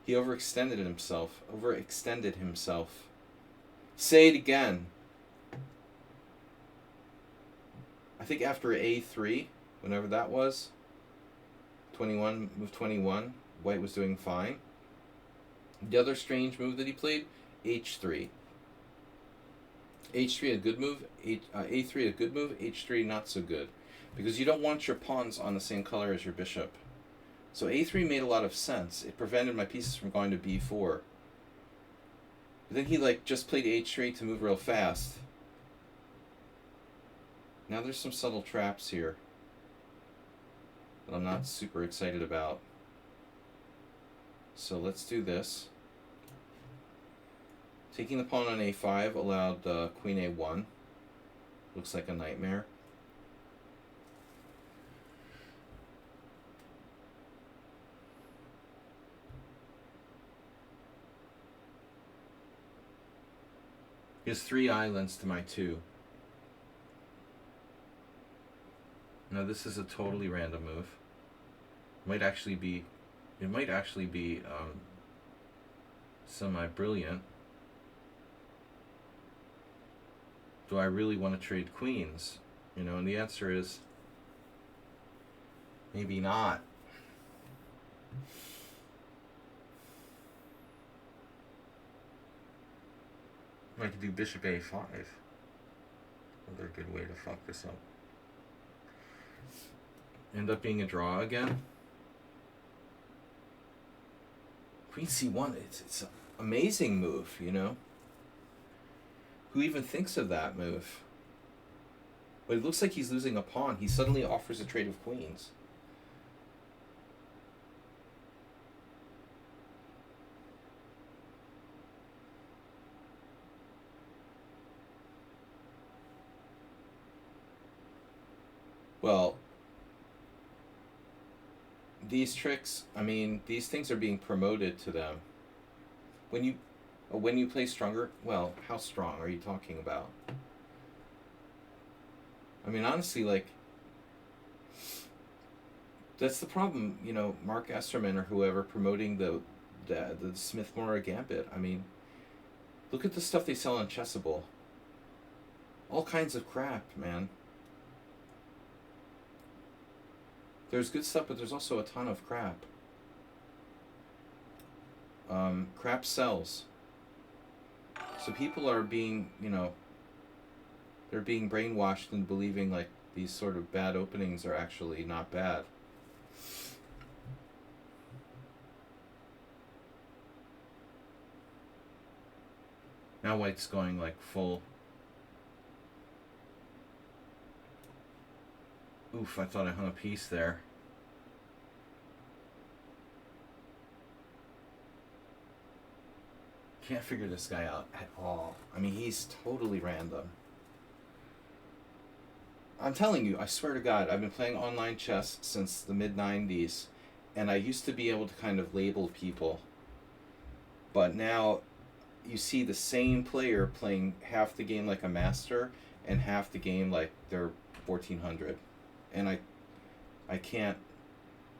He overextended himself. Say it again. I think after a3, whenever that was, move 21, white was doing fine. The other strange move that he played, h3. h3 a good move, a3 a good move, h3 not so good. Because you don't want your pawns on the same color as your bishop. So a3 made a lot of sense. It prevented my pieces from going to b4. But then he just played h3 to move real fast. Now there's some subtle traps here that I'm not super excited about. So let's do this. Taking the pawn on a5 allowed queen a1. Looks like a nightmare. He has 3 islands to my 2. Now this is a totally random move. It might actually be semi-brilliant. Do I really want to trade queens? And the answer is maybe not. I could do bishop a5. Another good way to fuck this up. End up being a draw again. Queen c1, it's an amazing move, Who even thinks of that move? But it looks like he's losing a pawn. He suddenly offers a trade of queens. Well, these tricks, these things are being promoted to them. When you play stronger, well, how strong are you talking about? Honestly, that's the problem, Mark Esterman or whoever promoting the Smith-Morra Gambit. Look at the stuff they sell on Chessable. All kinds of crap, man. There's good stuff, but there's also a ton of crap. Crap sells. So people are being, they're being brainwashed into believing these sort of bad openings are actually not bad. Now white's going full. Oof, I thought I hung a piece there. Can't figure this guy out at all. He's totally random. I'm telling you, I swear to God, I've been playing online chess since the mid-90s, and I used to be able to kind of label people. But now you see the same player playing half the game like a master and half the game like they're 1400. And I I can't.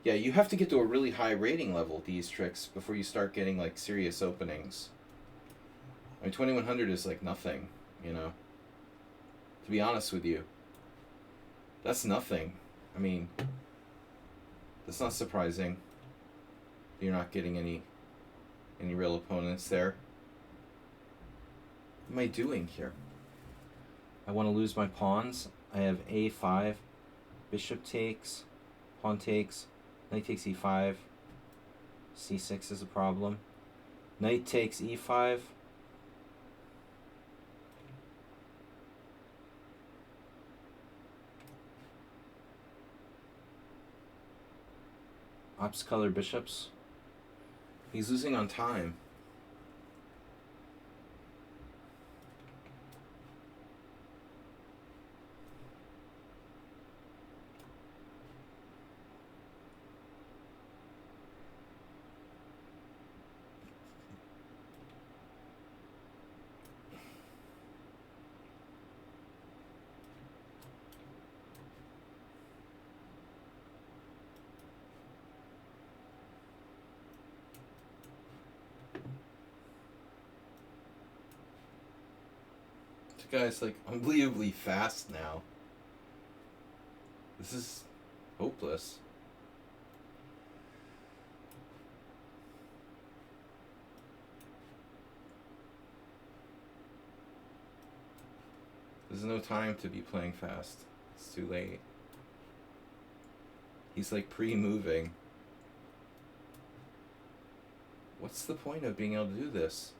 Yeah, you have to get to a really high rating level with these tricks before you start getting like serious openings. I mean, 2100 is like nothing, you know. To be honest with you, that's nothing. I mean, that's not surprising. You're not getting any real opponents there. What am I doing here? I want to lose my pawns. I have a5, bishop takes, pawn takes, knight takes e5, c6 is a problem. Knight takes e5. Ops color bishops. He's losing on time. This guy's like unbelievably fast now. This is hopeless. There's no time to be playing fast. It's too late. He's like pre-moving. What's the point of being able to do this?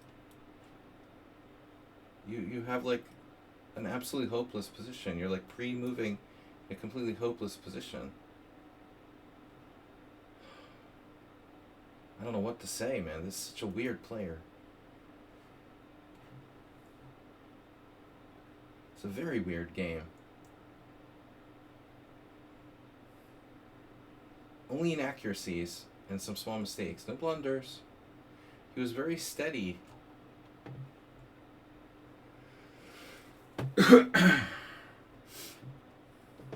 You have like an absolutely hopeless position. You're like pre-moving a completely hopeless position. I don't know what to say, man. This is such a weird player. It's a very weird game. Only inaccuracies and some small mistakes. No blunders. He was very steady.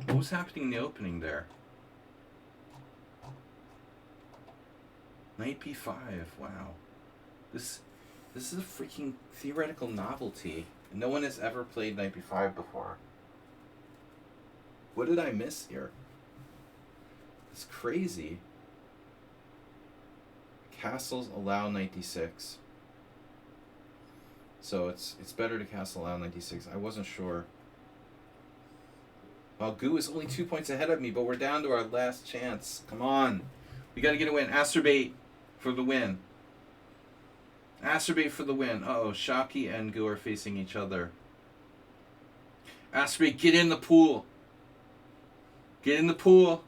What was happening in the opening there? Knight b5. Wow. This is a freaking theoretical novelty. No one has ever played knight b5 before. What did I miss here? It's crazy. Castles allow knight d6. So it's better to castle allow knight d6. I wasn't sure. Well, Goo is only 2 points ahead of me, but we're down to our last chance. Come on. We got to get a win. Astrobate for the win. Astrobate for the win. Uh-oh, Shaki and Goo are facing each other. Astrobate, get in the pool. Get in the pool.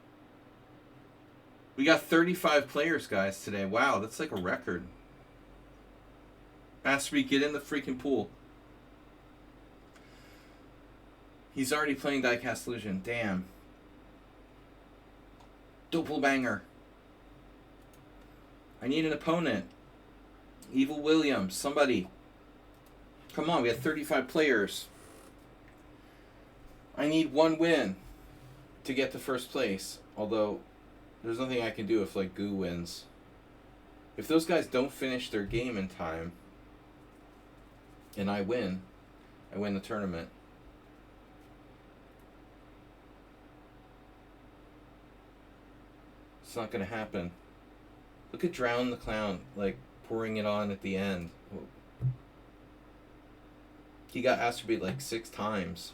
We got 35 players, guys, today. Wow, that's like a record. Astrobate, get in the freaking pool. He's already playing Diecast Illusion. Damn. Doppelbanger. I need an opponent. Evil Williams. Somebody. Come on, we have 35 players. I need one win to get to first place. Although, there's nothing I can do if, like, Goo wins. If those guys don't finish their game in time, and I win the tournament. It's not going to happen. Look at Drown the Clown, like, pouring it on at the end. He got Astrobate like 6 times.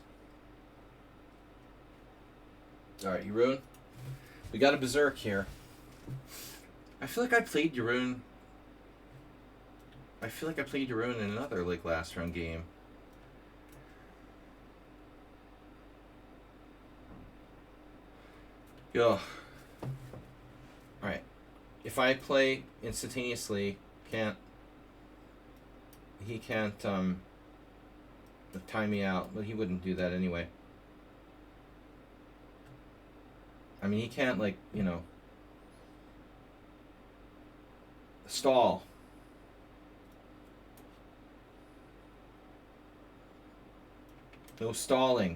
Alright, Jeroen. We got a Berserk here. I feel like I played Jeroen. I feel like I played Jeroen in another, like, last round game. Yo. Alright. If I play instantaneously, he can't time me out, but he wouldn't do that anyway. I mean, he can't, like, you know, stall. No stalling.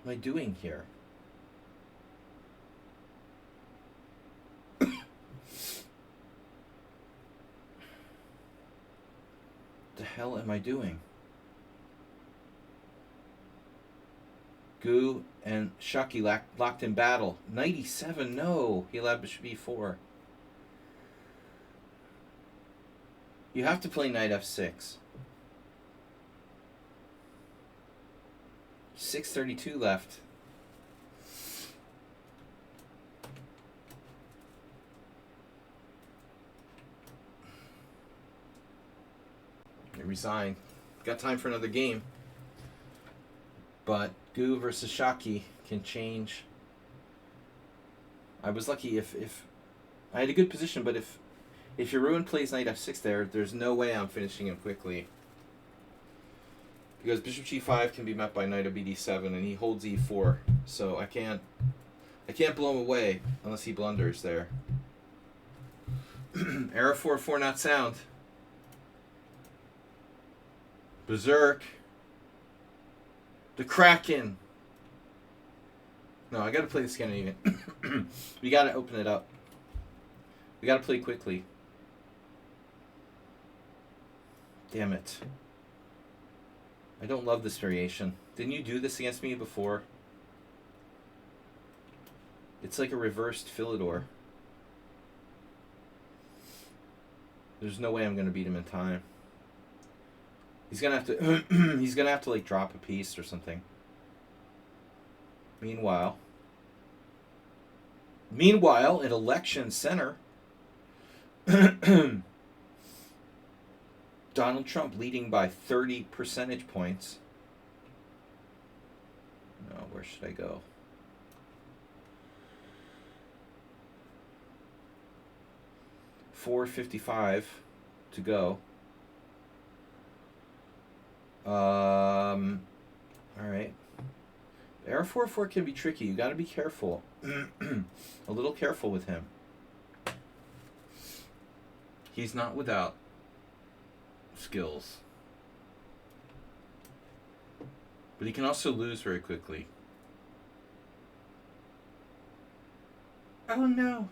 am I doing here? The hell am I doing? Gu and Shaki locked in battle. Knight e7, no. He allowed bishop e4. You have to play knight f6. 6:32 left. I resigned. Got time for another game. But Gu versus Shaki can change. I was lucky if I had a good position, but if Yaruin plays knight f6 there's no way I'm finishing him quickly. Because bishop g5 can be met by knight of bd7, and he holds e4, so I can't blow him away unless he blunders there. Error 4-4 not sound. Berserk. The Kraken. No, I gotta play the Scandinavian. We gotta open it up. We gotta play quickly. Damn it. I don't love this variation. Didn't you do this against me before? It's like a reversed Philidor. There's no way I'm gonna beat him in time. He's gonna have to he's gonna have to like drop a piece or something. Meanwhile at election center, Donald Trump leading by 30 percentage points. No, where should I go? $4.55 to go. All right. Error 4-4 can be tricky. You got to be careful. A little careful with him. He's not without skills. But he can also lose very quickly. Oh no.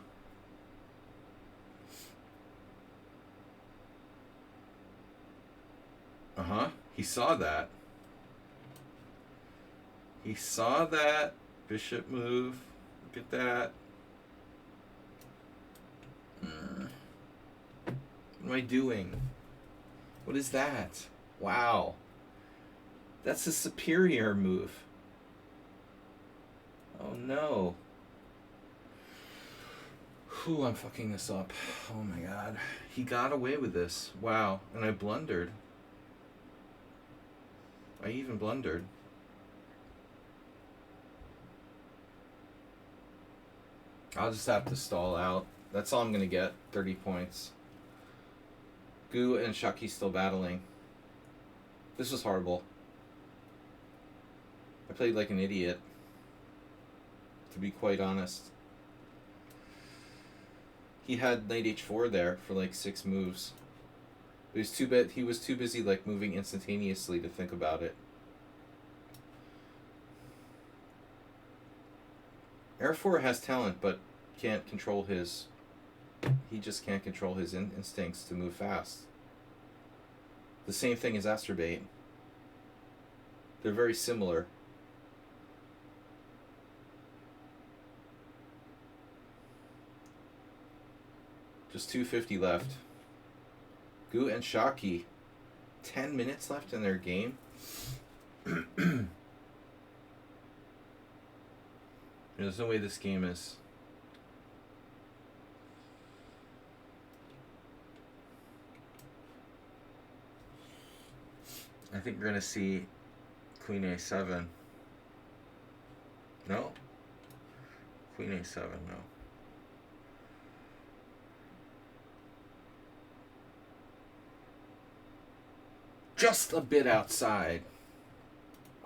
Uh-huh. He saw that. He saw that. Bishop move. Look at that. What am I doing? What is that? Wow. That's a superior move. Oh no. Whew, I'm fucking this up. Oh my god. He got away with this. Wow. And I blundered. I even blundered. I'll just have to stall out. That's all I'm going to get. 30 points. Gu and Shaki still battling. This was horrible. I played like an idiot, to be quite honest. He had knight h4 there for like 6 moves. But he was too busy like moving instantaneously to think about it. Error 4 has talent, but can't control his... He just can't control his instincts to move fast. The same thing as Asterbait. They're very similar. Just 250 left. Gu and Shaki. 10 minutes left in their game. There's no way this game is... I think we're going to see Queen A7. No? Queen A7, no. Just a bit outside.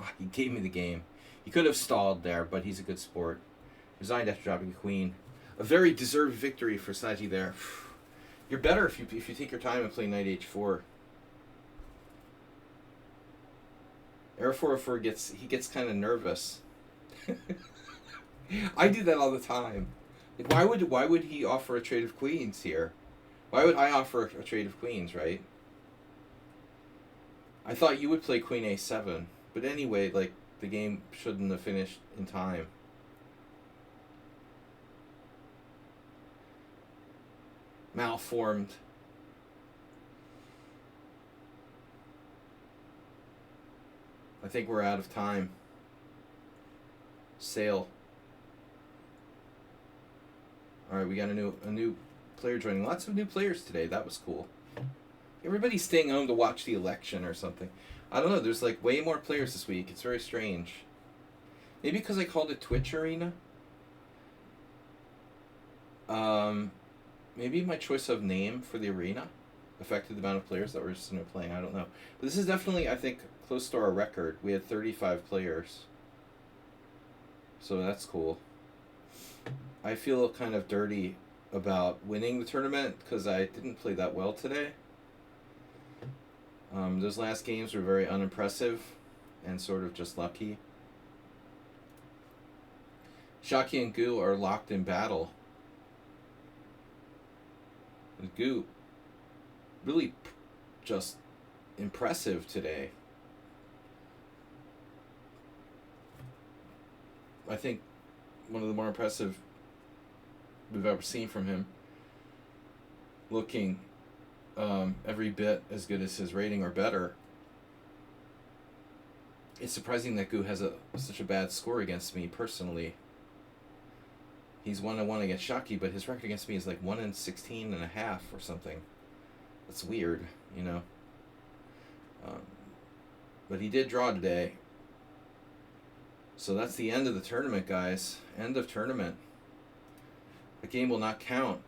Oh, he gave me the game. He could have stalled there, but he's a good sport. Resigned after dropping a queen. A very deserved victory for Sladgie there. You're better if you take your time and play knight h4. Error 404 gets kind of nervous. I do that all the time. Like, why would he offer a trade of queens here? Why would I offer a trade of queens, right? I thought you would play queen a7. But anyway, like, the game shouldn't have finished in time. Malformed. I think we're out of time. Sail. Alright, we got a new player joining. Lots of new players today. That was cool. Everybody's staying home to watch the election or something. I don't know. There's like way more players this week. It's very strange. Maybe because I called it Twitch Arena. Maybe my choice of name for the arena affected the amount of players that were just playing. I don't know. But this is definitely, I think, close to our record. We had 35 players. So that's cool. I feel kind of dirty about winning the tournament because I didn't play that well today. Those last games were very unimpressive and sort of just lucky. Shaki and Gu are locked in battle. Gu really just impressive today. I think one of the more impressive we've ever seen from him. Looking every bit as good as his rating or better. It's surprising that Gu has such a bad score against me personally. He's 1-1 against Shaki, but his record against me is like 1-16.5 or something. That's weird, you know. But he did draw today. So that's the end of the tournament, guys. End of tournament. The game will not count.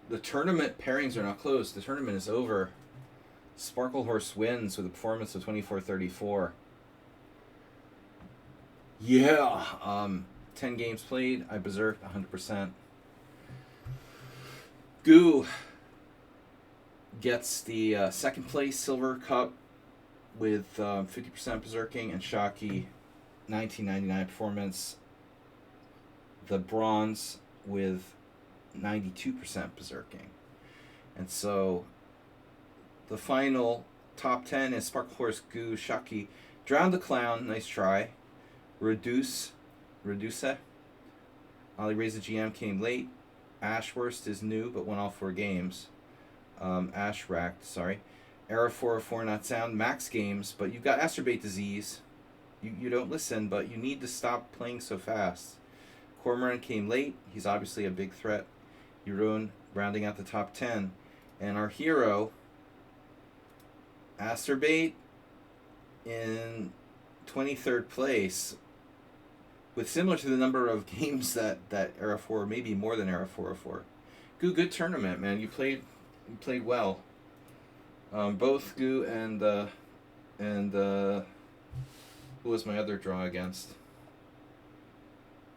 The tournament pairings are not closed. The tournament is over. Sparkle Horse wins with a performance of 24-34. Yeah. 10 games played. I berserked 100%. Gu gets the second place Silver Cup with 50% berserking, and Shaki 1999 performance. The bronze with 92% berserking. And so the final top 10 is Sparkle Horse, Gu, Shaki, Drown the Clown, nice try. Reduce. Ali Reza GM came late. Ashworst is new but won all 4 games. Ash racked, sorry. Era 404 not sound. Max games, but you've got Astrobate disease. You don't listen, but you need to stop playing so fast. Cormoran came late. He's obviously a big threat. Euron rounding out the top 10. And our hero, Astrobate, in 23rd place, with similar to the number of games that Era 4, maybe more than Era 404. Good tournament, man. You played well. Both Gu and who was my other draw against?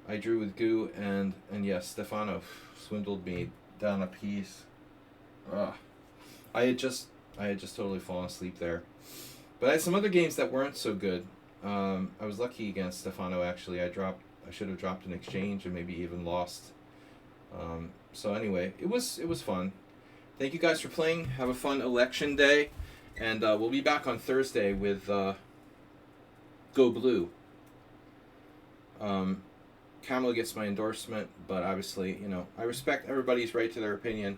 I drew with Gu and yes, Stefano swindled me down a piece. I had just totally fallen asleep there. But I had some other games that weren't so good. I was lucky against Stefano, actually. I should have dropped an exchange and maybe even lost. So anyway, it was fun. Thank you guys for playing. Have a fun election day. And we'll be back on Thursday with Go Blue. Camel gets my endorsement, but obviously, you know, I respect everybody's right to their opinion.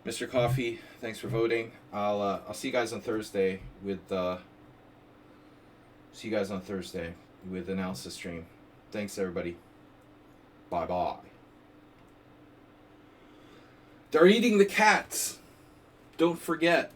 Mr. Coffee, thanks for voting. I'll see you guys on Thursday with analysis stream. Thanks everybody. Bye bye. They're eating the cats. Don't forget.